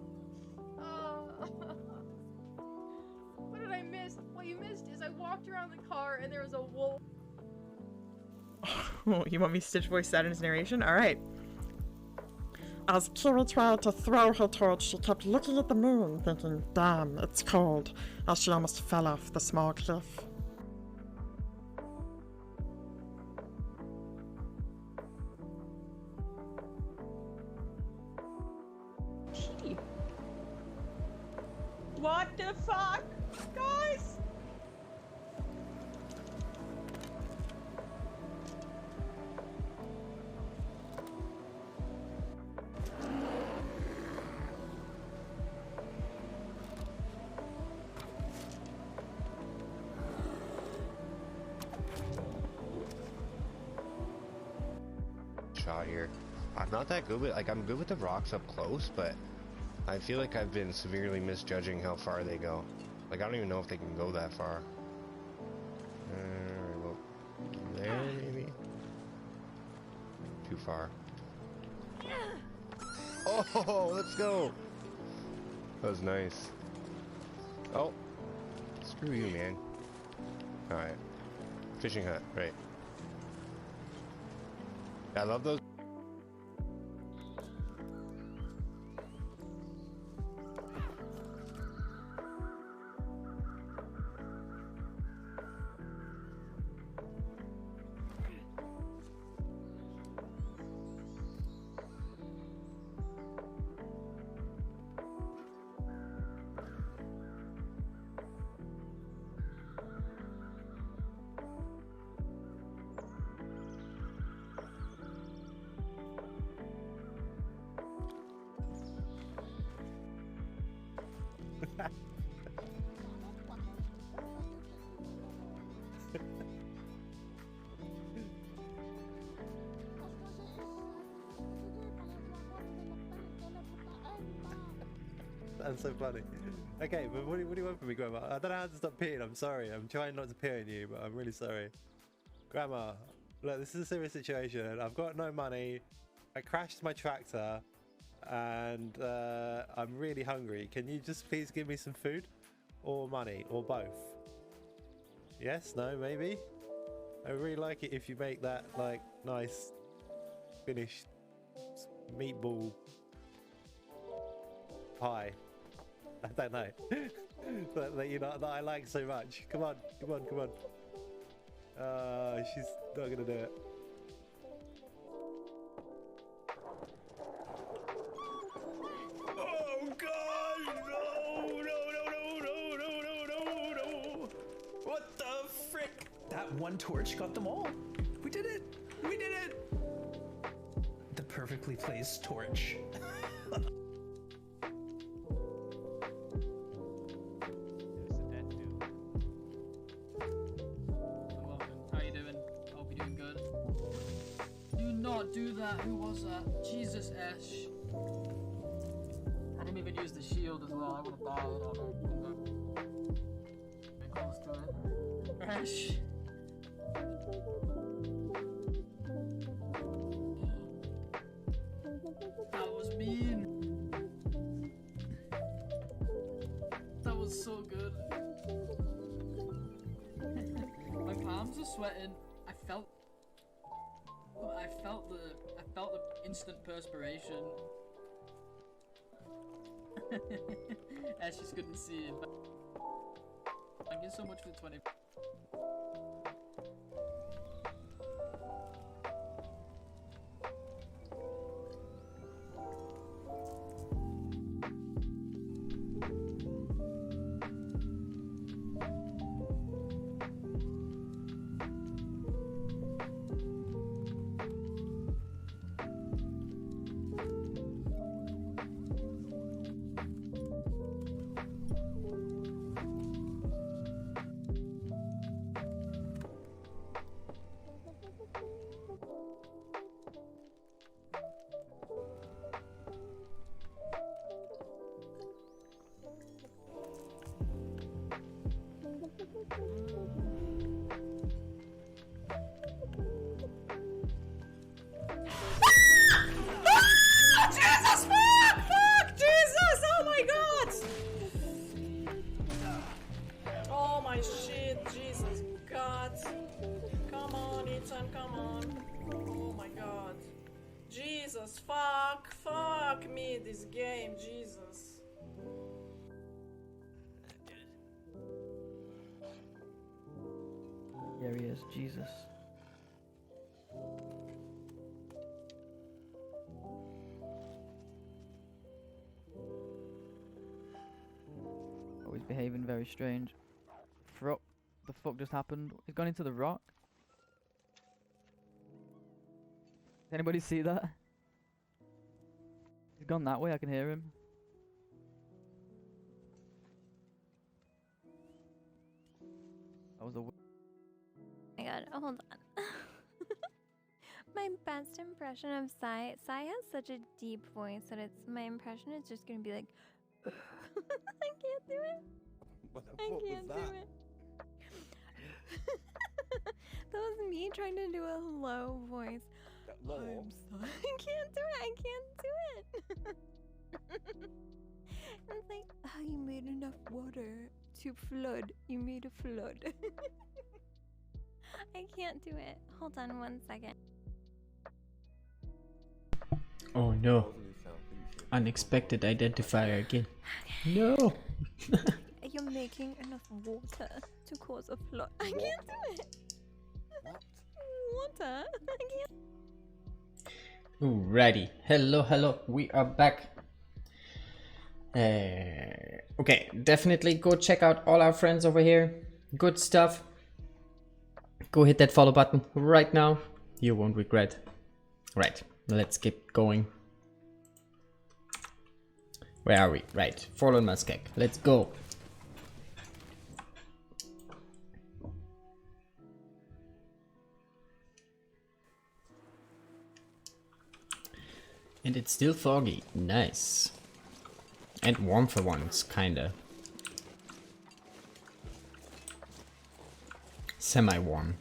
What did I miss? What you missed is I walked around the car and there was a wolf. Oh, you want me to stitch voice that in his narration? Alright. As Kiri tried to throw her torch, she kept looking at the moon, thinking, damn, it's cold, as she almost fell off the small cliff. What the fuck? Guys! Shot here. I'm not that good with, like, I'm good with the rocks up close, but I feel like I've been severely misjudging how far they go. Like, I don't even know if they can go that far. Well, there, maybe? Too far. Oh, let's go! That was nice. Oh, screw you, man. Alright. Fishing hut, right. I love those. That's so funny. Okay, but what do you want from me, Grandma? I don't know how to stop peeing. I'm sorry. I'm trying not to pee on you, but I'm really sorry. Grandma, look, this is a serious situation. I've got no money. I crashed my tractor, and I'm really hungry. Can you just please give me some food, or money, or both? Yes? No? Maybe? I really like it if you make that like nice finished meatball pie. I don't know. that you know that I like so much. Come on. She's not gonna do it. Oh God! No! What the frick? That one torch got them all. We did it! We did it! The perfectly placed torch. How you doing? Hope you're doing good. Do not do that. Who was that? Jesus, Ash. I didn't even use the shield as well. I would have died. I don't very close to it. Ash. That was mean. That was so good. My palms are sweating. I felt the instant perspiration. Ash just couldn't see it. But thank you so much for the 20. Jesus, fuck! Jesus, oh my god! Oh my shit, Jesus, God. Come on, Ethan, come on. Oh my god. Jesus, fuck me, this game, Jesus. There he is, Jesus. Oh, he's behaving very strange. The fuck just happened? He's gone into the rock? Does anybody see that? He's gone that way, I can hear him. That was a... Oh my god, hold on. My best impression of Sai has such a deep voice that my impression is just gonna be like, I can't do it. I can't do it. That was me trying to do a low voice. I can't do it. I can't do it. It's like, oh, you made enough water to flood. You made a flood. I can't do it. Hold on 1 second. Oh no. Unexpected identifier again. No! You're making enough water to cause a flood. I can't do it. What? Water? I can't. Alrighty. Hello. We are back. Okay, definitely go check out all our friends over here. Good stuff. Go hit that follow button right now. You won't regret. Right, let's get going. Where are we? Right, Fallen Muskeg. Let's go. And it's still foggy. Nice. And warm for once, kinda. Semi-warm.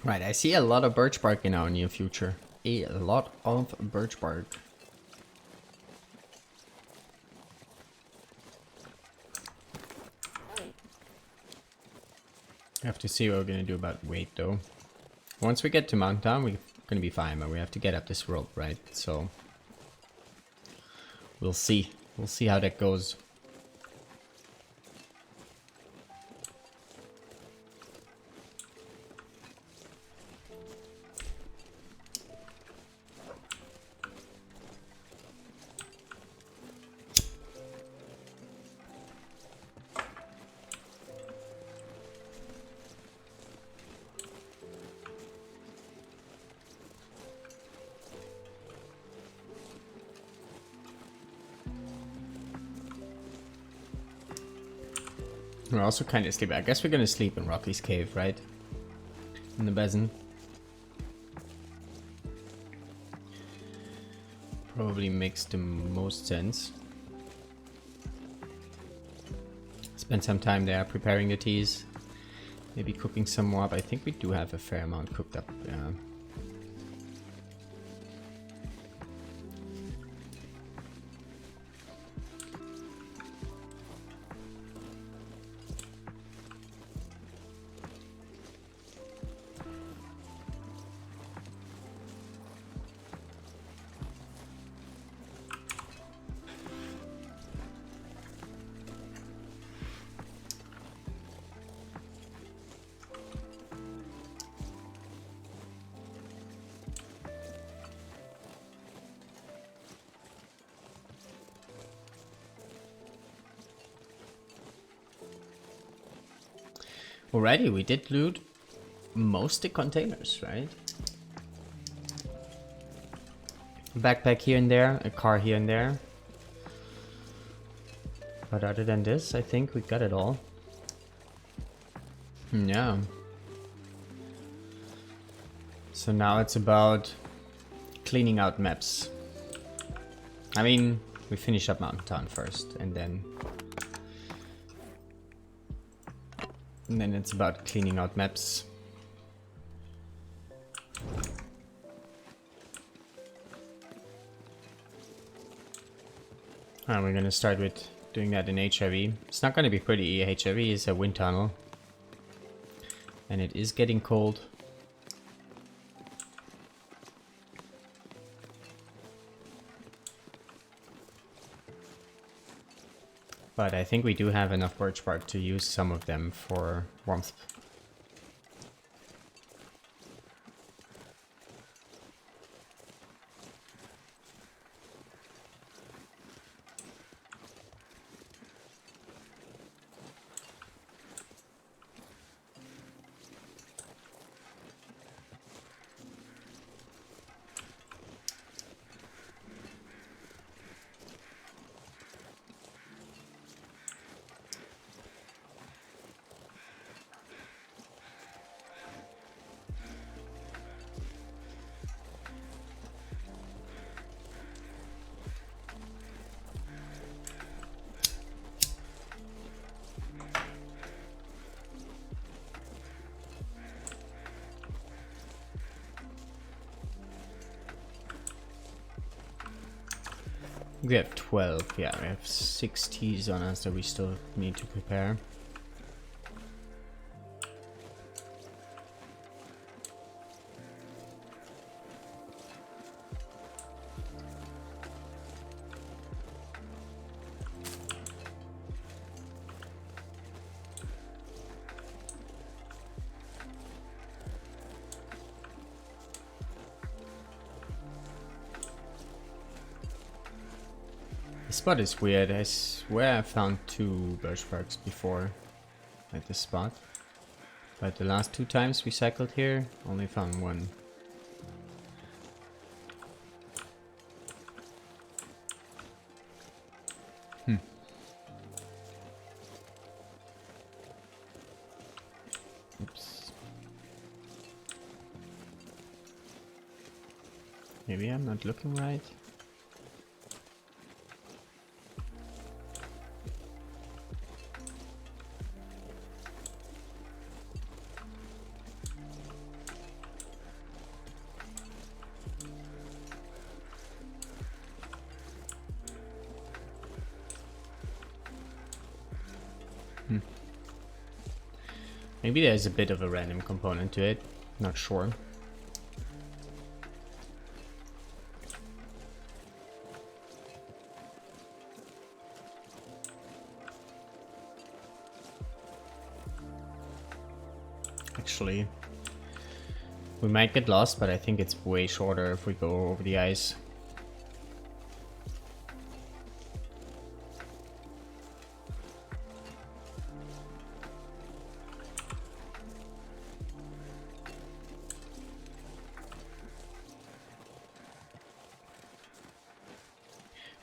Right, I see a lot of birch bark in our near future. A lot of birch bark. I have to see what we're gonna do about weight though. Once we get to Mountain Town, we're gonna be fine, but we have to get up this rope, right? So we'll see. We'll see how that goes. We're also kind of sleepy. I guess we're gonna sleep in Rocky's cave, right? In the basin. Probably makes the most sense. Spend some time there preparing the teas. Maybe cooking some more up. I think we do have a fair amount cooked up. Yeah. Alrighty, we did loot most the containers, right? A backpack here and there, a car here and there. But other than this, I think we got it all. Yeah. So now it's about cleaning out maps. I mean, we finish up Mountain Town first, and then it's about cleaning out maps. And we're gonna start with doing that in HRV. It's not gonna be pretty. HRV is a wind tunnel. And it is getting cold. But I think we do have enough birch bark to use some of them for warmth. We have 12, yeah, we have 6 teas on us that we still need to prepare. This spot is weird. I swear I found 2 birch barks before. at this spot. But the last 2 times we cycled here, only found 1. Oops. Maybe I'm not looking right. Maybe there's a bit of a random component to it. Not sure. Actually, we might get lost, but I think it's way shorter if we go over the ice.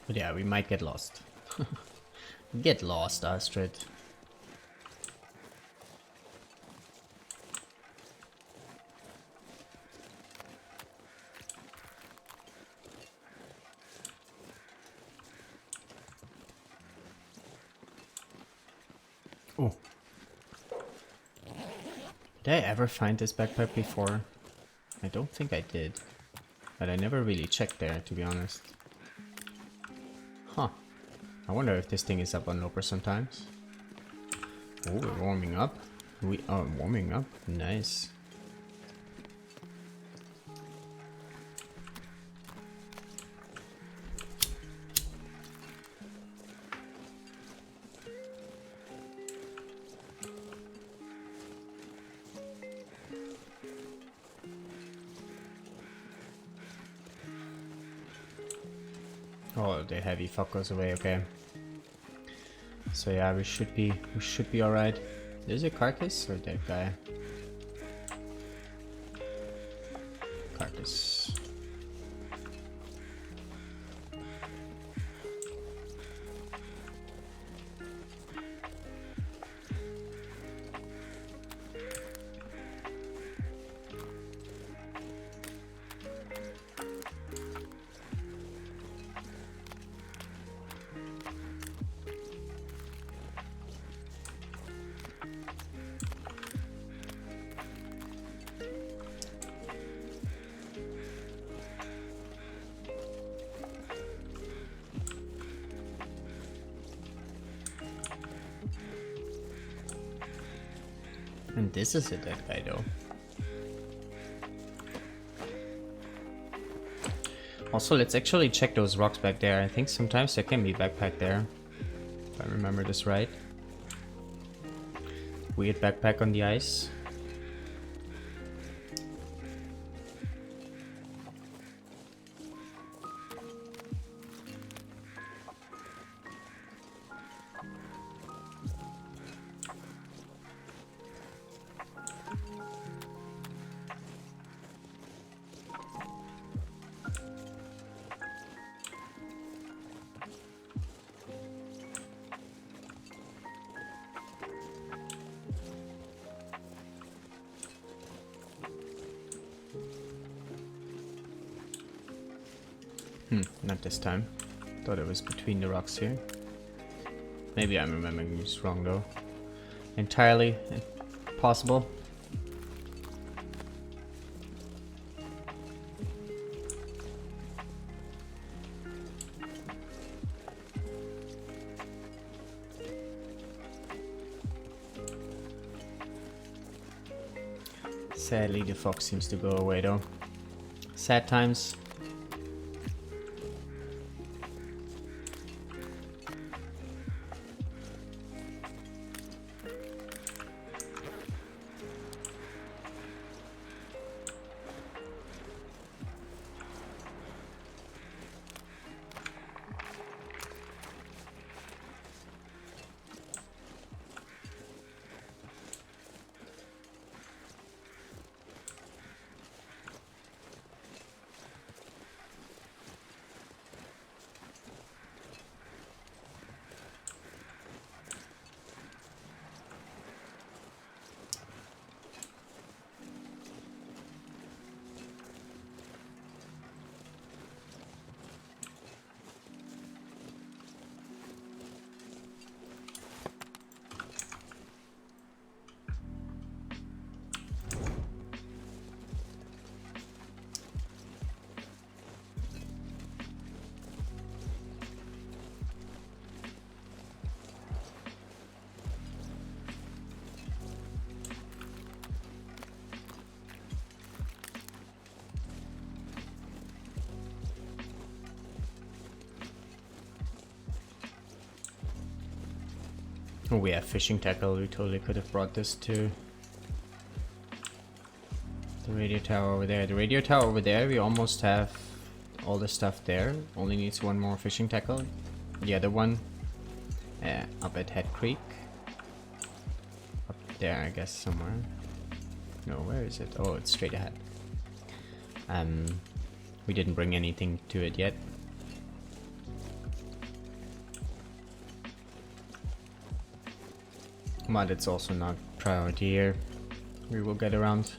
But yeah, we might get lost. Get lost, Astrid. Oh. Did I ever find this backpack before? I don't think I did. But I never really checked there, to be honest. Huh. I wonder if this thing is up on Loper sometimes. Oh, we're warming up. We are warming up. Nice. Oh, the heavy fuck goes away. Okay. So yeah, we should be alright. There's a carcass or that guy? Carcass. And this is a dead guy though. Also, let's actually check those rocks back there. I think sometimes there can be backpack there, if I remember this right. Weird backpack on the ice. Not this time. Thought it was between the rocks here. Maybe I'm remembering this wrong though. Entirely possible. Sadly, the fox seems to go away though. Sad times. Oh, we have fishing tackle. We totally could have brought this to the radio tower over there. The radio tower over there, we almost have all the stuff there. Only needs one more fishing tackle. The other one, up at Head Creek. Up there, I guess, somewhere. No, where is it? Oh, it's straight ahead. We didn't bring anything to it yet. But it's also not priority here. We will get around.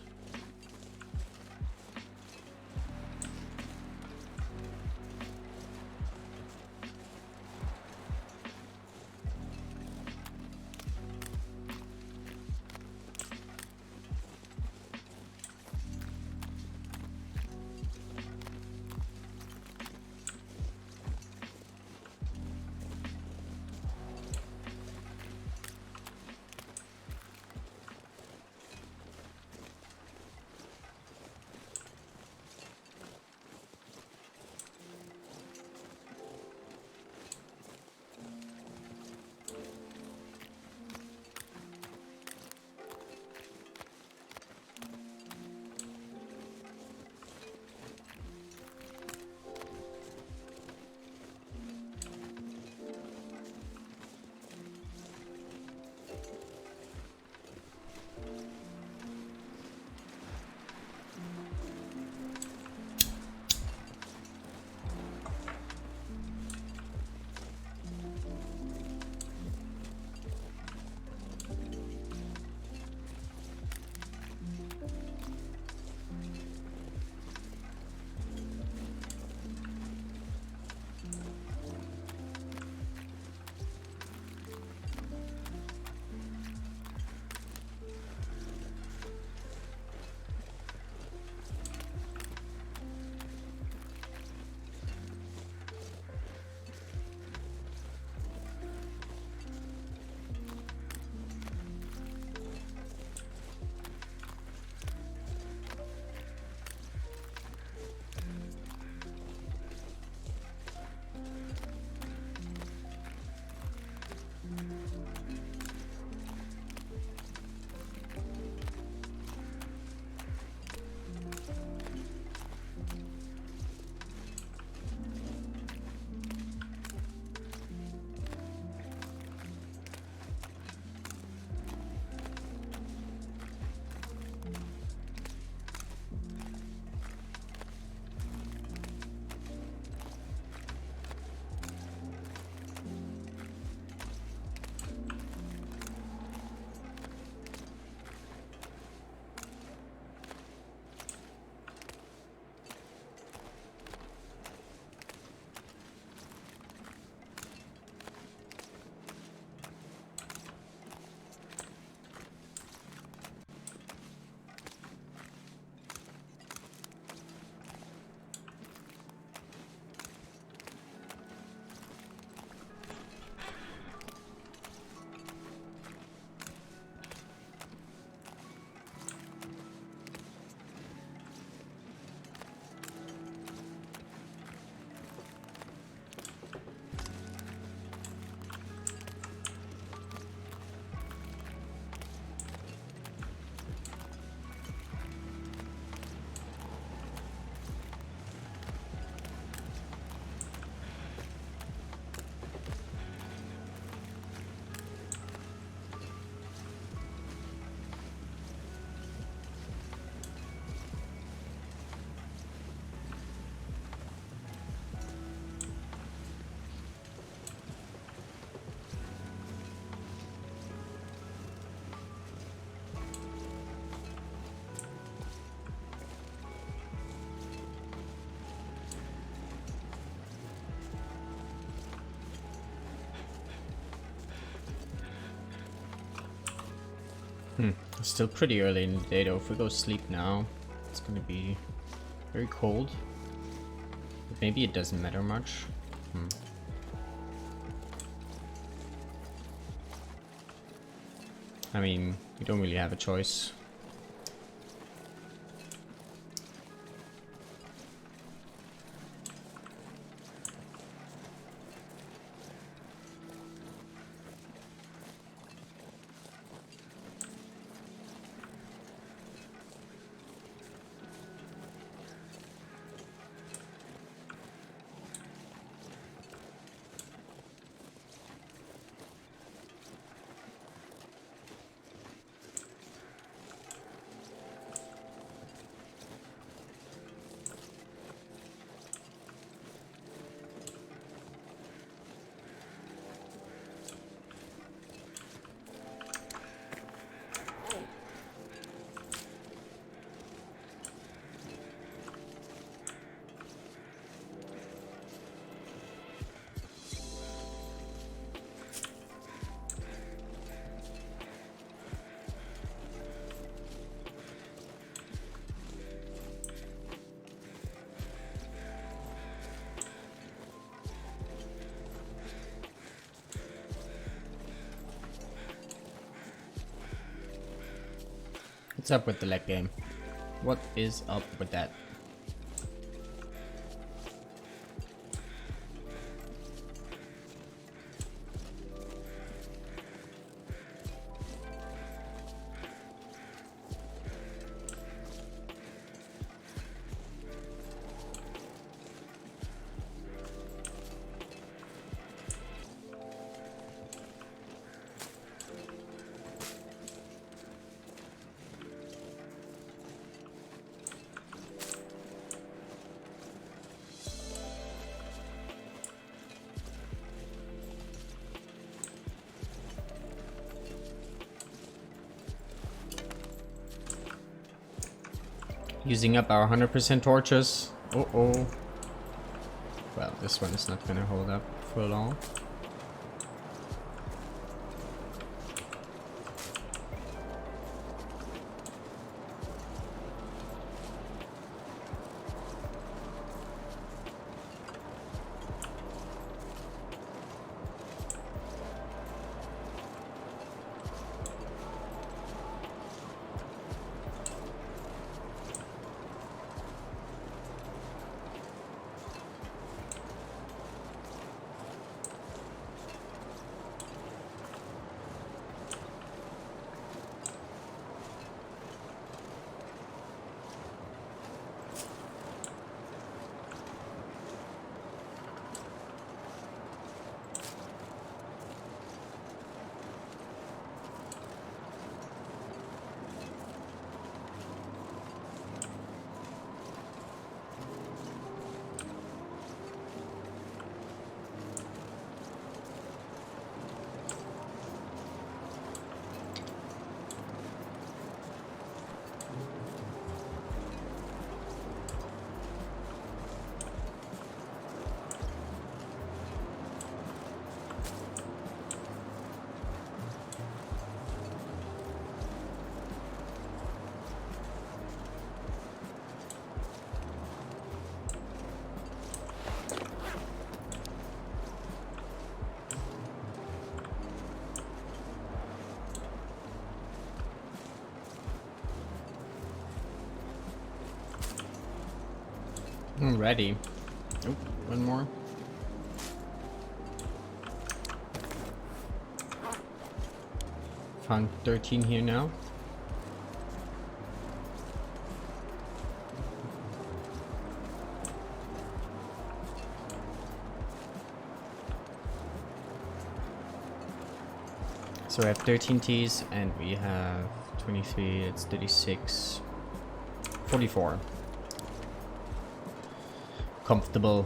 It's still pretty early in the day though. If we go sleep now, it's gonna be very cold. But maybe it doesn't matter much. I mean, we don't really have a choice. What's up with the leg game? What is up with that? Using up our 100% torches. Oh. Well, this one is not gonna hold up for long. Ready. Oh, one more. Found 13 here now. So we have 13 teas and we have 23, it's 36, 44. Comfortable.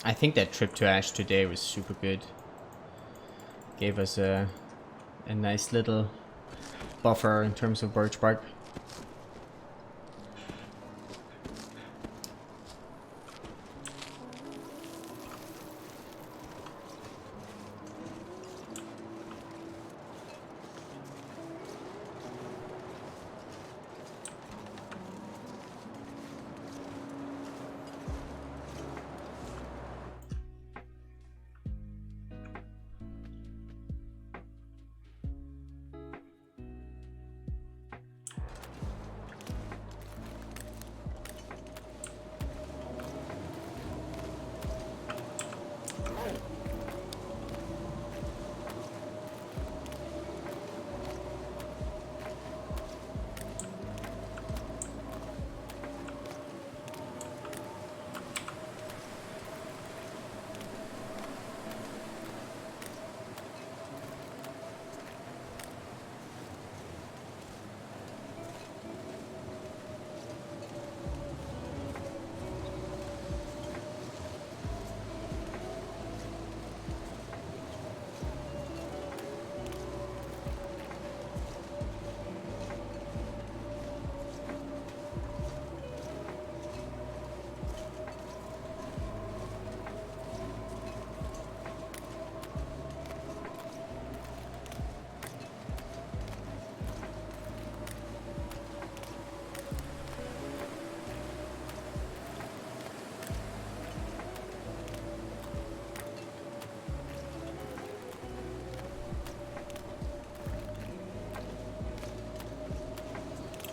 I think that trip to Ash today was super good. Gave us a nice little buffer in terms of birch bark.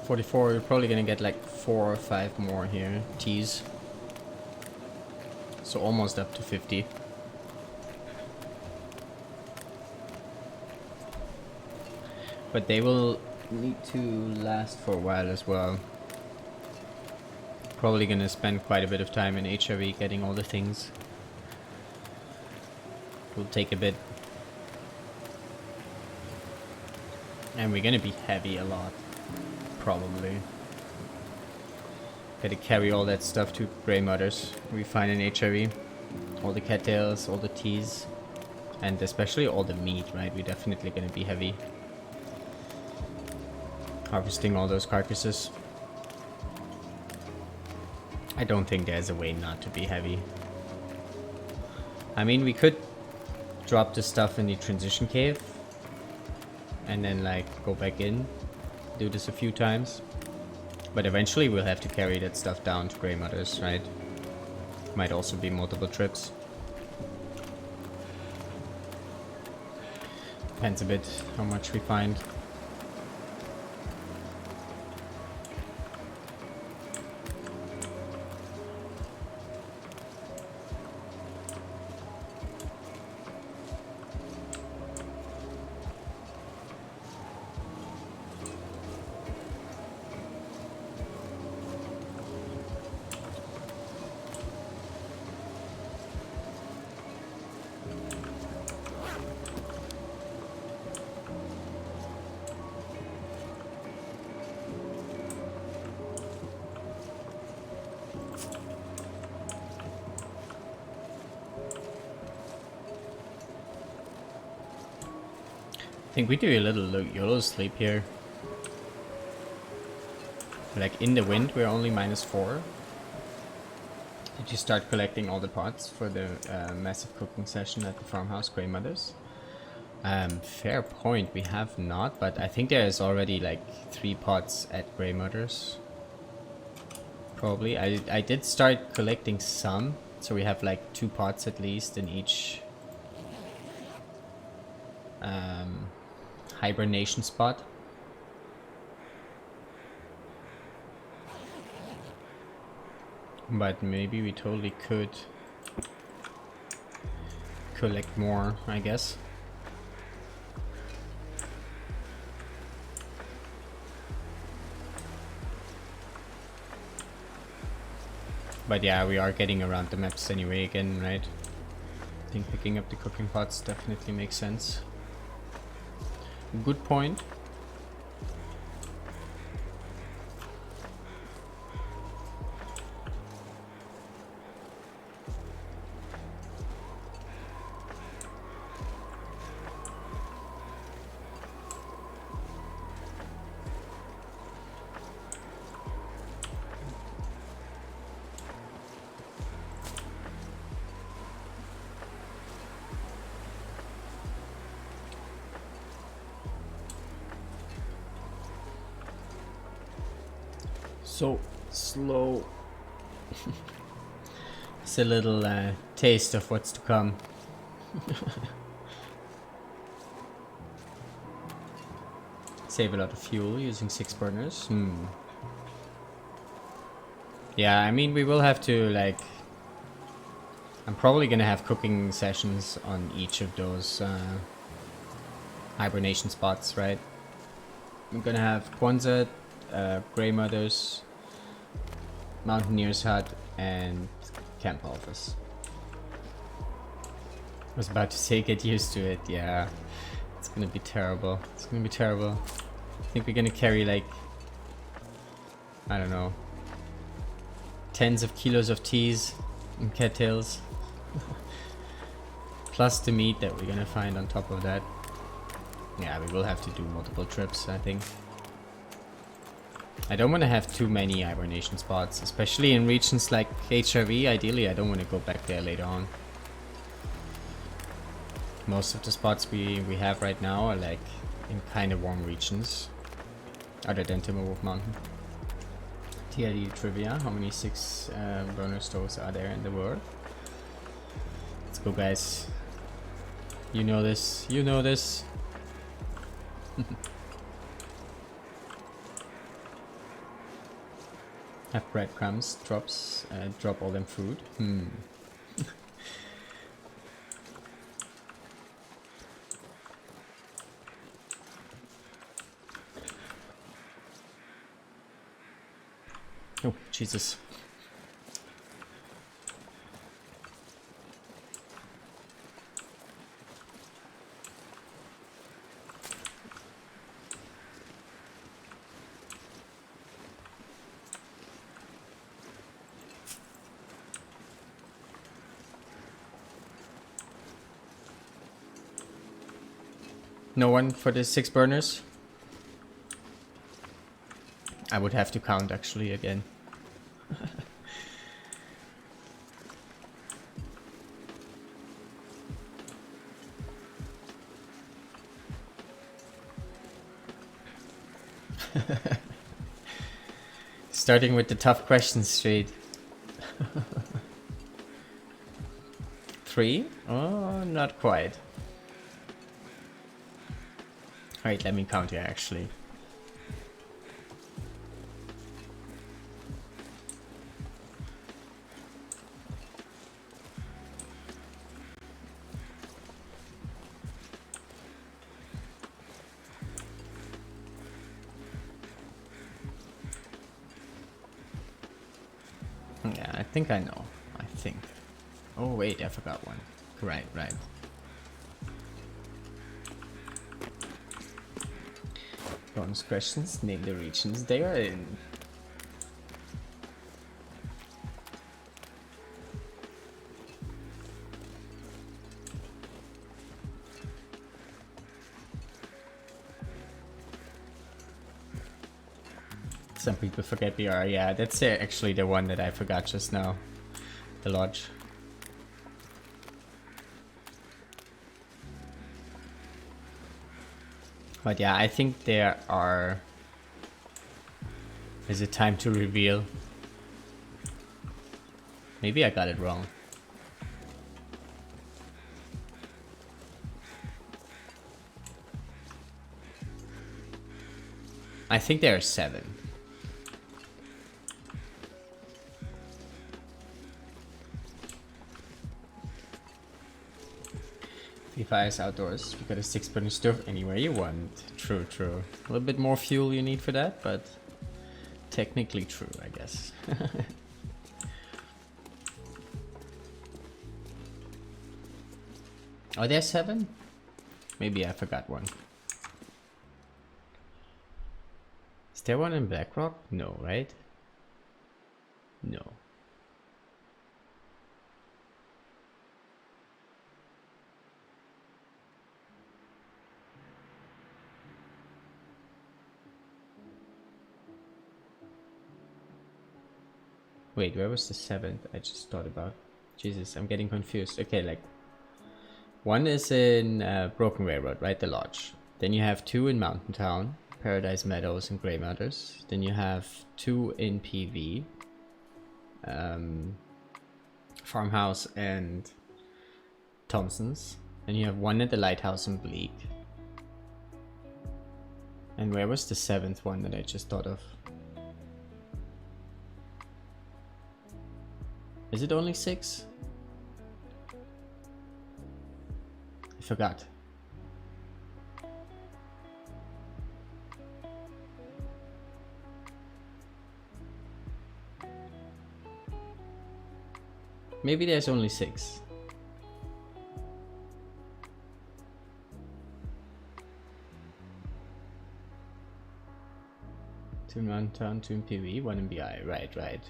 44, we're probably gonna get like 4 or 5 more here. Teas. So almost up to 50. But they will need to last for a while as well. Probably gonna spend quite a bit of time in HRV getting all the things. Will take a bit. And we're gonna be heavy a lot. Probably. Gotta carry all that stuff to Grey Mutters we find in HRV. All the cattails, all the teas. And especially all the meat, right? We're definitely gonna be heavy. Harvesting all those carcasses. I don't think there's a way not to be heavy. I mean, we could drop the stuff in the transition cave and then like go back in, do this a few times, but eventually we'll have to carry that stuff down to Grey Mutters, right? Might also be multiple trips. Depends a bit how much we find. I think we do a little YOLO sleep here. Like in the wind, we're only -4. Did you start collecting all the pots for the massive cooking session at the farmhouse, Grey Mutters? Fair point, we have not, but I think there is already like 3 pots at Grey Mutters. Probably. I did start collecting some, so we have like 2 pots at least in each hibernation spot. But maybe we totally could collect more, I guess. But yeah, we are getting around the maps anyway again, right? I think picking up the cooking pots definitely makes sense. Good point. So slow. It's a little taste of what's to come. Save a lot of fuel using 6 burners. Yeah, I mean, we will have to, like... I'm probably gonna have cooking sessions on each of those hibernation spots, right? I'm gonna have Kwanzaa, Grey Mutters, Mountaineer's Hut, and Camp Office. I was about to say get used to it, yeah. It's gonna be terrible. It's gonna be terrible. I think we're gonna carry like, I don't know, tens of kilos of teas and cattails. Plus the meat that we're gonna find on top of that. Yeah, we will have to do multiple trips, I think. I don't want to have too many hibernation spots, especially in regions like HRV. Ideally, I don't want to go back there later on. Most of the spots we have right now are like in kind of warm regions, other than Timberwolf Mountain. TLD trivia, how many 6 burner stoves are there in the world? Let's go, guys. You know this, you know this. Have breadcrumbs, drop all them food. Oh, Jesus. No one for the 6 burners? I would have to count actually again. Starting with the tough questions straight. 3? Oh, not quite. Alright, let me count here actually. Yeah, I think I know. I think. Oh wait, I forgot one. Right. Bonus questions, name the regions they are in. Some people forget BR, yeah, that's actually the one that I forgot just now. The lodge. But yeah, I think there are... Is it time to reveal? Maybe I got it wrong. I think there are 7. Fires outdoors. You got a 6-burner stove anywhere you want. True. A little bit more fuel you need for that, but technically true, I guess. Are there 7? Maybe I forgot one. Is there one in Blackrock? No, right? No. Wait, where was the 7th? I just thought about. Jesus, I'm getting confused. Okay, like... One is in Broken Railroad, right? The lodge. Then you have 2 in Mountain Town, Paradise Meadows and Grey Matters. Then you have 2 in PV. Farmhouse and Thompson's. Then you have 1 at the Lighthouse in Bleak. And where was the 7th one that I just thought of? Is it only 6? I forgot. Maybe there's only 6. Two in Mountain Town, 2 in PV, 1 in BI. Right.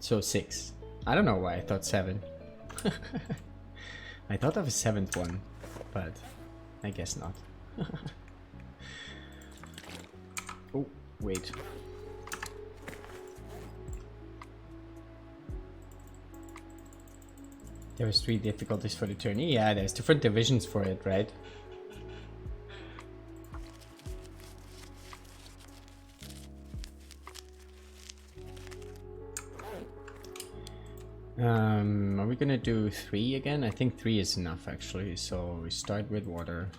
So 6. I don't know why I thought 7. I thought of a 7th one, but I guess not. Oh, wait. There was 3 difficulties for the tourney. Yeah, there's different divisions for it, right? Are we gonna do 3 again? I think 3 is enough actually, so we start with water.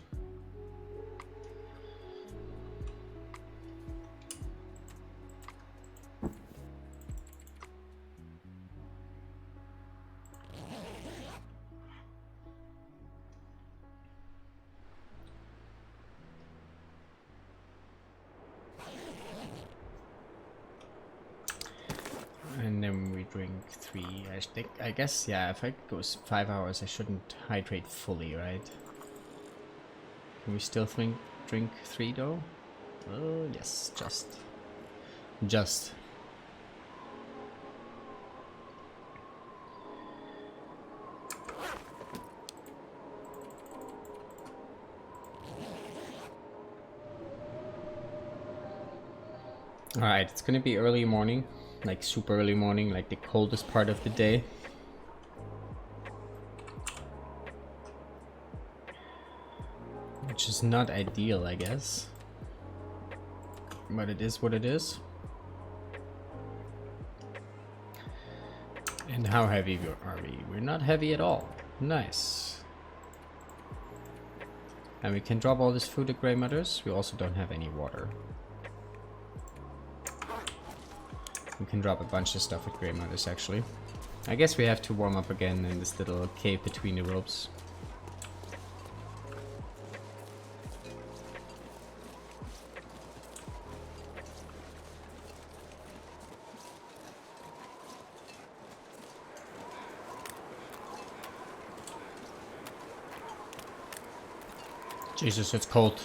think, I guess, yeah, if it goes 5 hours, I shouldn't hydrate fully, right? Can we still drink 3 though? Oh, yes, just. Alright, it's gonna be early morning, like super early morning, like the coldest part of the day. Which is not ideal, I guess. But it is what it is. And how heavy are we? We're not heavy at all. Nice. And we can drop all this food at Grey Mothers. We also don't have any water. We can drop a bunch of stuff at Grey Mothers, actually. I guess we have to warm up again in this little cave between the ropes. Jesus, it's cold.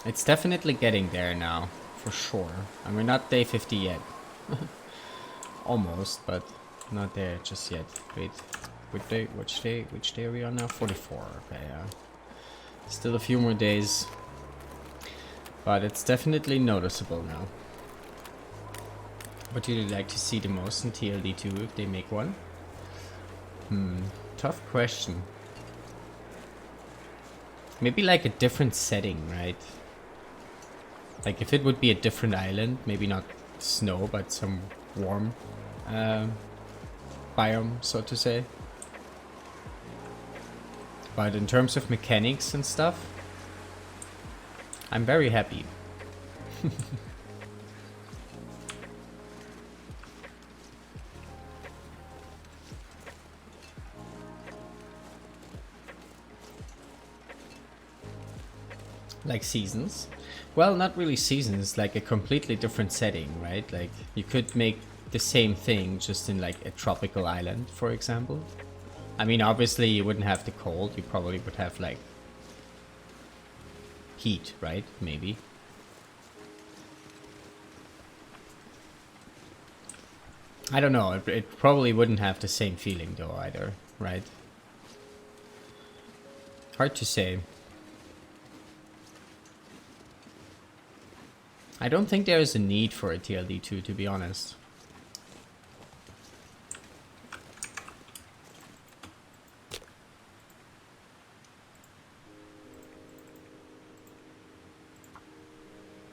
It's definitely getting there now, for sure. And we're not day 50 yet. Almost, but not there just yet. Wait, which day are we on now? 44, okay, yeah. Still a few more days. But it's definitely noticeable now. What do you like to see the most in TLD2 if they make one? Tough question. Maybe like a different setting, right? Like if it would be a different island, maybe not snow, but some warm biome, so to say. But in terms of mechanics and stuff, I'm very happy. Like seasons? Well, not really seasons, like a completely different setting, right? Like you could make the same thing just in like a tropical island, for example. I mean, obviously you wouldn't have the cold, you probably would have like heat, right? Maybe. I don't know, it probably wouldn't have the same feeling though either, right? Hard to say. I don't think there is a need for a TLD2, to be honest.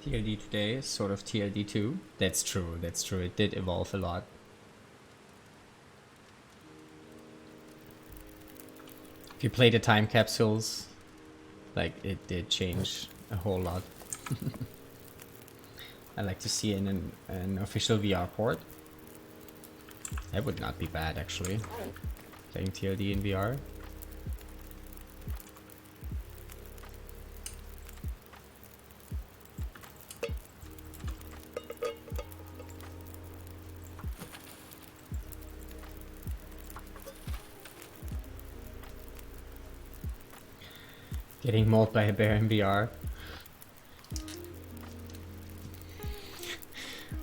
TLD today is sort of TLD2. That's true, that's true. It did evolve a lot. If you play the time capsules, like it did change a whole lot. I like to see an official VR port. That would not be bad, actually. Playing TLD in VR. Getting mauled by a bear in VR.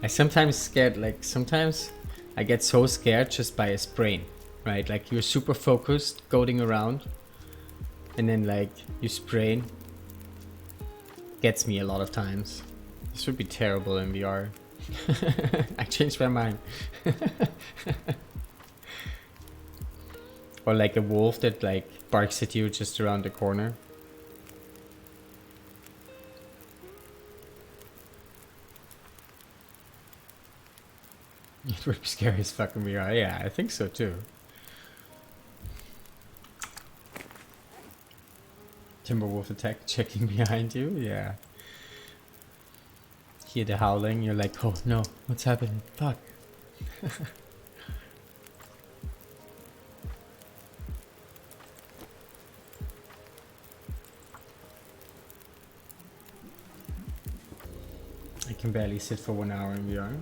I sometimes I get so scared just by a sprain, right? Like you're super focused, goading around, and then like you sprain. Gets me a lot of times. This would be terrible in VR. I changed my mind. Or like a wolf that like barks at you just around the corner. It would be scary as fucking VR. Yeah, I think so too. Timberwolf attack checking behind you, yeah. Hear the howling, you're like, oh no, what's happening? Fuck. I can barely sit for 1 hour in VR.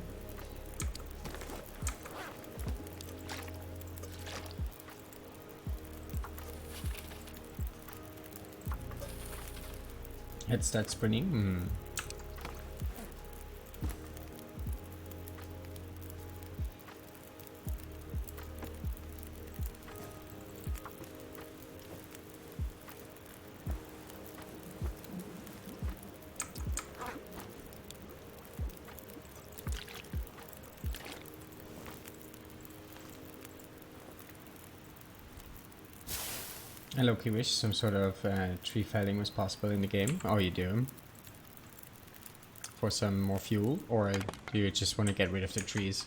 Head start sprinting. I low-key wish some sort of tree felling was possible in the game. Oh, you do? For some more fuel? Or do you just want to get rid of the trees?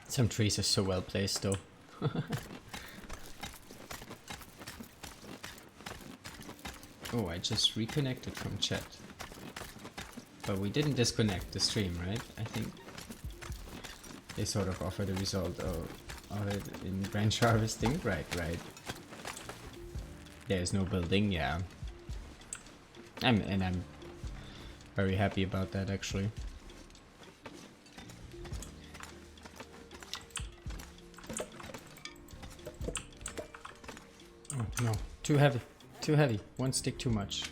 Some trees are so well placed though. Oh, I just reconnected from chat. But we didn't disconnect the stream, right? I think they sort of offer the result of it in branch harvesting. Right. There's no building, yeah. I'm very happy about that actually. Oh no, too heavy. Too heavy. One stick too much.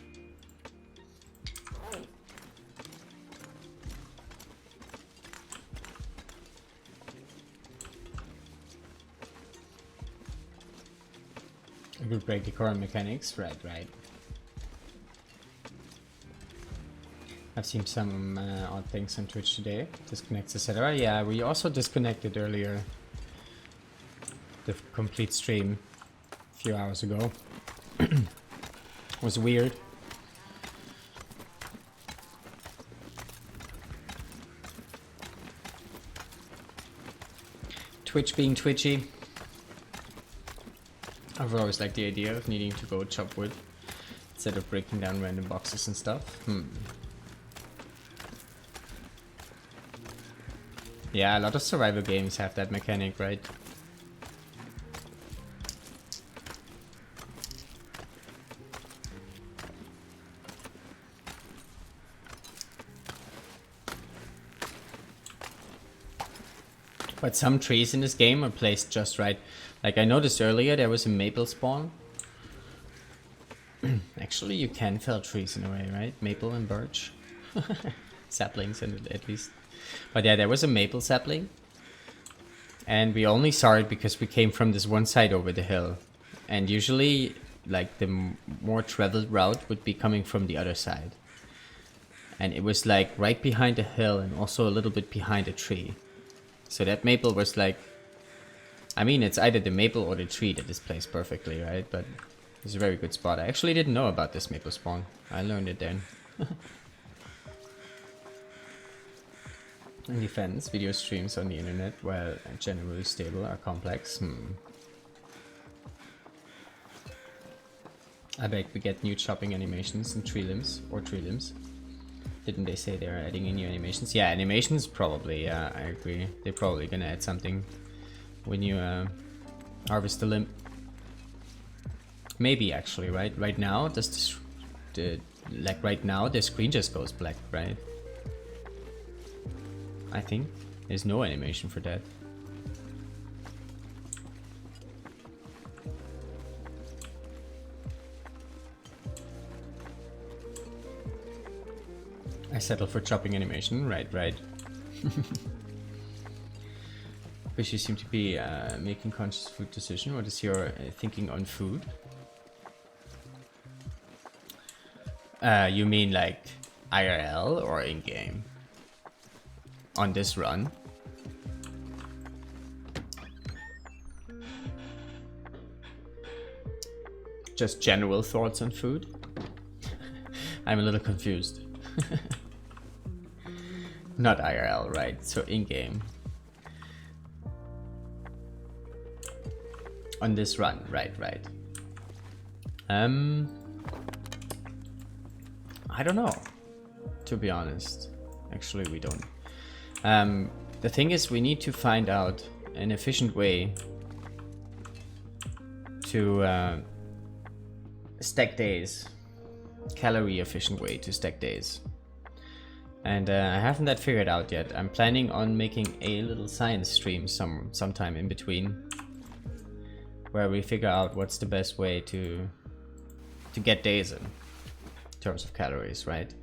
I could break the current mechanics. Right. I've seen some odd things on Twitch today. Disconnects, etc. Yeah, we also disconnected earlier. The complete stream a few hours ago. Was weird. Twitch being twitchy. I've always liked the idea of needing to go chop wood instead of breaking down random boxes and stuff. Yeah, a lot of survival games have that mechanic, right? But some trees in this game are placed just right. Like I noticed earlier, there was a maple spawn. Actually, you can fell trees in a way, right? Maple and birch. Saplings, at least. But yeah, there was a maple sapling. And we only saw it because we came from this one side over the hill. And usually, like, the more traveled route would be coming from the other side. And it was like right behind the hill and also a little bit behind a tree. So that maple was like, I mean, it's either the maple or the tree that is placed perfectly, right? But it's a very good spot. I actually didn't know about this maple spawn. I learned it then. In defense, video streams on the internet, while generally stable, are complex. I bet we get new chopping animations and tree limbs, or tree limbs. Didn't they say they're adding in new animations? Yeah, animations probably, yeah, I agree. They're probably gonna add something when you harvest the limb. Maybe actually, right? Right now, does right now the screen just goes black, right? I think there's no animation for that. I settle for chopping animation, right. Wish you seem to be making conscious food decision. What is your thinking on food? You mean like IRL or in-game? On this run? Just general thoughts on food? I'm a little confused. Not IRL, right? So in-game. On this run, right. I don't know, to be honest. Actually, we don't. The thing is, we need to find out an efficient way to stack days. Calorie efficient way to stack days. And I haven't that figured out yet. I'm planning on making a little science stream sometime in between. where we figure out what's the best way to get days in terms of calories, right?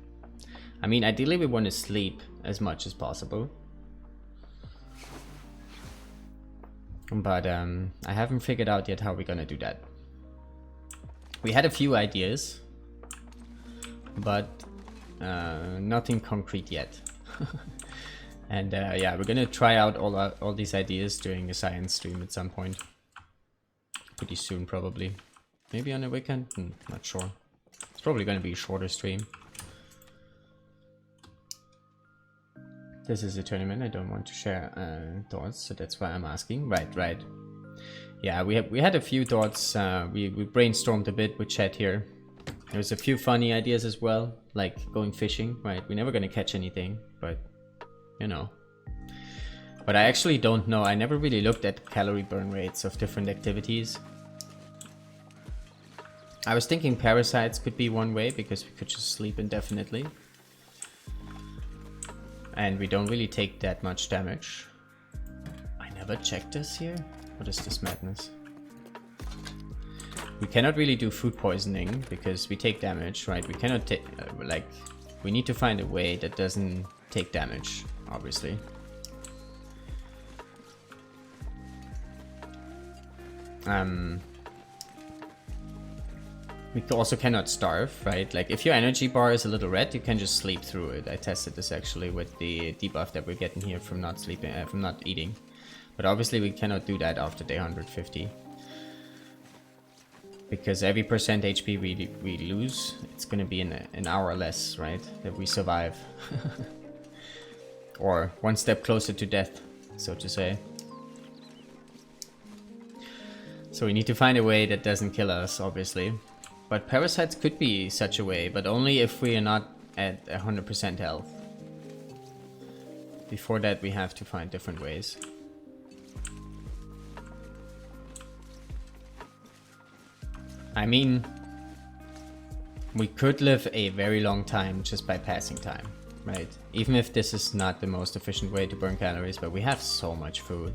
I mean, ideally we want to sleep as much as possible. But I haven't figured out yet how we're gonna do that. We had a few ideas, but nothing concrete yet. And yeah, we're gonna try out all these ideas during a science stream at some point. Pretty soon, probably. Maybe on a weekend? Not sure. It's probably gonna be a shorter stream. This is a tournament. I don't want to share thoughts, so that's why I'm asking. Right. Yeah, we had a few thoughts. We brainstormed a bit with chat here. There's a few funny ideas as well, like going fishing. Right, we're never gonna catch anything, but you know. But I actually don't know. I never really looked at calorie burn rates of different activities. I was thinking parasites could be one way because we could just sleep indefinitely. And we don't really take that much damage. I never checked this here. What is this madness? We cannot really do food poisoning because we take damage, right? We cannot take, like, we need to find a way that doesn't take damage, obviously. We also cannot starve, right? Like, if your energy bar is a little red, you can just sleep through it. I tested this actually with the debuff that we're getting here from not sleeping, from not eating. But obviously we cannot do that after day 150. Because every percent HP we lose, it's gonna be an hour less, right? That we survive. Or one step closer to death, so to say. So we need to find a way that doesn't kill us, obviously. But parasites could be such a way, but only if we are not at 100% health. Before that, we have to find different ways. I mean, we could live a very long time just by passing time, right? Even if this is not the most efficient way to burn calories, but we have so much food.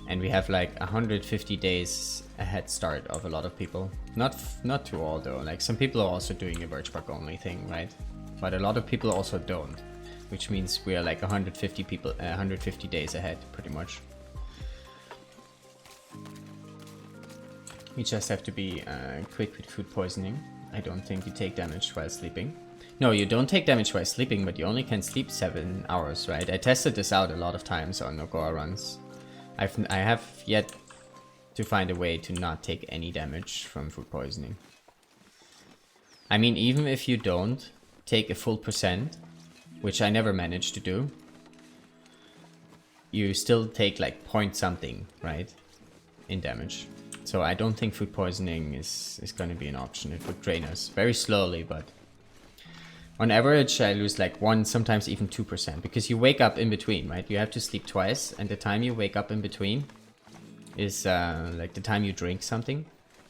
And we have like 150 days a head start of a lot of people. Not to all though, like some people are also doing a birchbark only thing, right? But a lot of people also don't, which means we are like 150 days ahead, pretty much. We just have to be quick with food poisoning. I don't think you take damage while sleeping. No, you don't take damage while sleeping, but you only can sleep 7 hours, right? I tested this out a lot of times on Nogoa runs. I have yet to find a way to not take any damage from food poisoning. I mean, even if you don't take a full percent, which I never managed to do, you still take like point something, right, in damage. So I don't think food poisoning is going to be an option. It would drain us very slowly, but on average I lose like 1, sometimes even 2%, because you wake up in between, right? You have to sleep twice, and the time you wake up in between is like the time you drink something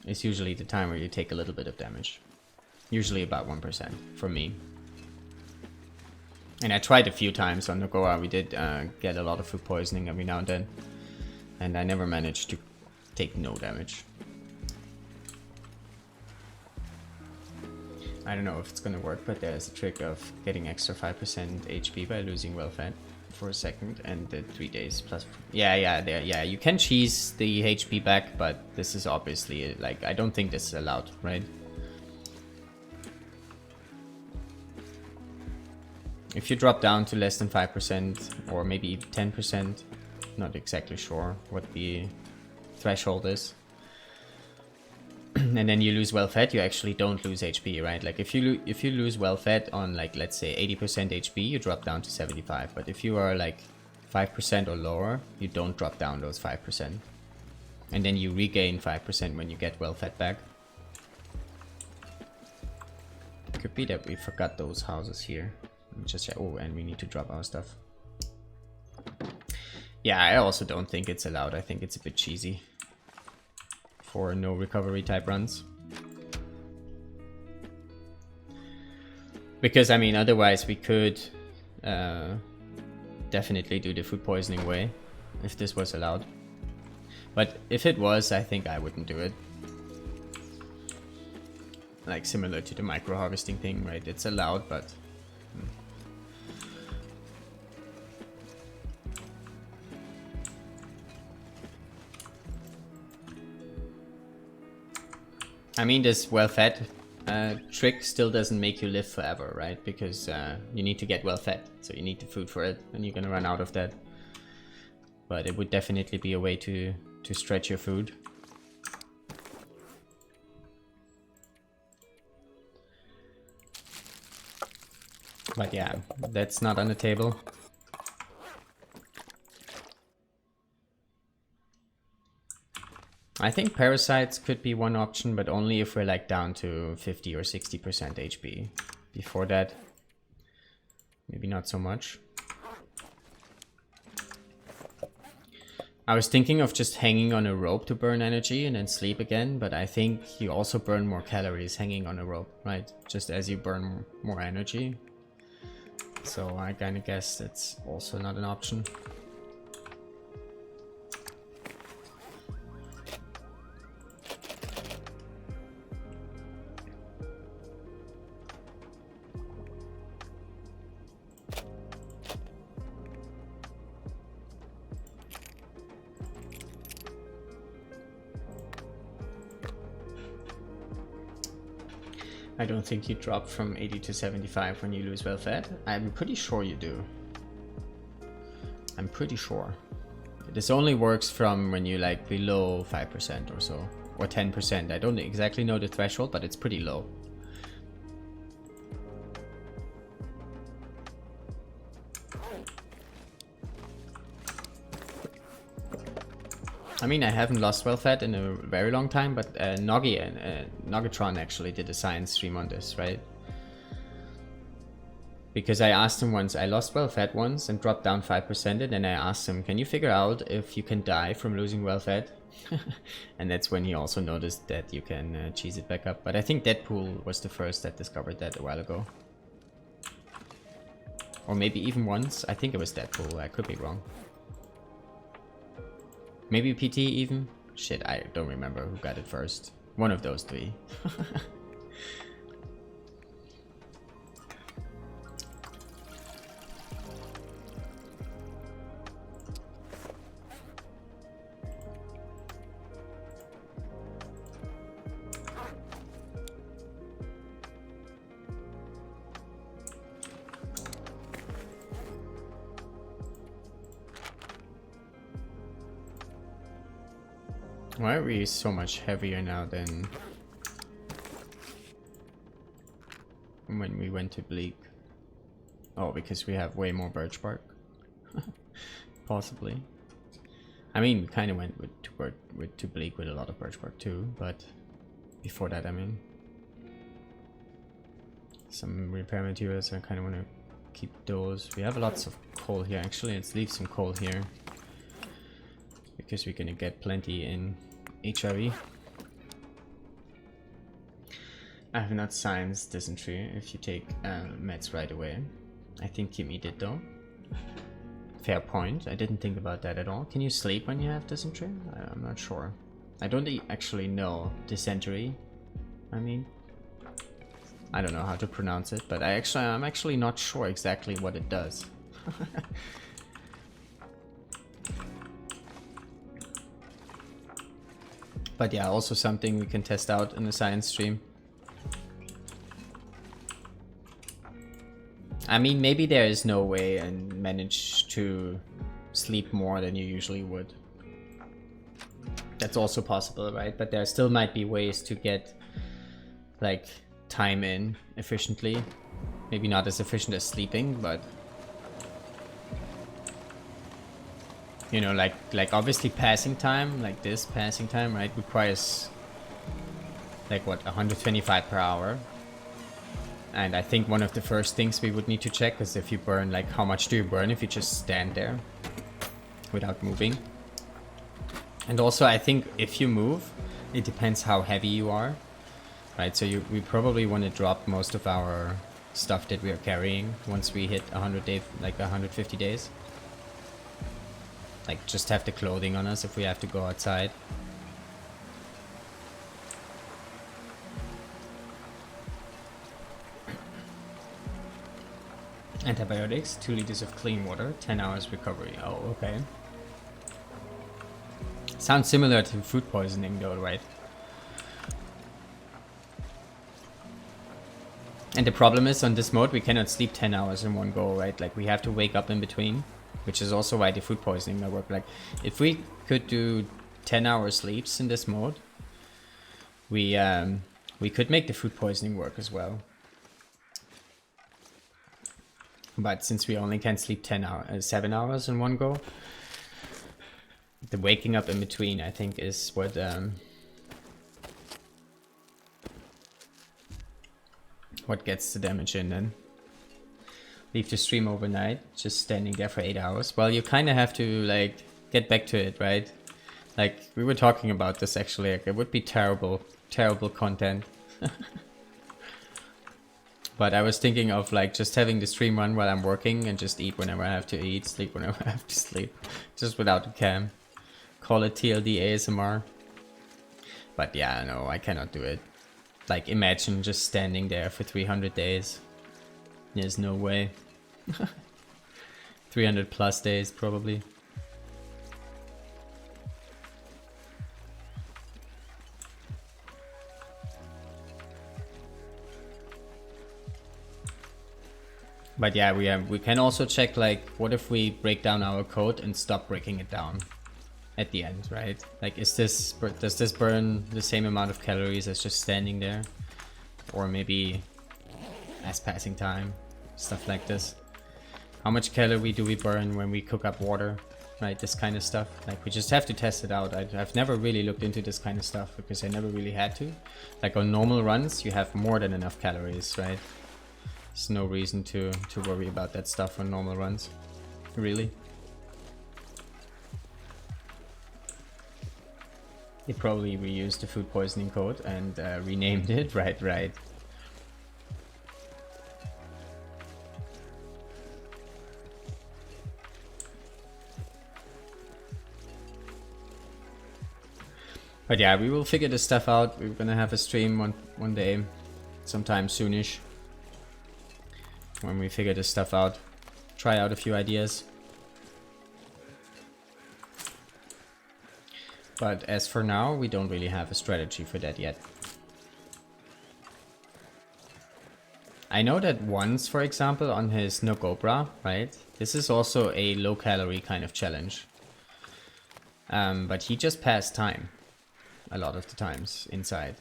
is usually the time where you take a little bit of damage. Usually about 1% for me. And I tried a few times on Nogoa. We did get a lot of food poisoning every now and then, and I never managed to take no damage. I don't know if it's gonna work, but there's a trick of getting extra 5% HP by losing well fed for a second, and the 3 days plus. Yeah, you can cheese the HP back, but this is obviously like, I don't think this is allowed, right? If you drop down to less than 5% or maybe 10%, not exactly sure what the threshold is, and then you lose well fed, you actually don't lose HP, right? Like if you lose well fed on, like, let's say 80% HP, you drop down to 75. But if you are like 5% or lower, you don't drop down those 5%, and then you regain 5% when you get well fed back. Could be that we forgot those houses here. Let me just check. Oh, and we need to drop our stuff. Yeah, I also don't think it's allowed. I think it's a bit cheesy for no recovery type runs. Because, I mean, otherwise we could definitely do the food poisoning way if this was allowed. But if it was, I think I wouldn't do it. Like similar to the micro harvesting thing, right? It's allowed, but I mean, this well-fed trick still doesn't make you live forever, right? Because you need to get well-fed, so you need the food for it, and you're gonna run out of that. But it would definitely be a way to stretch your food. But yeah, that's not on the table. I think parasites could be one option, but only if we're like down to 50 or 60% HP. Before that, maybe not so much. I was thinking of just hanging on a rope to burn energy and then sleep again, but I think you also burn more calories hanging on a rope, right? Just as you burn more energy. So I kind of guess that's also not an option. I don't think you drop from 80 to 75 when you lose well-fed. I'm pretty sure you do. I'm pretty sure. This only works from when you like below 5% or so. Or 10%. I don't exactly know the threshold, but it's pretty low. I mean, I haven't lost well-fed in a very long time, but Noggy and Nogatron actually did a science stream on this, right? Because I asked him once, I lost well-fed once and dropped down 5%, and then I asked him, can you figure out if you can die from losing well-fed? And that's when he also noticed that you can cheese it back up. But I think Deadpool was the first that discovered that a while ago. Or maybe even once. I think it was Deadpool, I could be wrong. Maybe PT even? Shit, I don't remember who got it first. One of those three. Why are we so much heavier now than when we went to Bleak? Oh, because we have way more birch bark? Possibly. I mean, we kind of went to Bleak with a lot of birch bark too, but before that, I mean. Some repair materials, I kind of want to keep those. We have lots of coal here, actually. Let's leave some coal here, because we're gonna get plenty in HIV. I have not scienced dysentery if you take meds right away. I think Kimmy did though. Fair point, I didn't think about that at all. Can you sleep when you have dysentery? I'm not sure. I don't actually know dysentery. I mean, I don't know how to pronounce it, but I'm actually not sure exactly what it does. But yeah, also something we can test out in the science stream. I mean, maybe there is no way and manage to sleep more than you usually would. That's also possible, right? But there still might be ways to get like time in efficiently. Maybe not as efficient as sleeping, but you know, like obviously passing time, like this passing time, right, requires like what, 125 per hour. And I think one of the first things we would need to check is if you burn, like how much do you burn if you just stand there without moving. And also I think if you move, it depends how heavy you are, right? So we probably want to drop most of our stuff that we are carrying once we hit 100 day, like 150 days. Like, just have the clothing on us if we have to go outside. Antibiotics, 2 liters of clean water, 10 hours recovery. Oh, okay. Sounds similar to food poisoning though, right? And the problem is, on this mode, we cannot sleep 10 hours in one go, right? Like, we have to wake up in between, which is also why the food poisoning might work. Like, if we could do 10-hour sleeps in this mode, we could make the food poisoning work as well. But since we only can sleep 7 hours in one go, the waking up in between, I think, is what gets the damage in then. Leave the stream overnight, just standing there for 8 hours. Well, you kind of have to, like, get back to it, right? Like, we were talking about this actually, like, it would be terrible content. But I was thinking of, like, just having the stream run while I'm working and just eat whenever I have to eat, sleep whenever I have to sleep. Just without the cam. Call it TLD ASMR. But yeah, no, I cannot do it. Like, imagine just standing there for 300 days. There's no way. 300 plus days, probably. But yeah, we can also check, like, what if we break down our code and stop breaking it down at the end, right? Like, does this burn the same amount of calories as just standing there? Or maybe as passing time, stuff like this. How much calorie do we burn when we cook up water, right? This kind of stuff. Like, we just have to test it out. I've never really looked into this kind of stuff because I never really had to. Like, on normal runs, you have more than enough calories, right? There's no reason to worry about that stuff on normal runs, really. They probably reused the food poisoning code and renamed it. Right. But yeah, we will figure this stuff out. We're gonna have a stream one day, sometime soonish. When we figure this stuff out, try out a few ideas. But as for now, we don't really have a strategy for that yet. I know that once, for example, on his Nogobra, right? This is also a low calorie kind of challenge. But he just passed time a lot of the times inside.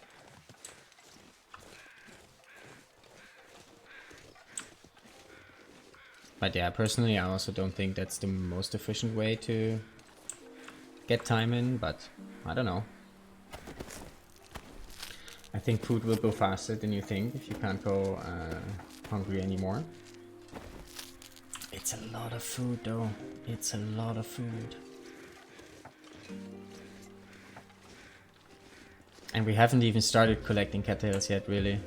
But yeah, personally, I also don't think that's the most efficient way to get time in, but I don't know. I think food will go faster than you think if you can't go hungry anymore. It's a lot of food though. It's a lot of food. And we haven't even started collecting cattails yet, really.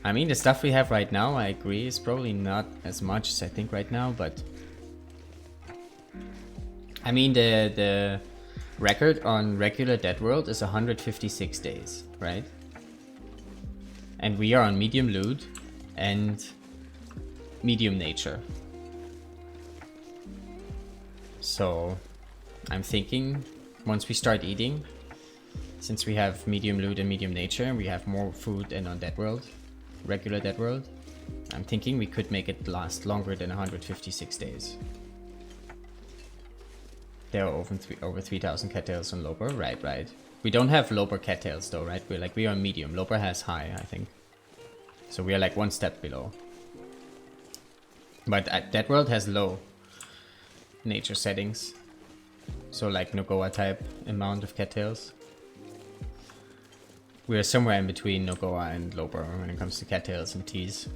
I mean, the stuff we have right now, I agree, is probably not as much as I think right now, but... I mean, the record on regular Dead World is 156 days, right? And we are on medium loot and medium nature. So, I'm thinking, once we start eating, since we have medium loot and medium nature, we have more food than on Dead World, regular Dead World, I'm thinking we could make it last longer than 156 days. There are over 3,000 cattails on Loper, right. We don't have Loper cattails though, right? We are medium. Loper has high, I think. So we are like one step below. But Dead World has low nature settings. So like Nogoa type amount of cattails. We are somewhere in between Nogoa and Loper when it comes to cattails and teas.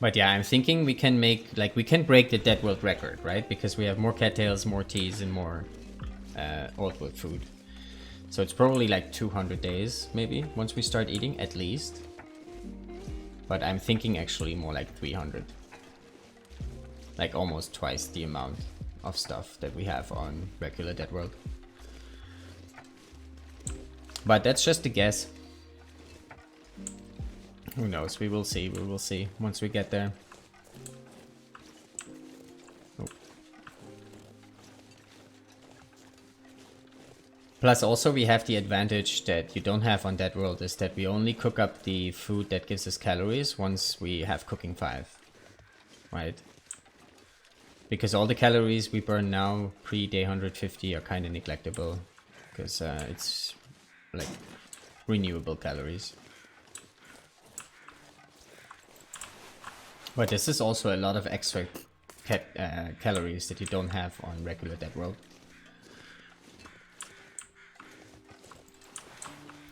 But yeah, I'm thinking we can make, we can break the Dead World record, right? Because we have more cattails, more teas, and more old world food. So it's probably like 200 days, maybe, once we start eating, at least. But I'm thinking actually more like 300. Like almost twice the amount of stuff that we have on regular Dead World. But that's just a guess. Who knows? We will see. We will see once we get there. Oh. Plus also we have the advantage that you don't have on Dead World is that we only cook up the food that gives us calories once we have cooking 5. Right? Because all the calories we burn now pre-day 150 are kind of neglectable. Because it's like renewable calories. But this is also a lot of extra calories that you don't have on regular Dead World.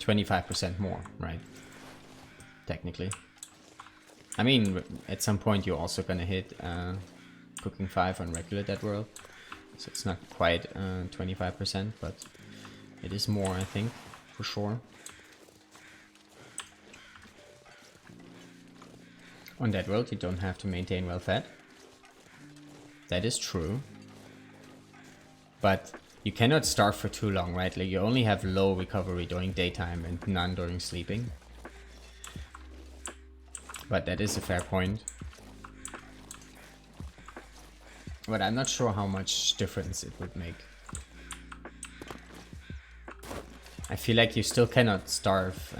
25% more, right? Technically. I mean, at some point you're also gonna hit cooking 5 on regular Dead World. So it's not quite 25%, but it is more, I think, for sure. On Dead World you don't have to maintain well fed. That is true. But you cannot starve for too long, right? Like you only have low recovery during daytime and none during sleeping. But that is a fair point. But I'm not sure how much difference it would make. I feel like you still cannot starve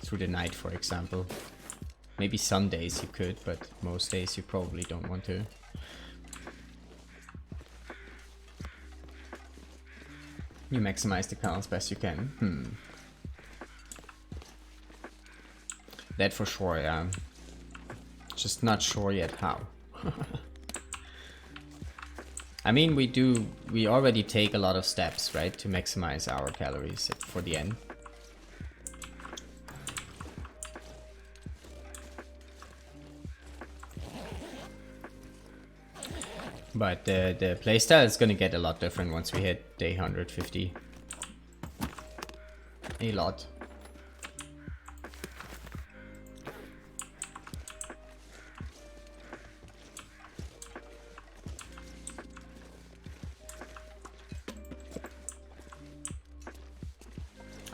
through the night, for example. Maybe some days you could, but most days you probably don't want to. You maximize the cal as best you can. That for sure, yeah. Just not sure yet how. I mean, we already take a lot of steps, right, to maximize our calories for the end. But the playstyle is gonna get a lot different once we hit day 150. A lot.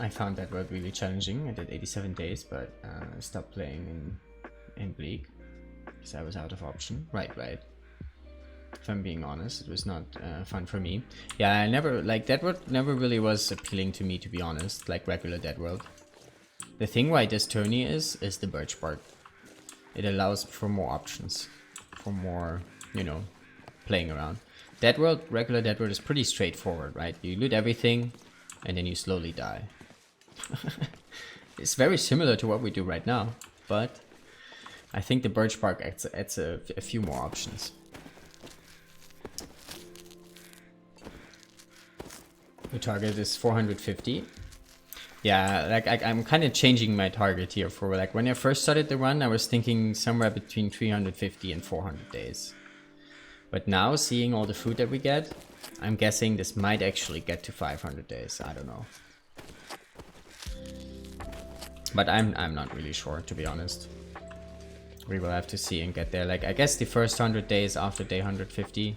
I found that work really challenging. I did 87 days, but I stopped playing in Bleak because I was out of option. Right. If I'm being honest, it was not fun for me. Yeah, I never, like, Dead World never really was appealing to me, to be honest, like regular Dead World. The thing why this tourney is the birch bark. It allows for more options, for more, you know, playing around. Dead World, regular Dead World is pretty straightforward, right? You loot everything, and then you slowly die. It's very similar to what we do right now, but I think the birch bark adds a few more options. The target is 450. Yeah, like I'm kind of changing my target here for, like, when I first started the run, I was thinking somewhere between 350 and 400 days. But now, seeing all the food that we get, I'm guessing this might actually get to 500 days. I don't know. But I'm not really sure, to be honest. We will have to see and get there. Like, I guess the first 100 days after day 150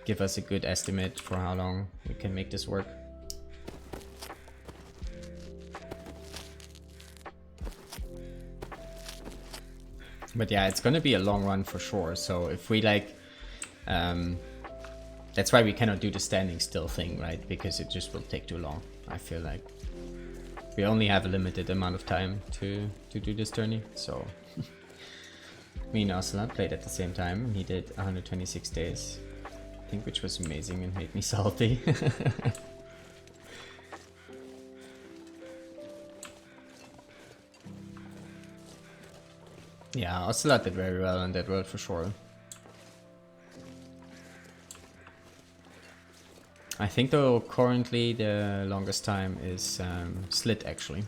give us a good estimate for how long we can make this work. But yeah, it's gonna be a long run for sure. So if we like, that's why we cannot do the standing still thing, right? Because it just will take too long. I feel like we only have a limited amount of time to do this tourney. So me and Ocelot played at the same time. He did 126 days. I think, which was amazing and made me salty. Yeah, Ocelot did very well on that world for sure. I think though currently the longest time is Slit actually.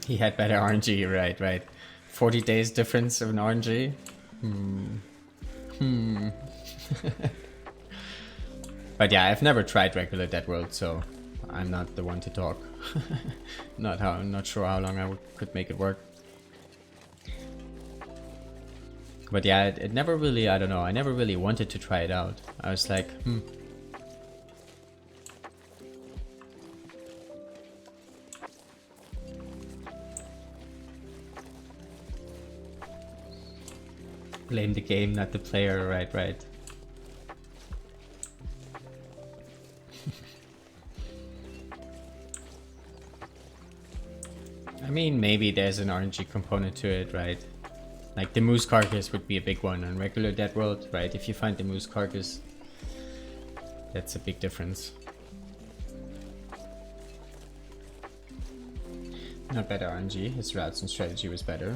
He had better RNG, right. 40 days difference of an RNG. But yeah, I've never tried regular Dead World, so I'm not the one to talk. Not sure how long I could make it work. But yeah, it never really, I don't know, I never really wanted to try it out. I was like, Blame the game, not the player, right. I mean, maybe there's an RNG component to it, right? Like the moose carcass would be a big one on regular Dead World, right? If you find the moose carcass, that's a big difference. Not better RNG, his routes and strategy was better.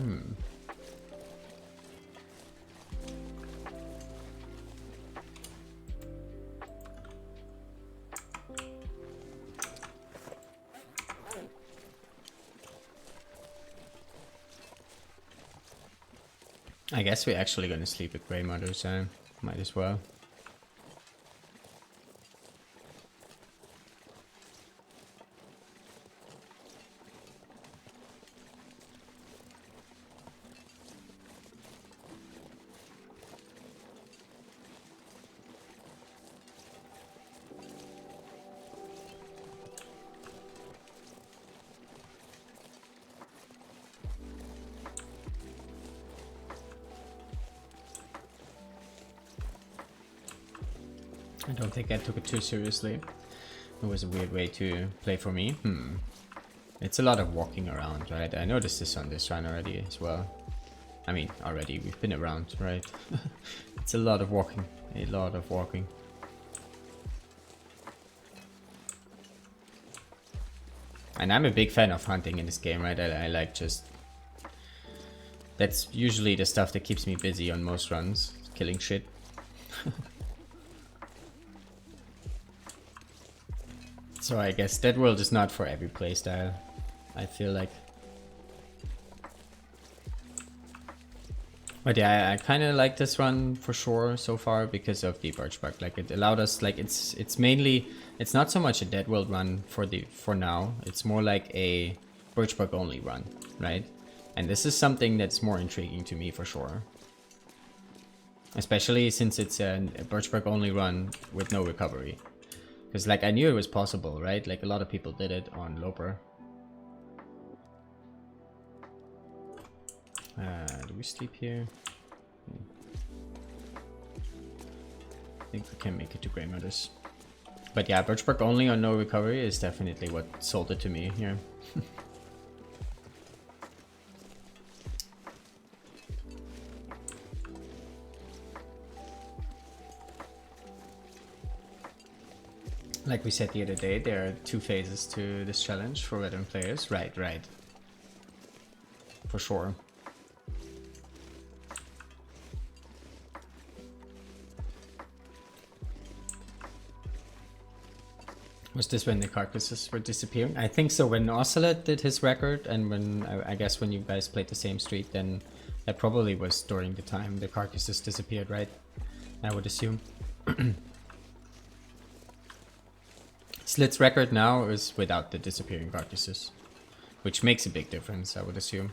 I guess we're actually gonna sleep at Grey Mother, so might as well. I don't think I took it too seriously. It was a weird way to play for me. It's a lot of walking around, right? I noticed this on this run already as well. I mean, already, we've been around, right? It's a lot of walking. A lot of walking. And I'm a big fan of hunting in this game, right? I like just... That's usually the stuff that keeps me busy on most runs. Killing shit. So I guess Dead World is not for every playstyle, I feel like. But yeah, I kind of like this run for sure so far because of the Birchbark. Like it allowed us, like it's mainly, it's not so much a Dead World run for now. It's more like a Birchbark only run, right? And this is something that's more intriguing to me for sure. Especially since it's a Birchbark only run with no recovery. Because like I knew it was possible, right? Like a lot of people did it on Loper. Do we sleep here? I think we can make it to Grey Mothers. But yeah, Birchbark only on no recovery is definitely what sold it to me here. Like we said the other day, there are 2 phases to this challenge for veteran players. Right. For sure. Was this when the carcasses were disappearing? I think so. When Ocelot did his record, and when I guess when you guys played the same street, then that probably was during the time the carcasses disappeared, right? I would assume. Slit's record now is without the disappearing carcasses, which makes a big difference, I would assume.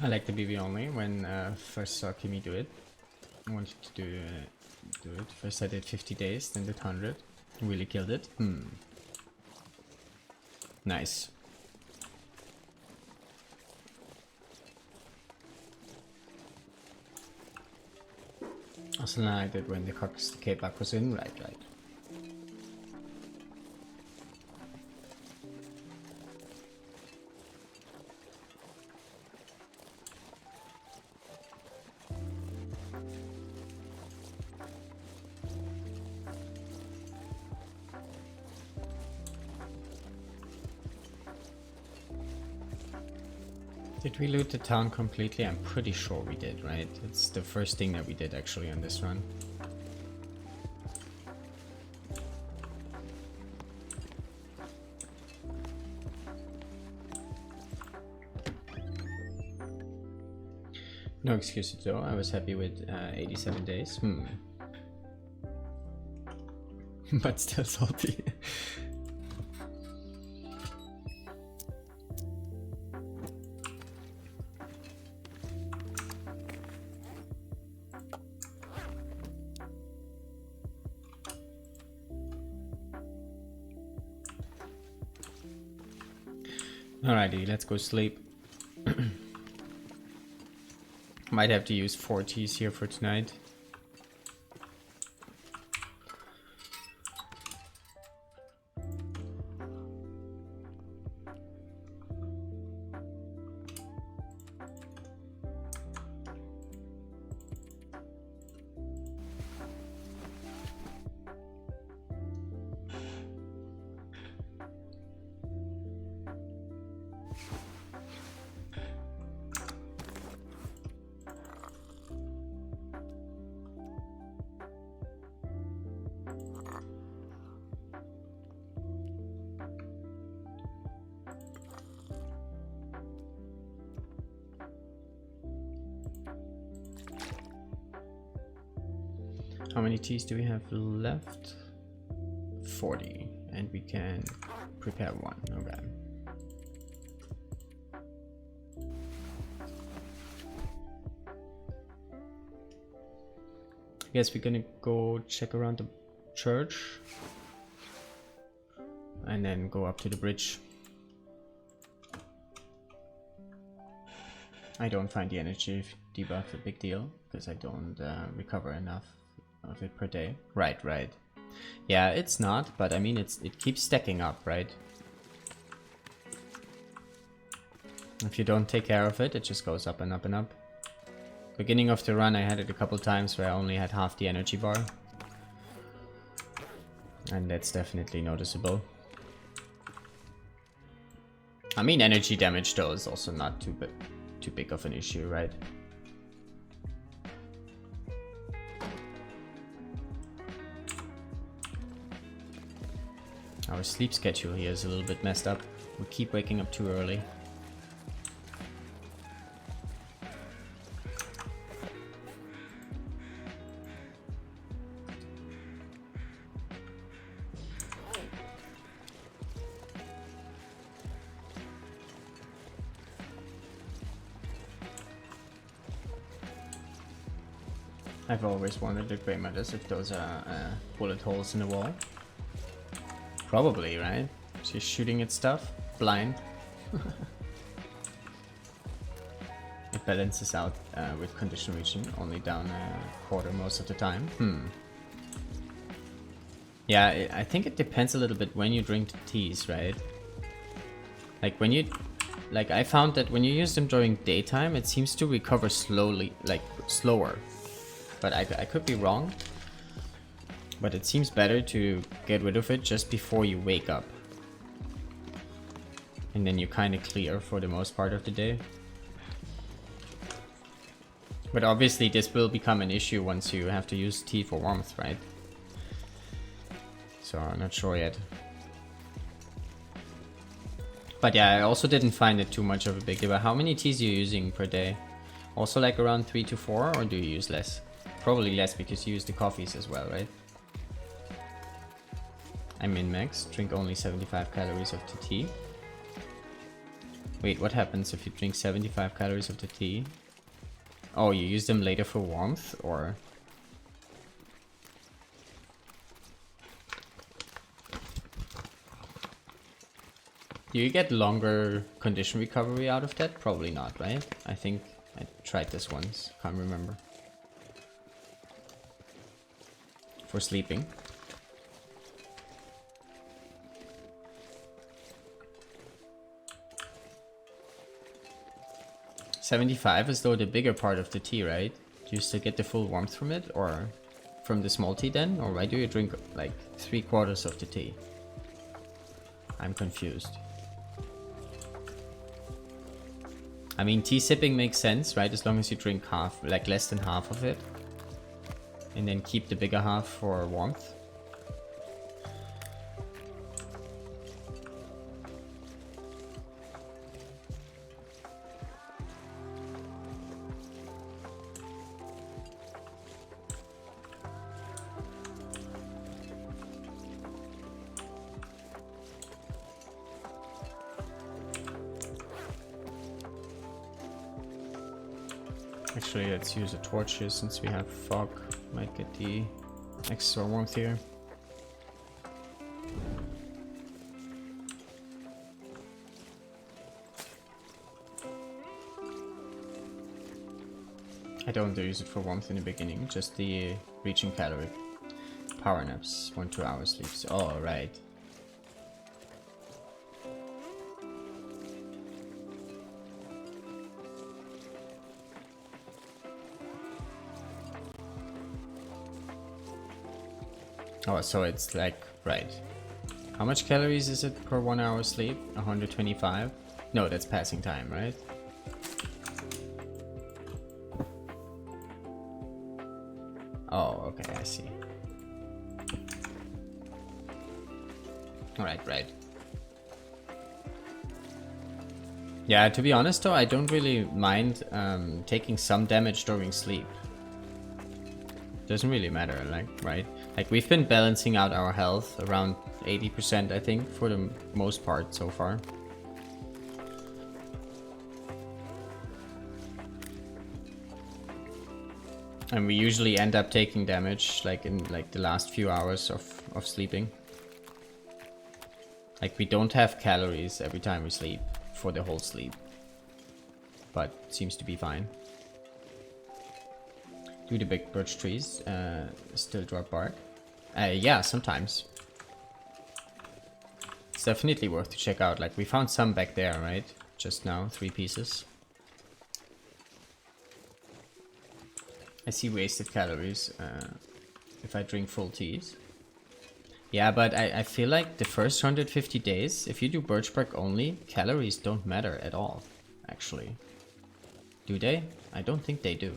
I like the BB only. When first saw Kimi do it, I wanted to do it. First I did 50 days, then did 100. Really killed it. Nice. Also now I did when the K-Back was in. Right. Did we loot the town completely? I'm pretty sure we did, right? It's the first thing that we did actually on this run. No excuses though, I was happy with 87 days. But still salty. Alrighty, let's go sleep. Might have to use 4 teas here for tonight. How many teas do we have left? 40, and we can prepare one. Okay. I guess we're gonna go check around the church and then go up to the bridge. I don't find the energy debuff a big deal because I don't recover enough of it per day. Right. Yeah, it's not, but I mean it keeps stacking up, right? If you don't take care of it, it just goes up and up and up. Beginning of the run, I had it a couple times where I only had half the energy bar. And that's definitely noticeable. I mean, energy damage though is also not too big of an issue, right? Our sleep schedule here is a little bit messed up. We keep waking up too early. I've always wondered the Grey Matters if those are bullet holes in the wall. Probably, right? She's shooting at stuff, blind. It balances out with condition reaching, only down a quarter most of the time. Yeah, I think it depends a little bit when you drink the teas, right? Like when you... Like I found that when you use them during daytime, it seems to recover slowly, like slower. But I could be wrong. But it seems better to get rid of it just before you wake up. And then you're kind of clear for the most part of the day. But obviously this will become an issue once you have to use tea for warmth, right? So I'm not sure yet. But yeah, I also didn't find it too much of a big deal. How many teas are you using per day? Also like around 3 to 4, or do you use less? Probably less because you use the coffees as well, right? I'm in max, drink only 75 calories of the tea. Wait, what happens if you drink 75 calories of the tea? Oh, you use them later for warmth, or... Do you get longer condition recovery out of that? Probably not, right? I think I tried this once, can't remember. For sleeping. $75 is though the bigger part of the tea, right? Do you still get the full warmth from it, or from the small tea then? Or why do you drink like 3/4 of the tea? I'm confused. I mean, tea sipping makes sense, right? As long as you drink half, like less than half of it. And then keep the bigger half for warmth. Actually, let's use a torch here since we have fog. Might get the extra warmth here. I don't use it for warmth in the beginning, just the reaching calorie. Power naps, 1-2 hours sleeps. Oh, right. Oh, so it's like, right. How much calories is it per 1 hour sleep? 125? No, that's passing time, right? Oh, okay, I see. Right. Yeah, to be honest though, I don't really mind taking some damage during sleep. Doesn't really matter, like, right? Like, we've been balancing out our health around 80%, I think, for the most part so far. And we usually end up taking damage, like, in, like, the last few hours of sleeping. Like, we don't have calories every time we sleep for the whole sleep. But it seems to be fine. Do the big birch trees still drop bark? Yeah, sometimes. It's definitely worth to check out. Like, we found some back there, right? Just now, 3 pieces. I see wasted calories if I drink full teas. Yeah, but I feel like the first 150 days, if you do birch bark only, calories don't matter at all, actually. Do they? I don't think they do.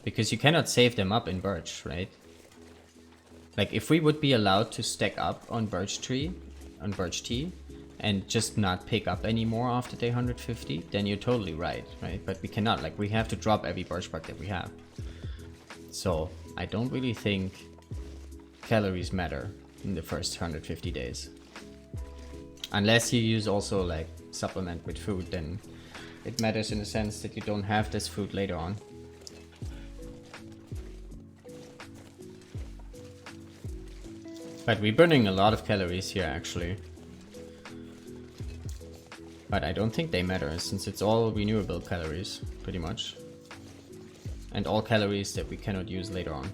Because you cannot save them up in birch, right? Like, if we would be allowed to stack up on birch tea, and just not pick up anymore after day 150, then you're totally right? But we cannot, like, we have to drop every birch bark that we have. So, I don't really think calories matter in the first 150 days. Unless you use also, like, supplement with food, then it matters in the sense that you don't have this food later on. But we're burning a lot of calories here, actually. But I don't think they matter, since it's all renewable calories, pretty much. And all calories that we cannot use later on.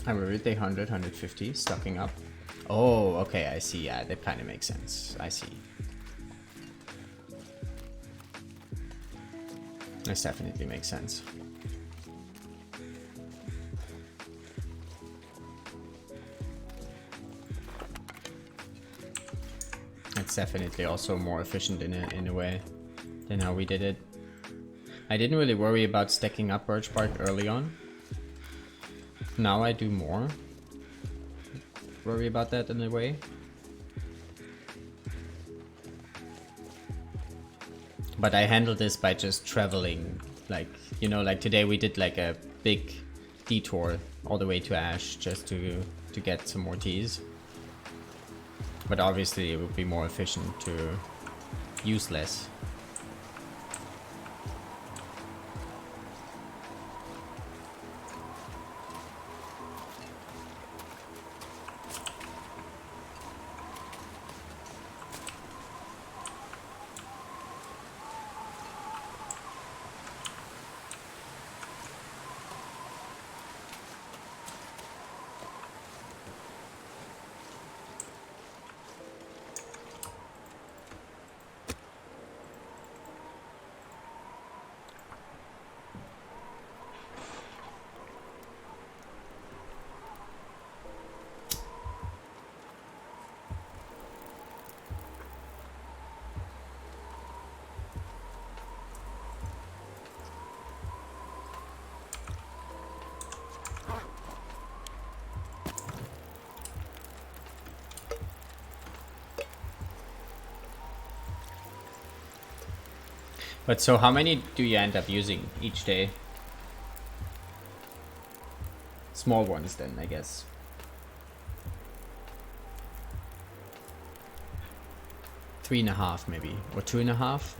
And we're at day 100, 150, stocking up. Oh, okay, I see. Yeah, that kind of makes sense. I see. This definitely makes sense. It's definitely also more efficient in a way than how we did it. I didn't really worry about stacking up birch bark early on. Now I do more worry about that in a way. But I handle this by just traveling, like, you know, like today we did like a big detour all the way to Ash just to get some more teas. But obviously it would be more efficient to use less. But so how many do you end up using each day? Small ones then, I guess. Three and a half maybe, or 2.5.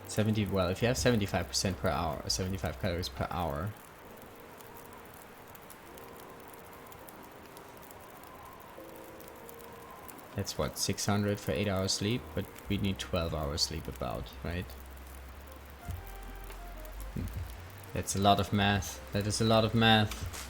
70, well, if you have 75% per hour, 75 calories per hour. That's what, 600 for 8 hours sleep, but we need 12 hours sleep about, right? That's a lot of math. That is a lot of math.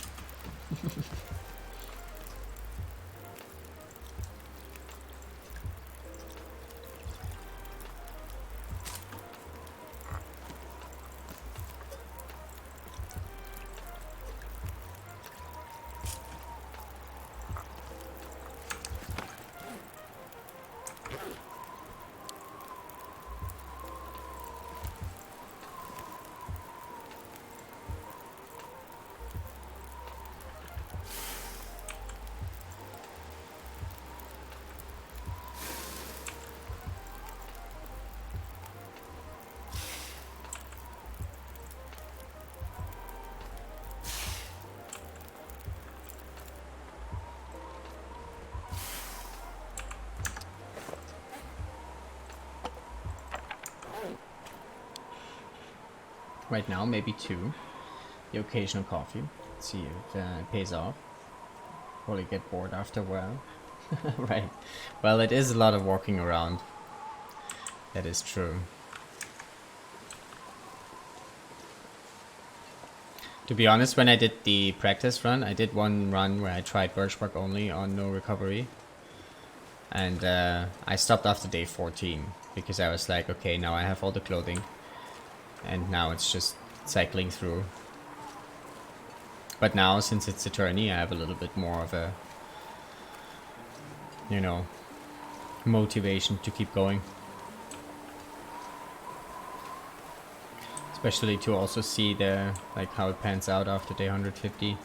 Right now, maybe 2. The occasional coffee. Let's see if it pays off. Probably get bored after a while. Right. Well, it is a lot of walking around. That is true. To be honest, when I did the practice run, I did one run where I tried Birchbark only on no recovery. And I stopped after day 14 because I was like, okay, now I have all the clothing. And now it's just cycling through. But now, since it's Eternity, I have a little bit more of a, you know, motivation to keep going. Especially to also see the, like, how it pans out after day 150.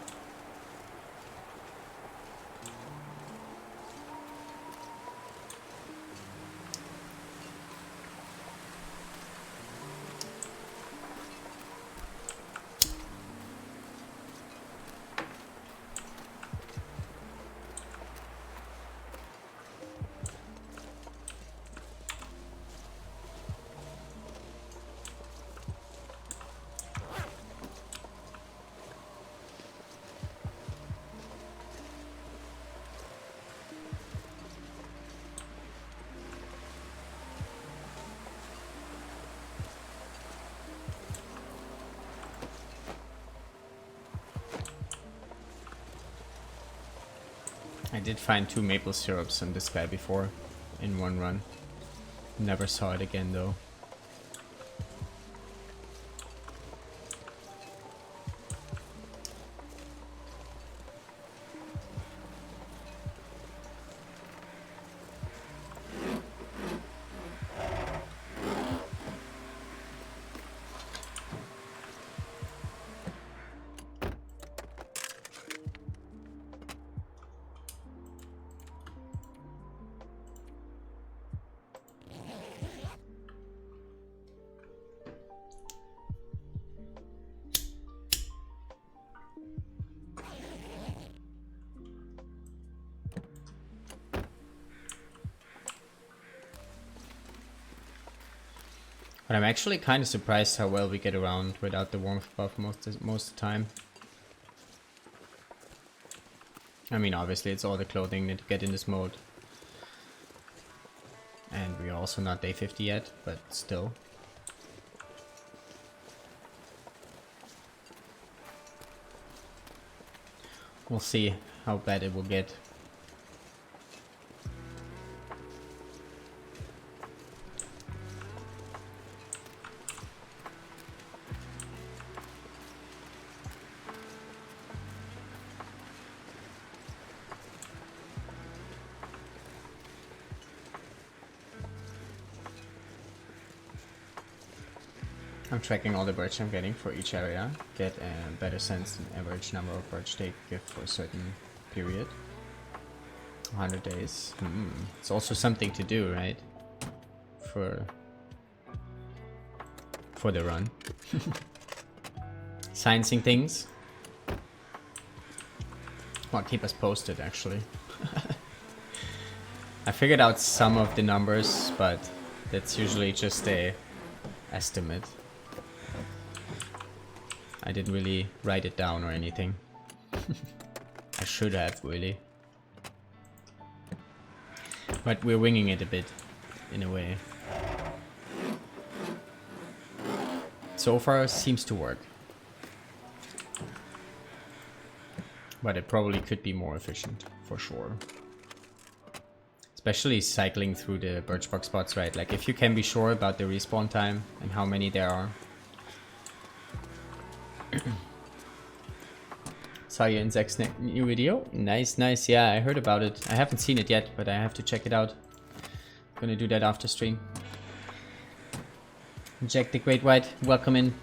I did find 2 maple syrups on this guy before, in one run. Never saw it again though. But I'm actually kind of surprised how well we get around without the warmth buff most of the time. I mean, obviously it's all the clothing that you get in this mode. And we're also not day 50 yet, but still. We'll see how bad it will get. I'm tracking all the birch I'm getting for each area. Get a better sense of average number of birch they give for a certain period. 100 days. It's also something to do, right? For for the run. Sciencing things. Well, keep us posted actually. I figured out some of the numbers, but that's usually just a estimate. I didn't really write it down or anything. I should have, really. But we're winging it a bit, in a way. So far, seems to work. But it probably could be more efficient, for sure. Especially cycling through the birchbark spots, right? Like, if you can be sure about the respawn time and how many there are. Saw you in Zach's new video. Nice, nice. Yeah, I heard about it. I haven't seen it yet, but I have to check it out. Gonna do that after stream. Jack the Great White, welcome in.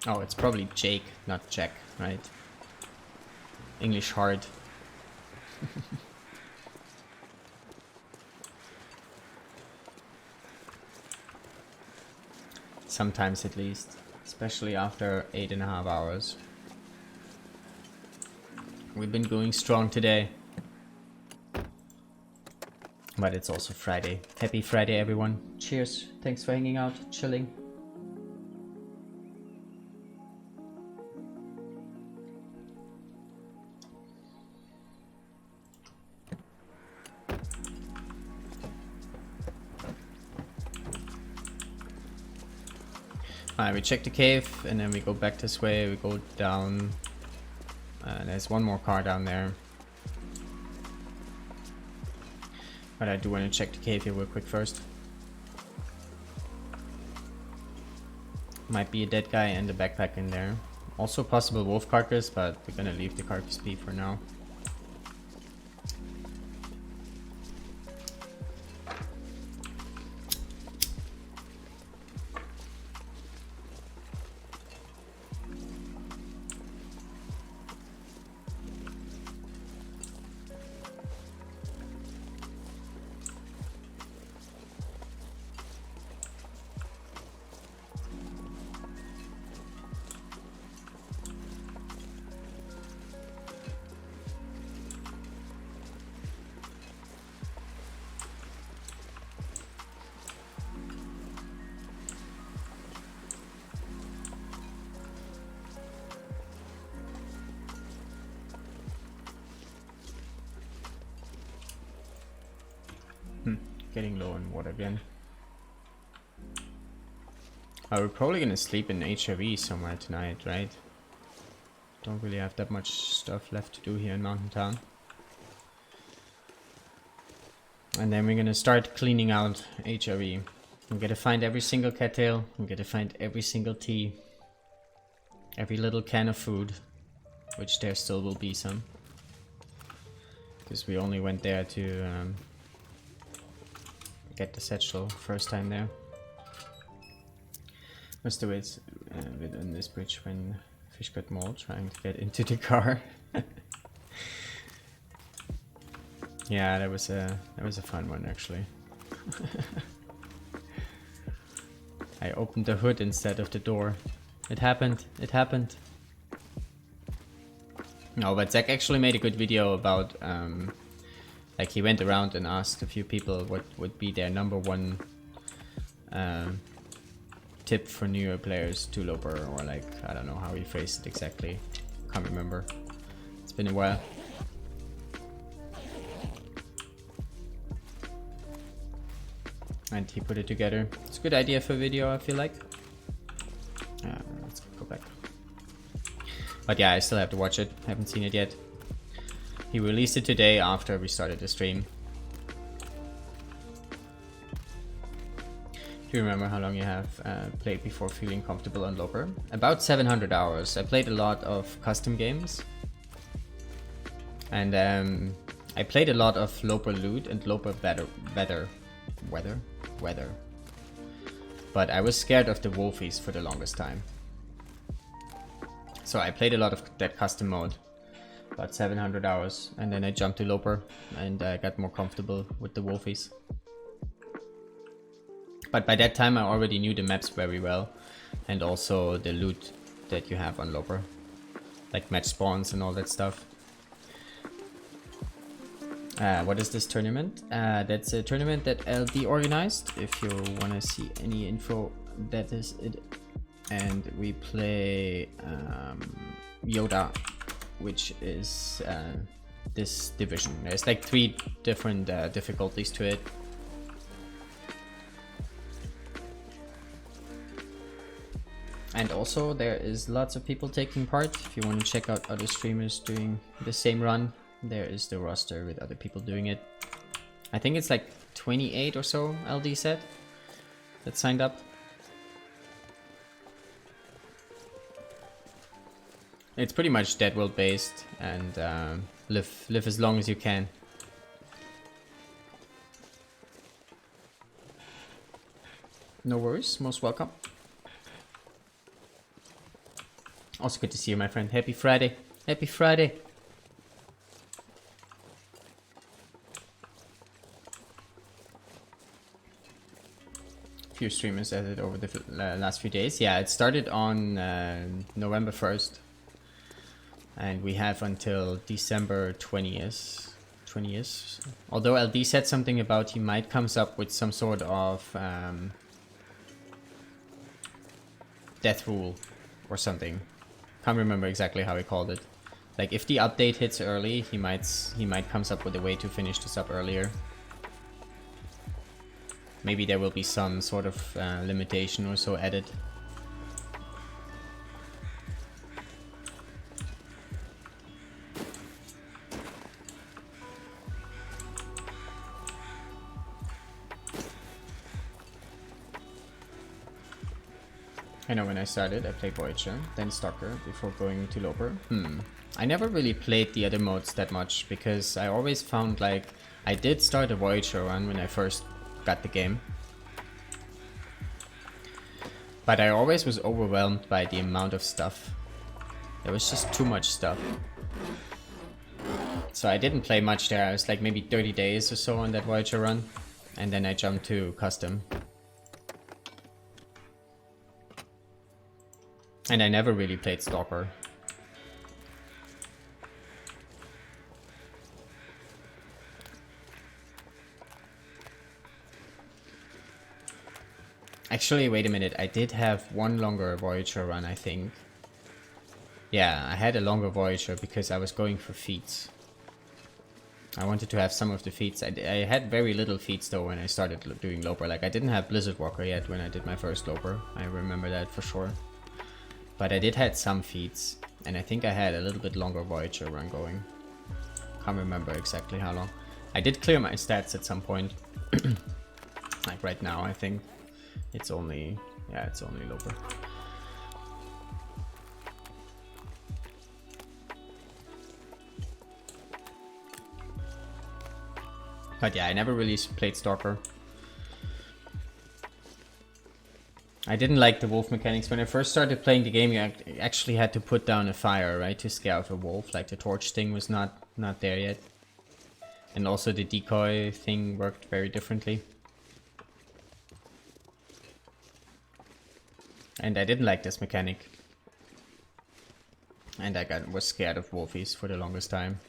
Oh, it's probably Jake, not Jack, right? English hard. Sometimes at least, especially after 8.5 hours. We've been going strong today. But it's also Friday. Happy Friday, everyone. Cheers. Thanks for hanging out, chilling. Alright, we check the cave and then we go back this way, we go down. There's one more car down there. But I do want to check the cave here real quick first. Might be a dead guy and a backpack in there. Also possible wolf carcass, but we're gonna leave the carcass be for now. Getting low on water again. We're probably gonna sleep in HRV somewhere tonight, right? Don't really have that much stuff left to do here in Mountain Town. And then we're gonna start cleaning out HRV. I'm gonna find every single cattail. I'm gonna find every single tea. Every little can of food. Which there still will be some. Because we only went there to get the satchel first time there. What's the way within this bridge when fish got mauled trying to get into the car? Yeah, that was a fun one actually. I opened the hood instead of the door. It happened. It happened. No, but Zach actually made a good video about like he went around and asked a few people what would be their #1 tip for newer players to Loper, or like, I don't know how he phrased it exactly. Can't remember. It's been a while. And he put it together. It's a good idea for a video, I feel like. Let's go back. But yeah, I still have to watch it. Haven't seen it yet. He released it today after we started the stream. Do you remember how long you have played before feeling comfortable on Loper? About 700 hours. I played a lot of custom games. And I played a lot of Loper Loot and Loper Weather. But I was scared of the Wolfies for the longest time. So I played a lot of that custom mode. About 700 hours. And then I jumped to Loper and I got more comfortable with the Wolfies. But by that time I already knew the maps very well. And also the loot that you have on Loper. Like match spawns and all that stuff. What is this tournament? That's a tournament that LD organized. If you want to see any info, that is it. And we play Yoda, which is this division. There's like 3 different difficulties to it. And also there is lots of people taking part. If you want to check out other streamers doing the same run, there is the roster with other people doing it. I think it's like 28 or so, LD said, that signed up. It's pretty much Dead World based and live as long as you can. No worries, most welcome. Also good to see you, my friend. Happy Friday. Happy Friday. Few streamers added over the last few days. Yeah, it started on November 1st. And we have until December 20th. Although LD said something about he might comes up with some sort of death rule or something. Can't remember exactly how he called it. Like if the update hits early, he might comes up with a way to finish this up earlier. Maybe there will be some sort of limitation or so added. I know when I started, I played Voyager, then Stalker, before going to Loper. I never really played the other modes that much, because I always found like... I did start a Voyager run when I first got the game. But I always was overwhelmed by the amount of stuff. There was just too much stuff. So I didn't play much there. I was like maybe 30 days or so on that Voyager run. And then I jumped to custom. And I never really played Stalker. Actually, wait a minute. I did have one longer Voyager run, I think. Yeah, I had a longer Voyager because I was going for feats. I wanted to have some of the feats. I had very little feats though when I started doing Loper. Like I didn't have Blizzard Walker yet when I did my first Loper. I remember that for sure. But I did had some feats, and I think I had a little bit longer Voyager run going. Can't remember exactly how long. I did clear my stats at some point. Like right now, I think it's only, yeah, it's only Loper. But yeah, I never really played Stalker. I didn't like the wolf mechanics. When I first started playing the game, you actually had to put down a fire, right, to scare off a wolf. Like the torch thing was not there yet. And also the decoy thing worked very differently. And I didn't like this mechanic. And I was scared of wolfies for the longest time.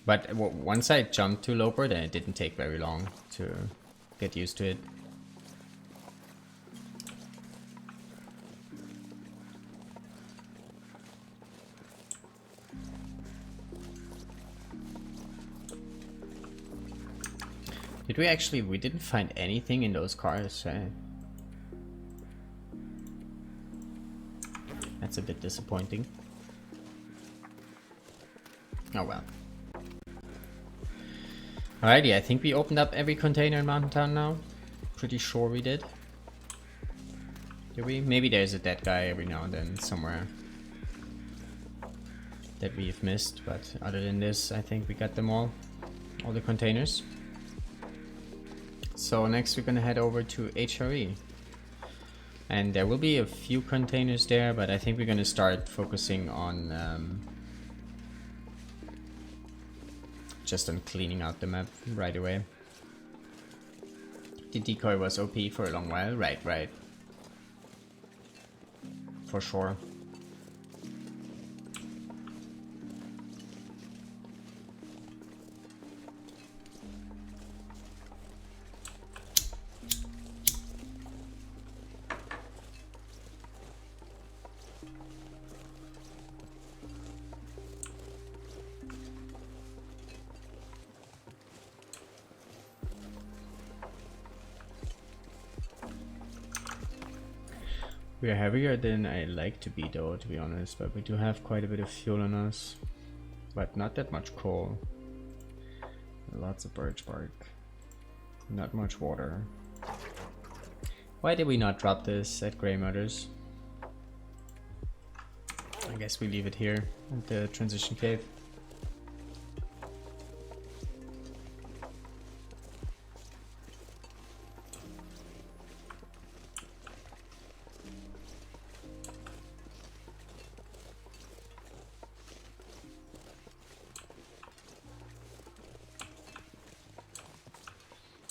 But once I jumped to Loper, then it didn't take very long to get used to it. Did we actually... we didn't find anything in those cars, right? That's a bit disappointing. Oh well. Alrighty, I think we opened up every container in Mountain Town now. Pretty sure we did. Did we? Maybe there's a dead guy every now and then somewhere that we've missed, but other than this, I think we got them all the containers. So next we're gonna head over to HRE. And there will be a few containers there, but I think we're gonna start focusing on just on cleaning out the map right away. The decoy was OP for a long while, right. For sure. We are heavier than I like to be though, to be honest, but we do have quite a bit of fuel on us. But not that much coal. Lots of birch bark. Not much water. Why did we not drop this at Grey Mutters? I guess we leave it here at the transition cave.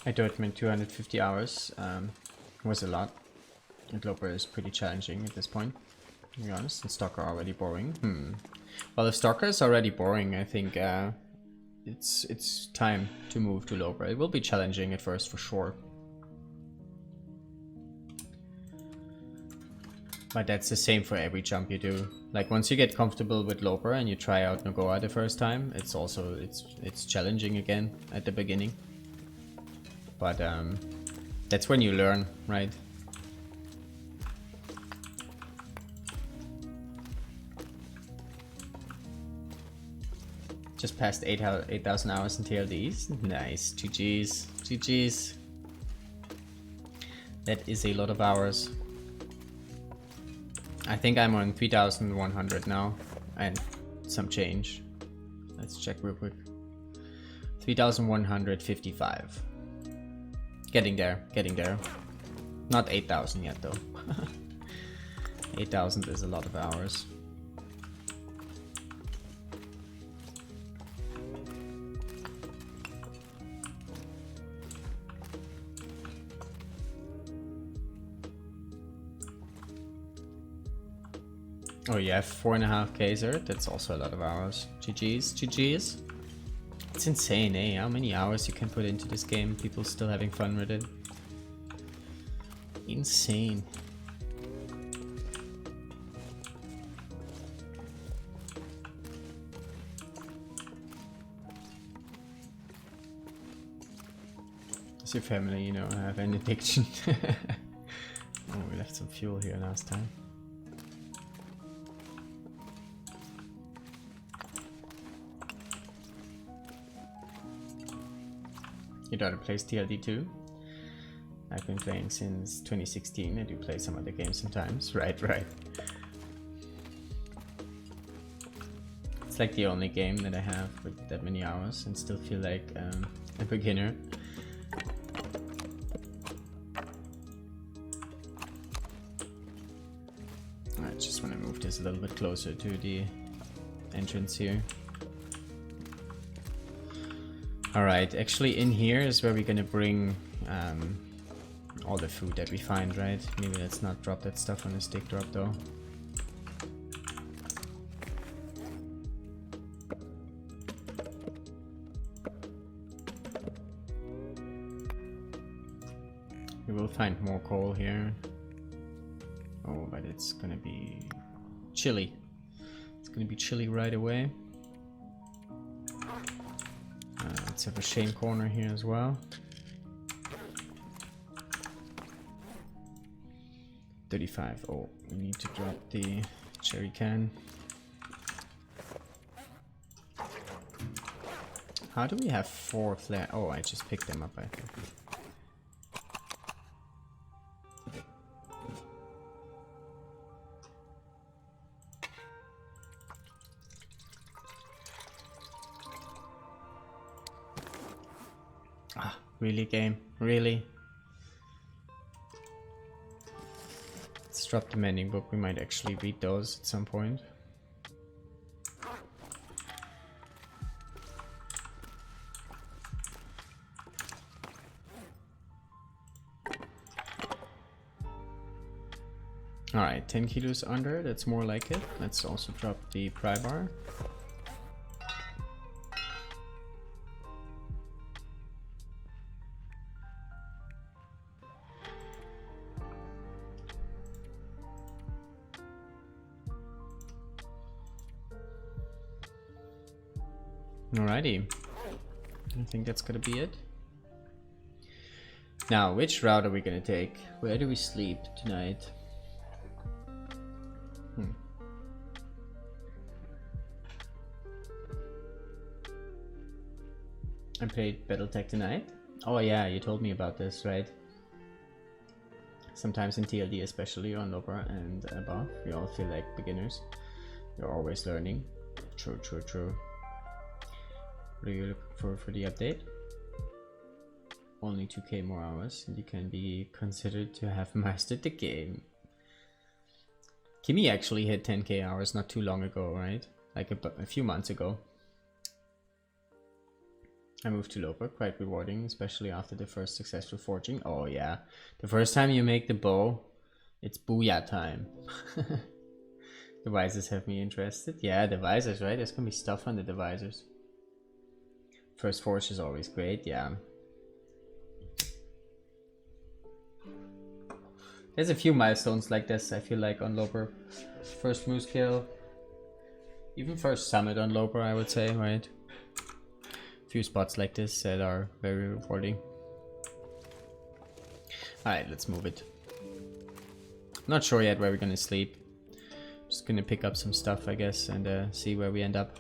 I do admit 250 hours was a lot. And Loper is pretty challenging at this point, to be honest. And Stalker already boring. Well, if Stalker is already boring, I think it's time to move to Loper. It will be challenging at first for sure. But that's the same for every jump you do. Like once you get comfortable with Loper and you try out Nogoa the first time, it's also it's challenging again at the beginning. But that's when you learn, right? Just passed 8,000 hours in TLDs. Nice. GG's. GG's. That is a lot of hours. I think I'm on 3,100 now. And some change. Let's check real quick. 3,155. Getting there, getting there. Not 8,000 yet though. 8,000 is a lot of hours. Oh yeah, 4.5k Zert, that's also a lot of hours. GG's, GG's. It's insane, eh? How many hours you can put into this game, people still having fun with it. Insane. Does your family, you know, have an addiction? Oh, we left some fuel here last time. Your daughter plays TLD too? I've been playing since 2016. I do play some other games sometimes. Right. It's like the only game that I have with that many hours and still feel like a beginner. I just want to move this a little bit closer to the entrance here. Alright, actually in here is where we're gonna bring all the food that we find, right? Maybe let's not drop that stuff on a stick drop though. We will find more coal here. Oh, but it's gonna be chilly. It's gonna be chilly right away. Let's have a shame corner here as well. 35. Oh, we need to drop the cherry can. How do we have 4 flare? Oh, I just picked them up, I think. Ah, really, game? Really? Let's drop the mending book. We might actually read those at some point. Alright, 10 kilos under, that's more like it. Let's also drop the pry bar. Alrighty, I think that's gonna be it. Now, which route are we gonna take? Where do we sleep tonight? I played Battletech tonight. Oh yeah, you told me about this, right? Sometimes in TLD, especially on Loper and above, we all feel like beginners. You're always learning. True, true, true. What are you looking for the update? Only 2k more hours and you can be considered to have mastered the game. Kimi actually hit 10k hours not too long ago, right? Like a few months ago. I moved to Loper, quite rewarding, especially after the first successful forging. Oh yeah, the first time you make the bow, it's booyah time. The visors have me interested. Yeah, the visors, right? There's gonna be stuff on the visors. First forge is always great, yeah. There's a few milestones like this, I feel like, on Loper. First moose kill. Even first summit on Loper, I would say, right? Few spots like this that are very rewarding. Alright, let's move it. Not sure yet where we're gonna sleep. Just gonna pick up some stuff, I guess, and see where we end up.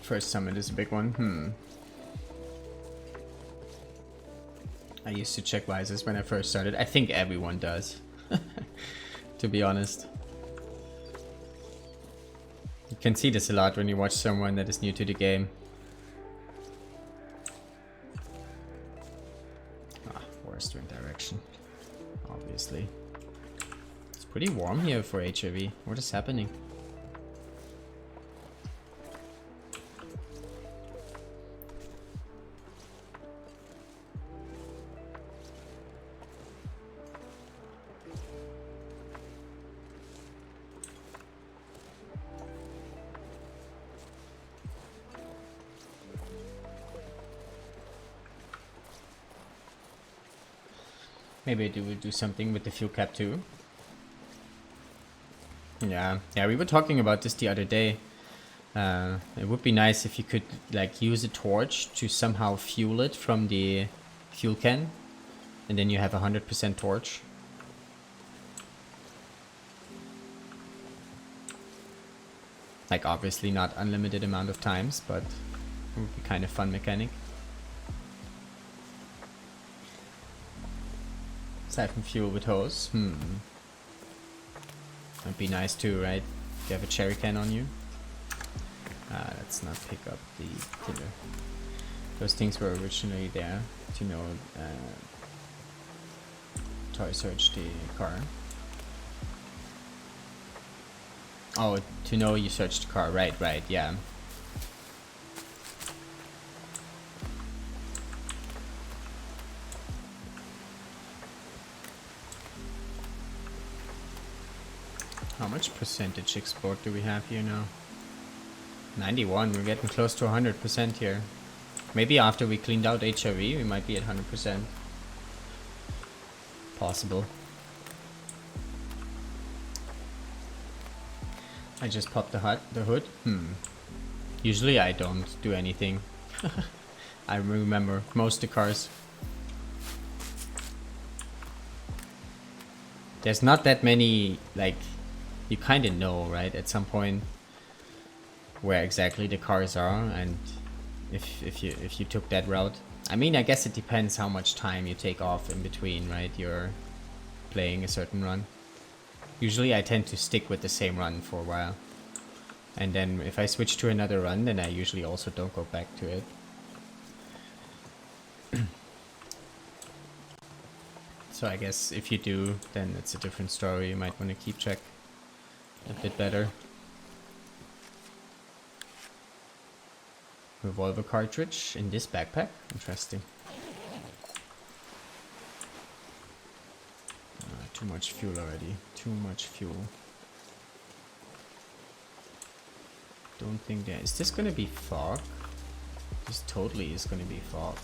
First summit is a big one. I used to check visors when I first started. I think everyone does, to be honest. You can see this a lot when you watch someone that is new to the game. Ah, worst wind direction, obviously. It's pretty warm here for HRV. What is happening? Maybe we'll do something with the fuel cap too. Yeah, we were talking about this the other day. It would be nice if you could like use a torch to somehow fuel it from the fuel can, and then you have 100% torch. Like obviously not unlimited amount of times, but it would be kind of fun mechanic. Siphon fuel with hose. That'd be nice too, right? If you have a cherry can on you. Let's not pick up the tiller. Those things were originally there to know toy search the car. Oh, to know you searched the car. Right, yeah. How much percentage export do we have here now? 91, we're getting close to 100% here. Maybe after we cleaned out HRV, we might be at 100%. Possible. I just popped the hood. Usually I don't do anything. I remember most of the cars. there's not that many, like, you kind of know, right, at some point where exactly the cars are, and if you took that route. I mean, I guess it depends how much time you take off in between, right? You're playing a certain run. Usually I tend to stick with the same run for a while. And then if I switch to another run, then I usually also don't go back to it. So I guess if you do, then it's a different story. You might want to keep track a bit better. Revolver cartridge in this backpack. Interesting. Too much fuel already. Too much fuel. Don't think there... Is this gonna be fog? This totally is gonna be fog.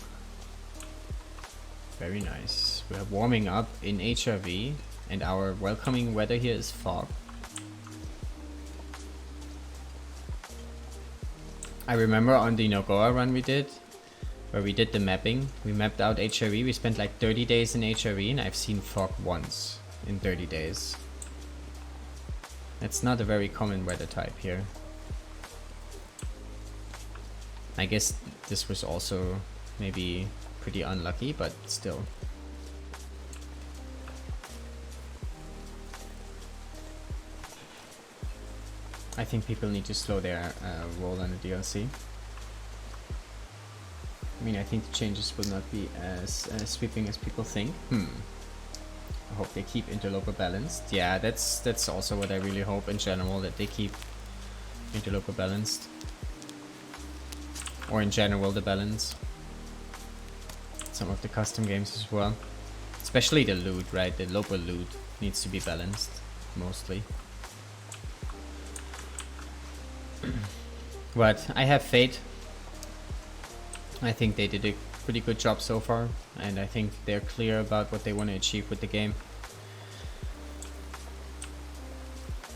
Very nice. We are warming up in HRV, and our welcoming weather here is fog. I remember on the Nogoa run we did, where we did the mapping, we mapped out HRV, we spent like 30 days in HRV, and I've seen fog once in 30 days. That's not a very common weather type here. I guess this was also maybe pretty unlucky, but still. I think people need to slow their roll on the DLC. I mean, I think the changes will not be as sweeping as people think. I hope they keep interloper balanced. Yeah, that's also what I really hope in general, that they keep interloper balanced. Or in general the balance. Some of the custom games as well. Especially the loot, right? The local loot needs to be balanced, mostly. But I have faith. I think they did a pretty good job so far, and I think they're clear about what they want to achieve with the game.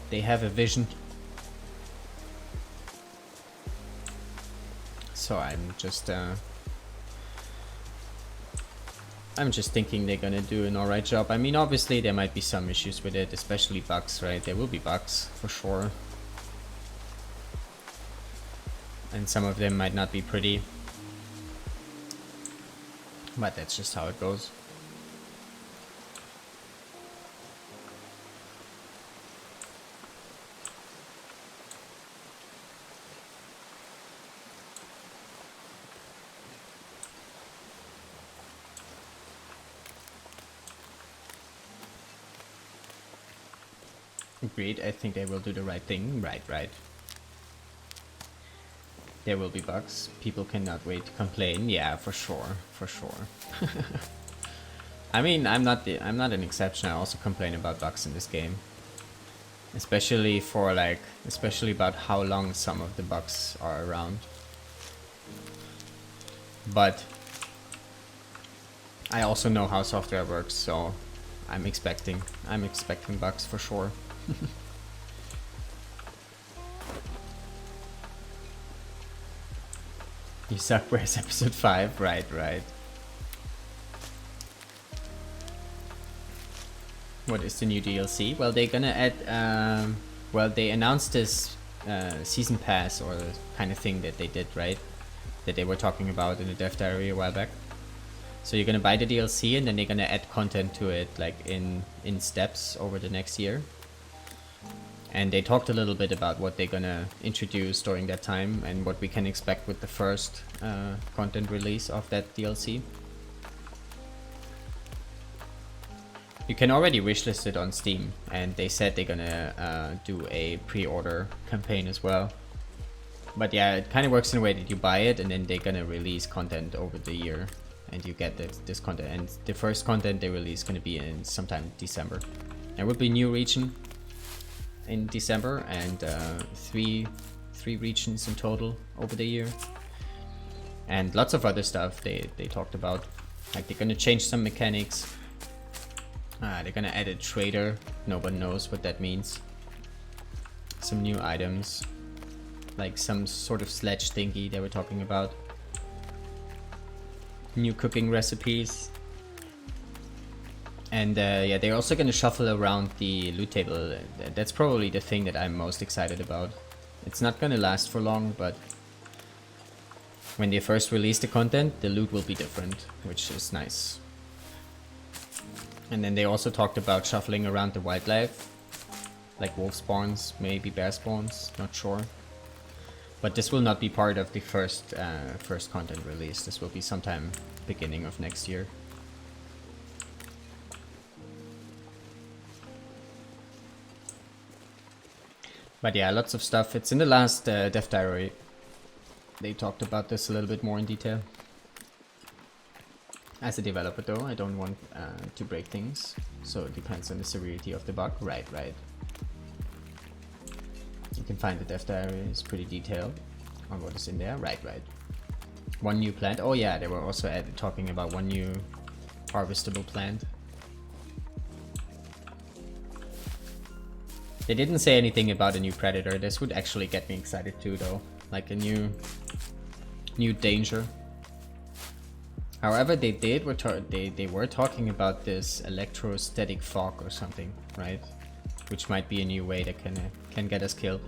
They have a vision. So I'm just thinking they're gonna do an alright job. I mean, obviously there might be some issues with it, especially bugs, right? There will be bugs, for sure. And some of them might not be pretty. But that's just how it goes. Agreed, I think they will do the right thing. Right. There will be bugs. People cannot wait to complain. Yeah, for sure. I mean, I'm not an exception. I also complain about bugs in this game. Especially about how long some of the bugs are around. But I also know how software works, so I'm expecting bugs for sure. You suck, where's episode 5? Right. What is the new DLC? Well, they're gonna add, well, they announced this season pass or kind of thing that they did, right? That they were talking about in the dev diary a while back. So you're gonna buy the DLC and then they're gonna add content to it, like in steps over the next year. And they talked a little bit about what they're gonna introduce during that time and what we can expect with the first content release of that DLC. You can already wishlist it on Steam, and they said they're gonna do a pre-order campaign as well. But yeah, it kind of works in a way that you buy it and then they're gonna release content over the year, and you get this content. And the first content they release is gonna be in sometime December. There will be new region in December, and three regions in total over the year, and lots of other stuff they talked about. Like, they're gonna change some mechanics. They're gonna add a trader. No one knows what that means. Some new items, like some sort of sledge thingy they were talking about. New cooking recipes. And yeah, they're also gonna shuffle around the loot table. That's probably the thing that I'm most excited about. It's not gonna last for long, but when they first release the content, the loot will be different, which is nice. And then they also talked about shuffling around the wildlife, like wolf spawns, maybe bear spawns, not sure. But this will not be part of the first content release. This will be sometime beginning of next year. But yeah, lots of stuff. It's in the last Death Diary. They talked about this a little bit more in detail. As a developer though, I don't want to break things. So it depends on the severity of the bug. Right. You can find the Death Diary. It's pretty detailed on what is in there. Right. One new plant. Oh yeah, they were also talking about one new harvestable plant. They didn't say anything about a new predator. This would actually get me excited too though. Like a new danger. However, they were talking about this electrostatic fog or something, right? Which might be a new way that can get us killed.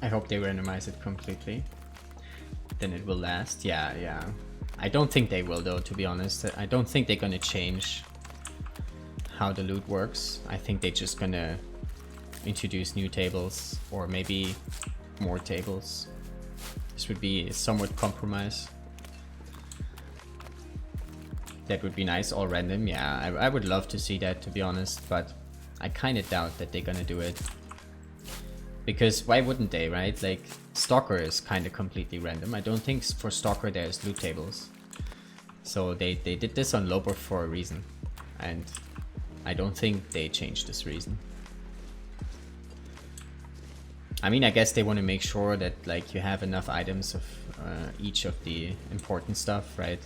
I hope they randomize it completely. Then it will last. Yeah. I don't think they will though, to be honest. I don't think they're gonna change how the loot works. I think they're just gonna introduce new tables or maybe more tables. This would be a somewhat compromise. That would be nice, all random. Yeah, I would love to see that, to be honest, but I kind of doubt that they're gonna do it. Because why wouldn't they, right? Like, Stalker is kind of completely random. I don't think for Stalker there's loot tables. So they did this on Loper for a reason. And I don't think they changed this reason. I mean, I guess they want to make sure that like you have enough items of each of the important stuff, right?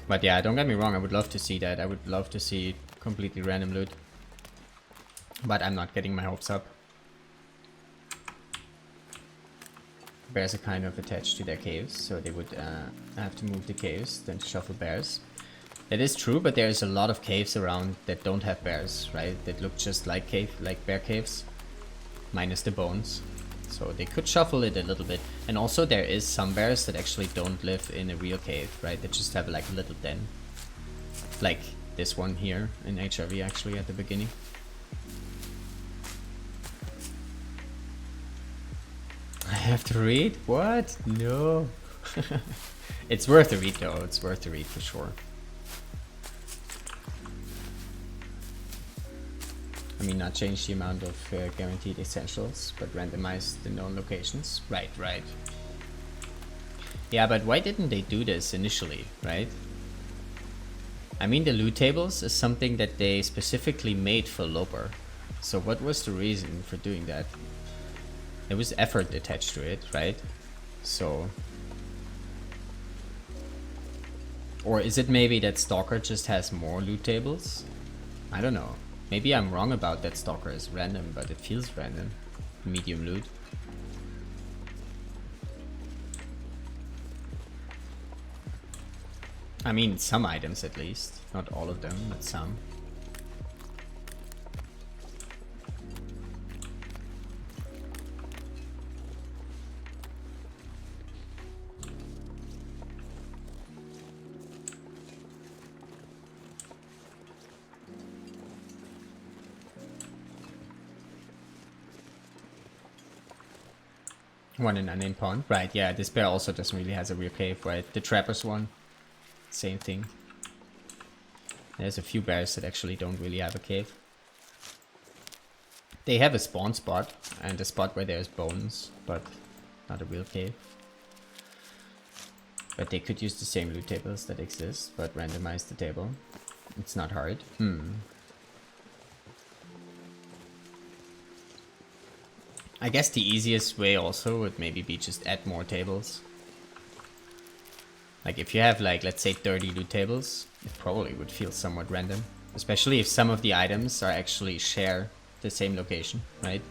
But yeah, don't get me wrong, I would love to see that. I would love to see completely random loot. But I'm not getting my hopes up. Bears are kind of attached to their caves, so they would have to move the caves, then to shuffle bears. That is true, but there's a lot of caves around that don't have bears, right? That look just like bear caves, minus the bones. So they could shuffle it a little bit. And also there is some bears that actually don't live in a real cave, right? They just have like a little den. Like this one here in HRV actually at the beginning. I have to read? What? No. It's worth a read though, it's worth a read for sure. I mean, not change the amount of guaranteed essentials, but randomize the known locations. Right. Yeah, but why didn't they do this initially, right? I mean, the loot tables is something that they specifically made for Loper. So what was the reason for doing that? There was effort attached to it, right? So... Or is it maybe that Stalker just has more loot tables? I don't know. Maybe I'm wrong about that Stalker is random, but it feels random. Medium loot. I mean, some items at least. Not all of them, but some. One in unnamed pond. Right, yeah, this bear also doesn't really has a real cave, right? The Trapper's one. Same thing. There's a few bears that actually don't really have a cave. They have a spawn spot, and a spot where there's bones, but not a real cave. But they could use the same loot tables that exist, but randomize the table. It's not hard. I guess the easiest way also would maybe be just add more tables. Like if you have like, let's say 30 loot tables, it probably would feel somewhat random. Especially if some of the items are actually share the same location, right?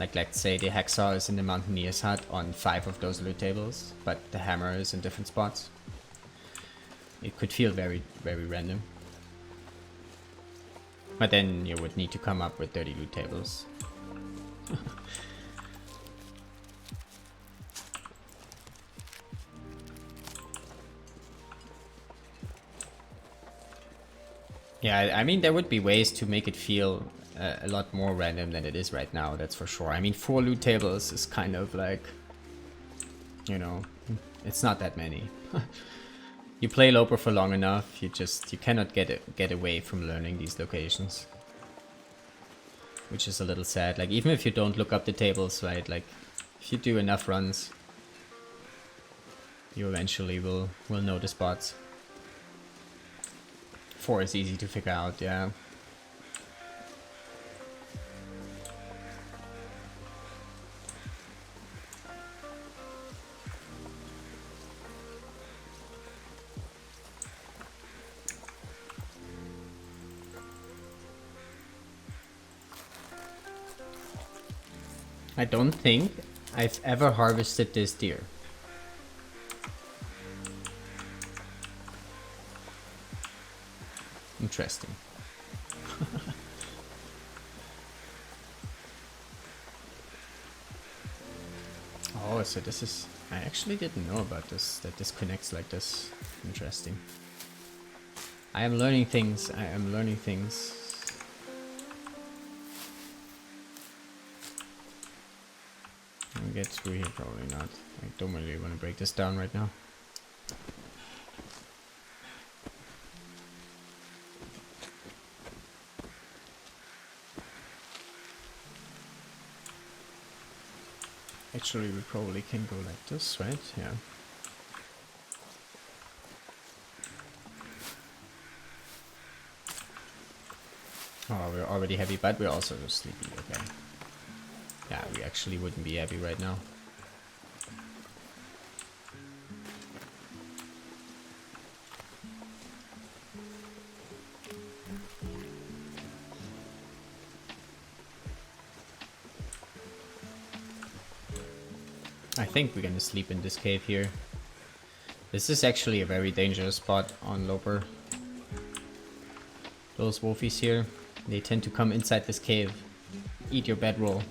Like let's say the hacksaw is in the mountaineer's hut on 5 of those loot tables, but the hammer is in different spots. It could feel very, very random. But then you would need to come up with 30 loot tables. Yeah, I mean, there would be ways to make it feel a lot more random than it is right now, that's for sure. I mean, 4 loot tables is kind of like, you know, it's not that many. You play Loper for long enough, you cannot get away from learning these locations. Which is a little sad. Like, even if you don't look up the tables, right, like, if you do enough runs, you eventually will know the spots. 4 is easy to figure out, yeah. I don't think I've ever harvested this deer. Interesting. Oh, so this is... I actually didn't know about this, that this connects like this. Interesting. I am learning things, I am learning things. I'll get through here, probably not. I don't really want to break this down right now. Actually, we probably can go like this, right? Yeah. Oh, we're already heavy, but we're also sleepy, okay. Yeah, we actually wouldn't be heavy right now. I think we're gonna sleep in this cave here. This is actually a very dangerous spot on Loper. Those wolfies here, they tend to come inside this cave, eat your bedroll.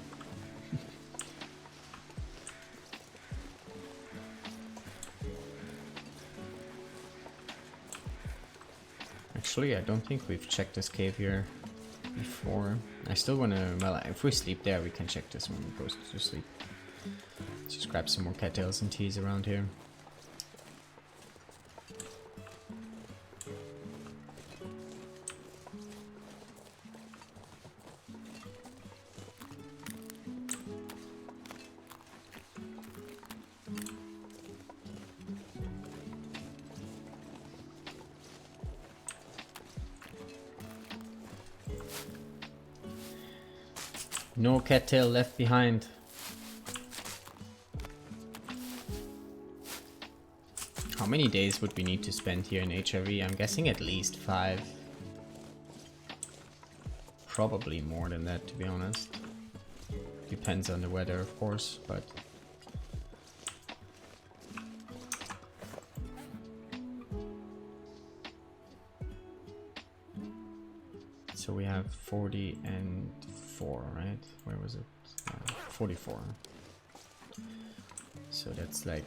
Actually, I don't think we've checked this cave here before. I still wanna, well, if we sleep there, we can check this when we go to sleep. Just grab some more cattails and teas around here. No cattail left behind. How many days would we need to spend here in HRV? I'm guessing at least 5. Probably more than that, to be honest. Depends on the weather, of course, but... So we have 40 and 4, right? Where was it? 44. So that's like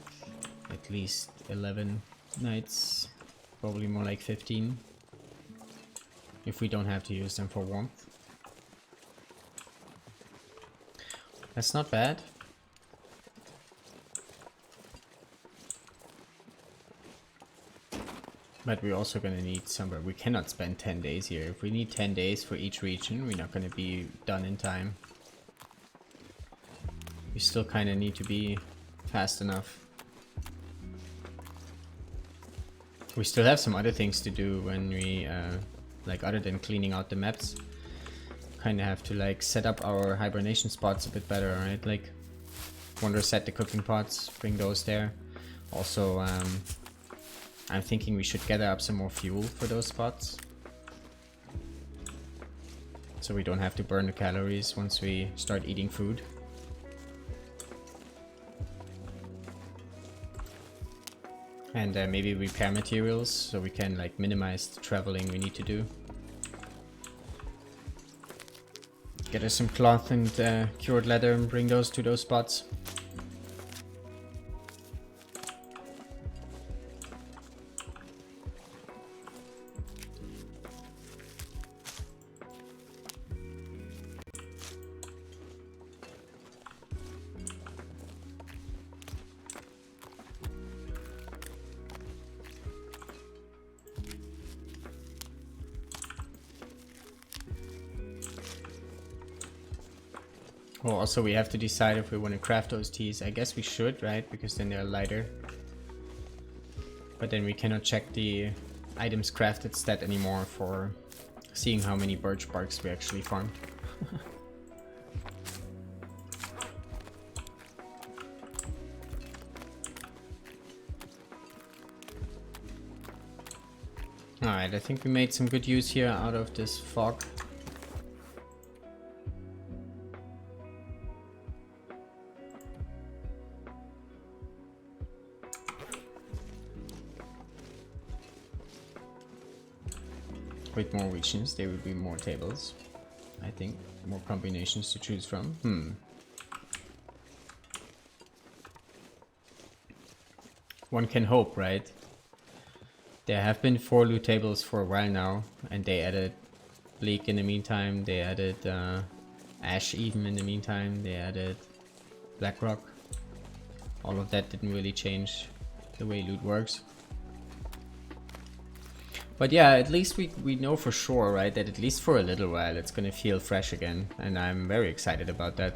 at least 11 nights, probably more like 15, if we don't have to use them for warmth. That's not bad. But we're also gonna need somewhere. We cannot spend 10 days here. If we need 10 days for each region, we're not gonna be done in time. We still kind of need to be fast enough. We still have some other things to do when we, like other than cleaning out the maps. Kind of have to like set up our hibernation spots a bit better, right? Like, want to set the cooking pots, bring those there. Also, I'm thinking we should gather up some more fuel for those spots. So we don't have to burn the calories once we start eating food. And maybe repair materials so we can like minimize the traveling we need to do. Get us some cloth and cured leather and bring those to those spots. Well, also we have to decide if we want to craft those teas. I guess we should, right? Because then they're lighter. But then we cannot check the items crafted stat anymore for seeing how many birch barks we actually farmed. Alright, I think we made some good use here out of this fog. With more regions, there will be more tables. I think more combinations to choose from. One can hope, right? There have been 4 loot tables for a while now, and they added Bleak in the meantime, they added Ash even in the meantime, they added Blackrock. All of that didn't really change the way loot works. But yeah, at least we know for sure, right, that at least for a little while it's gonna feel fresh again, and I'm very excited about that.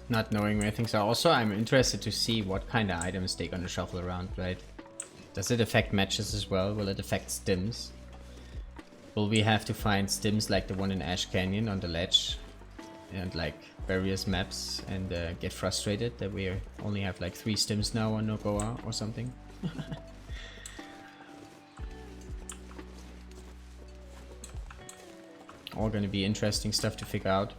Not knowing where things are. Also, I'm interested to see what kind of items they're gonna shuffle around, right? Does it affect matches as well? Will it affect stims? Will we have to find stims like the one in Ash Canyon on the ledge and like various maps and get frustrated that we only have like 3 stims now on Nogoa or something? All gonna be interesting stuff to figure out.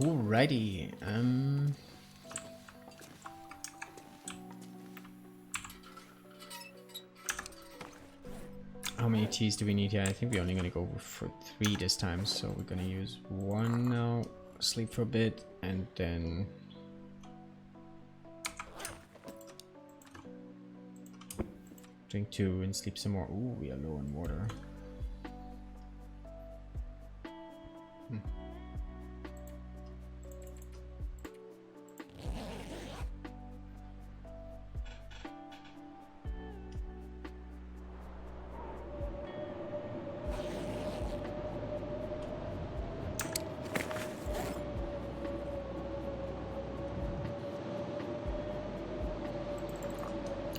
Alrighty, how many teas do we need here? I think we're only gonna go for 3 this time, so we're gonna use 1 now, sleep for a bit, and then drink 2 and sleep some more. Ooh, we are low on water.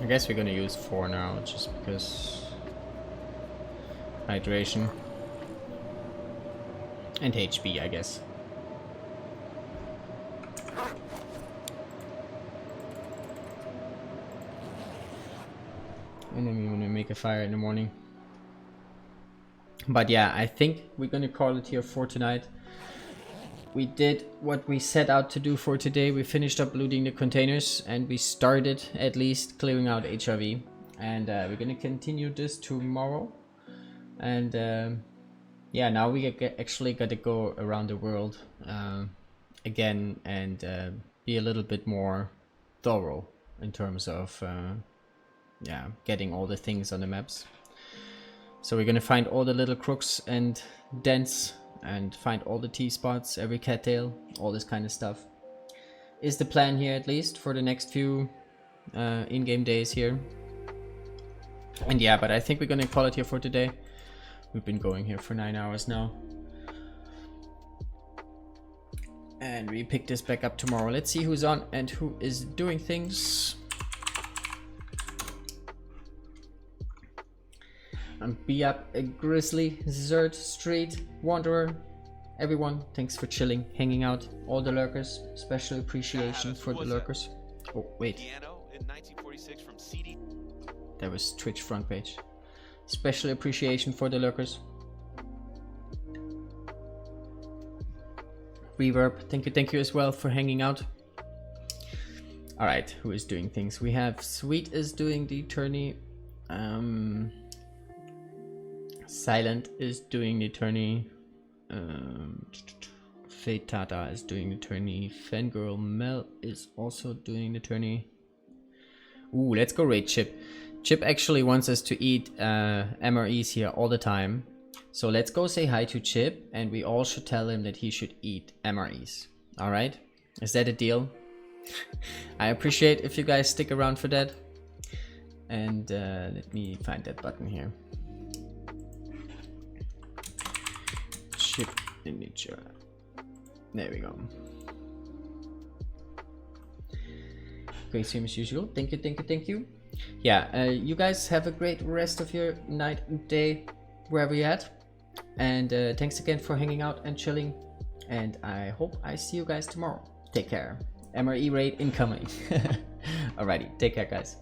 I guess we're gonna use 4 now, just because hydration and HP, I guess. And then we want to make a fire in the morning. But yeah, I think we're gonna call it here for tonight. We did what we set out to do for today. We finished up looting the containers and we started at least clearing out HRV. And we're gonna continue this tomorrow. And yeah, now we actually gotta go around the world again and be a little bit more thorough in terms of yeah, getting all the things on the maps. So we're gonna find all the little crooks and dents and find all the T-spots, every cattail, all this kind of stuff. Is the plan here, at least for the next few in-game days here. And yeah, but I think we're gonna call it here for today. We've been going here for 9 hours now. And we pick this back up tomorrow. Let's see who's on and who is doing things. Be up a Grizzly, Zerd, Street, Wanderer, everyone, thanks for chilling, hanging out. All the lurkers, special appreciation for the lurkers. Oh, wait. Piano in 1946 from CD. That was Twitch front page. Special appreciation for the lurkers. Reverb, thank you as well for hanging out. Alright, who is doing things? We have Sweet is doing the tourney. Silent is doing the tourney. Fate Tata is doing the tourney. Fangirl Mel is also doing the tourney. Ooh, let's go raid Chip. Chip actually wants us to eat MREs here all the time. So let's go say hi to Chip, and we all should tell him that he should eat MREs. Alright? Is that a deal? I appreciate if you guys stick around for that. And let me find that button here. Chip Ninja. There we go. Great stream as usual. Thank you. Yeah, you guys have a great rest of your night and day, wherever you're at. And thanks again for hanging out and chilling. And I hope I see you guys tomorrow. Take care. MRE raid incoming. Alrighty, take care, guys.